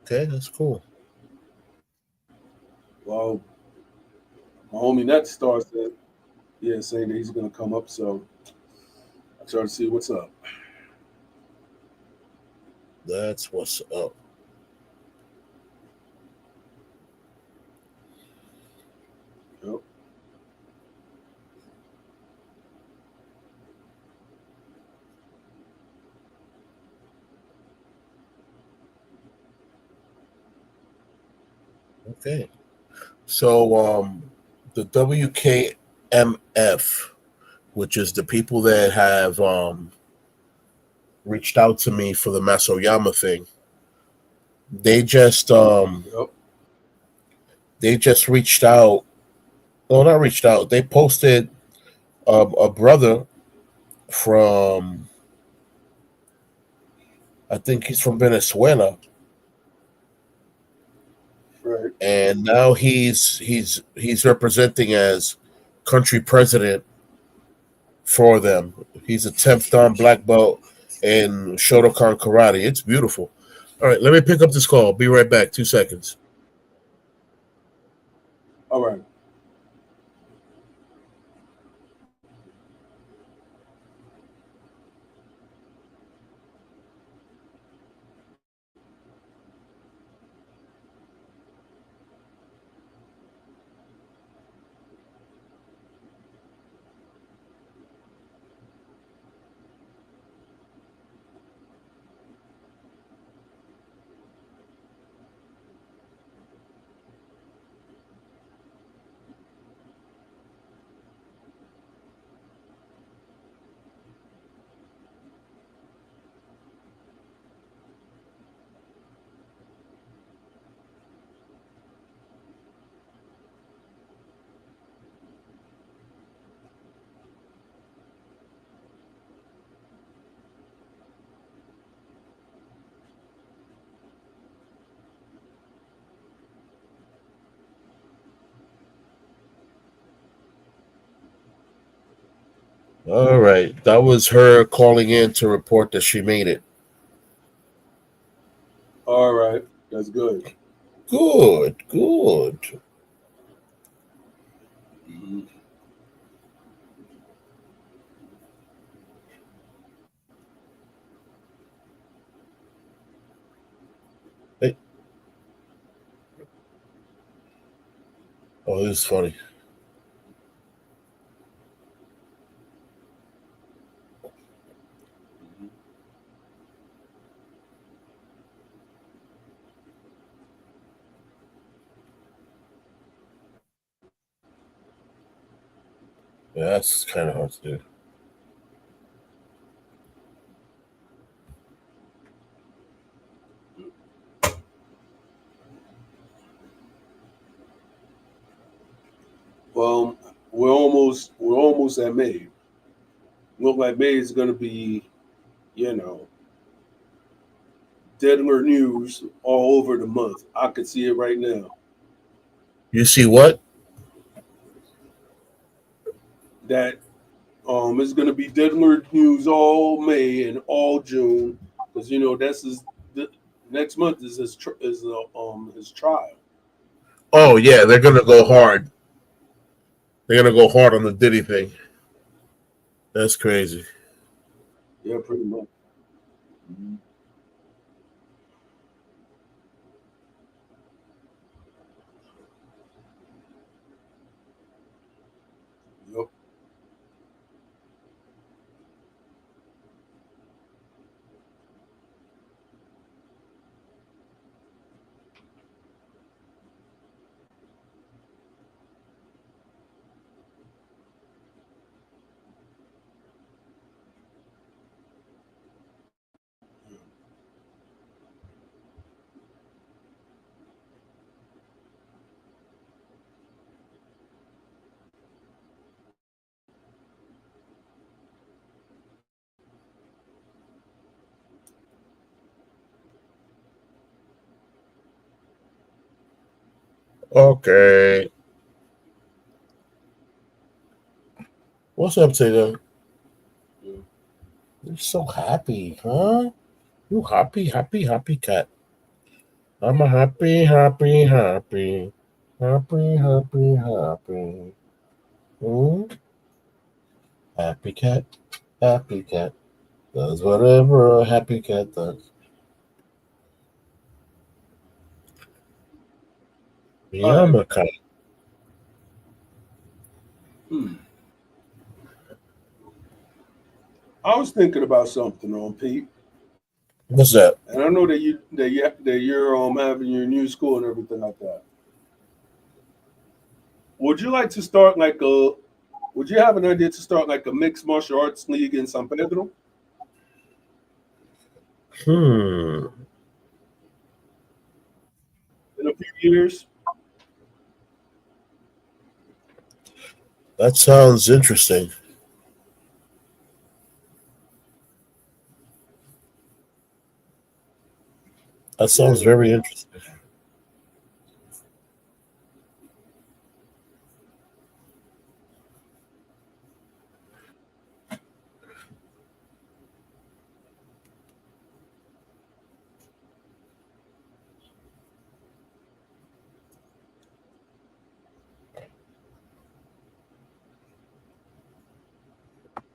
Okay, that's cool.
Well, my homie Net Star said, yeah, saying that he's gonna come up. So I try to see what's up.
That's what's up.
Yep.
Okay. So the WKMF, which is the people that have reached out to me for the Masoyama thing, they just
Yep.
reached out. No, not reached out. They posted a brother from, I think he's from Venezuela,
Right.
and now he's representing as country president for them. He's a 10th dan black belt in Shotokan karate. It's beautiful. All right, let me pick up this call. Be right back. 2 seconds.
All right.
All right, that was her calling in to report that she made it.
All right. That's good.
Good, good.
Mm-hmm.
Hey. Oh, this is funny. Yeah, that's kind of hard to do.
Well, we're almost at May. Look like May is gonna be, you know, dead alert news all over the month. I could see it right now.
You see what?
That it's gonna be dead alert news all May and all June because that's the, next month is his trial.
Oh yeah, they're gonna go hard. They're gonna go hard on the Diddy thing. That's crazy.
Yeah, pretty much. Mhm. Yep.
Okay. What's up, Taylor?
Yeah.
You're so happy, huh? You happy, happy, happy cat. I'm a happy, happy, happy. Happy, happy, happy. Hmm? Happy cat, happy cat. Does whatever a happy cat does.
All
Yeah, I'm
right.
a cat.
Hmm. I was thinking about something on Pete,
What's that?
and I know that you're having your new school and everything like that. Would you like to start like a? Would you have an idea to start like a mixed martial arts league in San Pedro
Hmm.
in a few years?
That sounds interesting. That sounds
Yeah.
very interesting.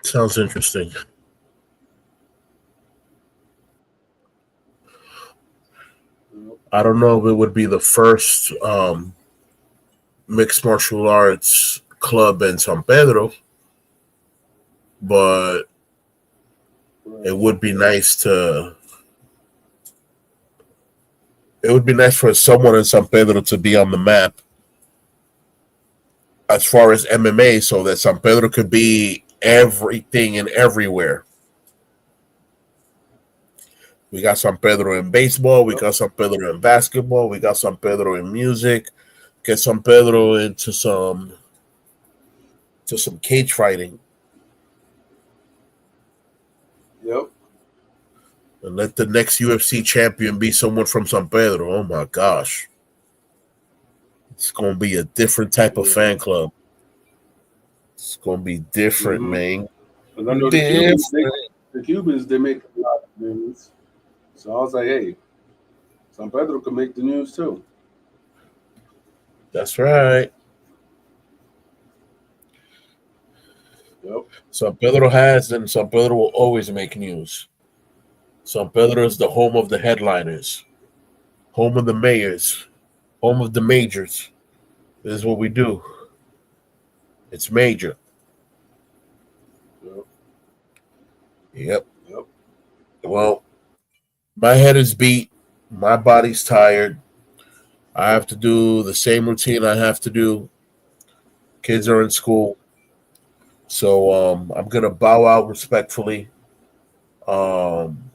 Sounds interesting. I don't know if it would be the first mixed martial arts club in San Pedro, but it
Right.
would be nice to. It would be nice for someone in San Pedro to be on the map as far as MMA, so that San Pedro could be everything and everywhere. We got San Pedro in baseball. We
Yep.
got San Pedro in basketball. We got San Pedro in music. Get San Pedro into some cage fighting,
Yep.
and let the next UFC champion be someone from San Pedro. Oh my gosh, it's gonna be a different type of
Yeah.
fan club. It's gonna be different,
Mm-hmm.
man.
Because I know the Cubans,
Different.
they make a lot of news. So I was like, hey, San Pedro could make the news too.
That's right.
Yep.
San Pedro has, and San Pedro will always make news. San Pedro is the home of the headliners, home of the mayors, home of the majors. This is what we do. It's major.
Yep.
Yep.
Yep.
Well, my head is beat. My body's tired. I have to do the same routine I have to do. Kids are in school. So I'm gonna bow out respectfully. Um,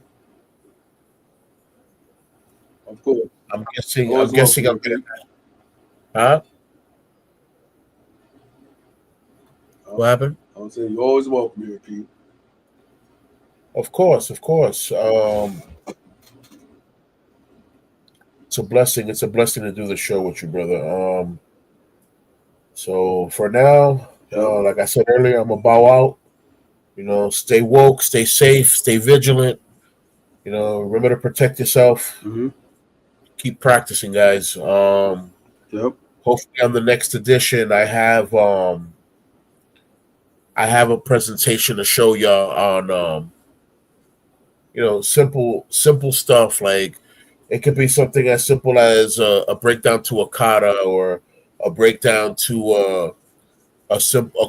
Of course.
I'm guessing. I'm
Always
guessing.
welcome,
I'm
Pete.
gonna. Huh? What happened?
I would say you're always welcome here, Pete.
Of course. It's a blessing. It's a blessing to do the show with you, brother. So for now, like I said earlier, I'm gonna bow out. Stay woke, stay safe, stay vigilant. Remember to protect yourself.
Mm-hmm.
Keep practicing, guys.
Yep.
Hopefully, on the next edition, I have a presentation to show y'all on simple stuff. Like it could be something as simple as a breakdown to a kata, or a breakdown to a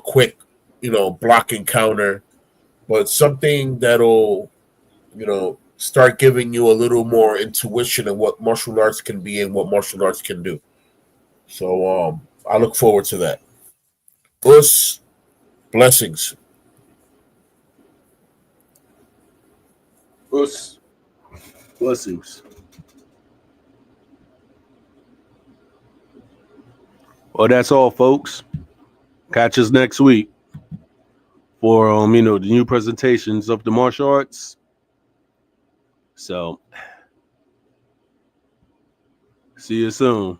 quick blocking counter, but something that'll start giving you a little more intuition in what martial arts can be and what martial arts can do. So I look forward to that. Blessings.
Blessings. Well, that's all, folks. Catch us next week for the new presentations of the martial arts. So, see you soon.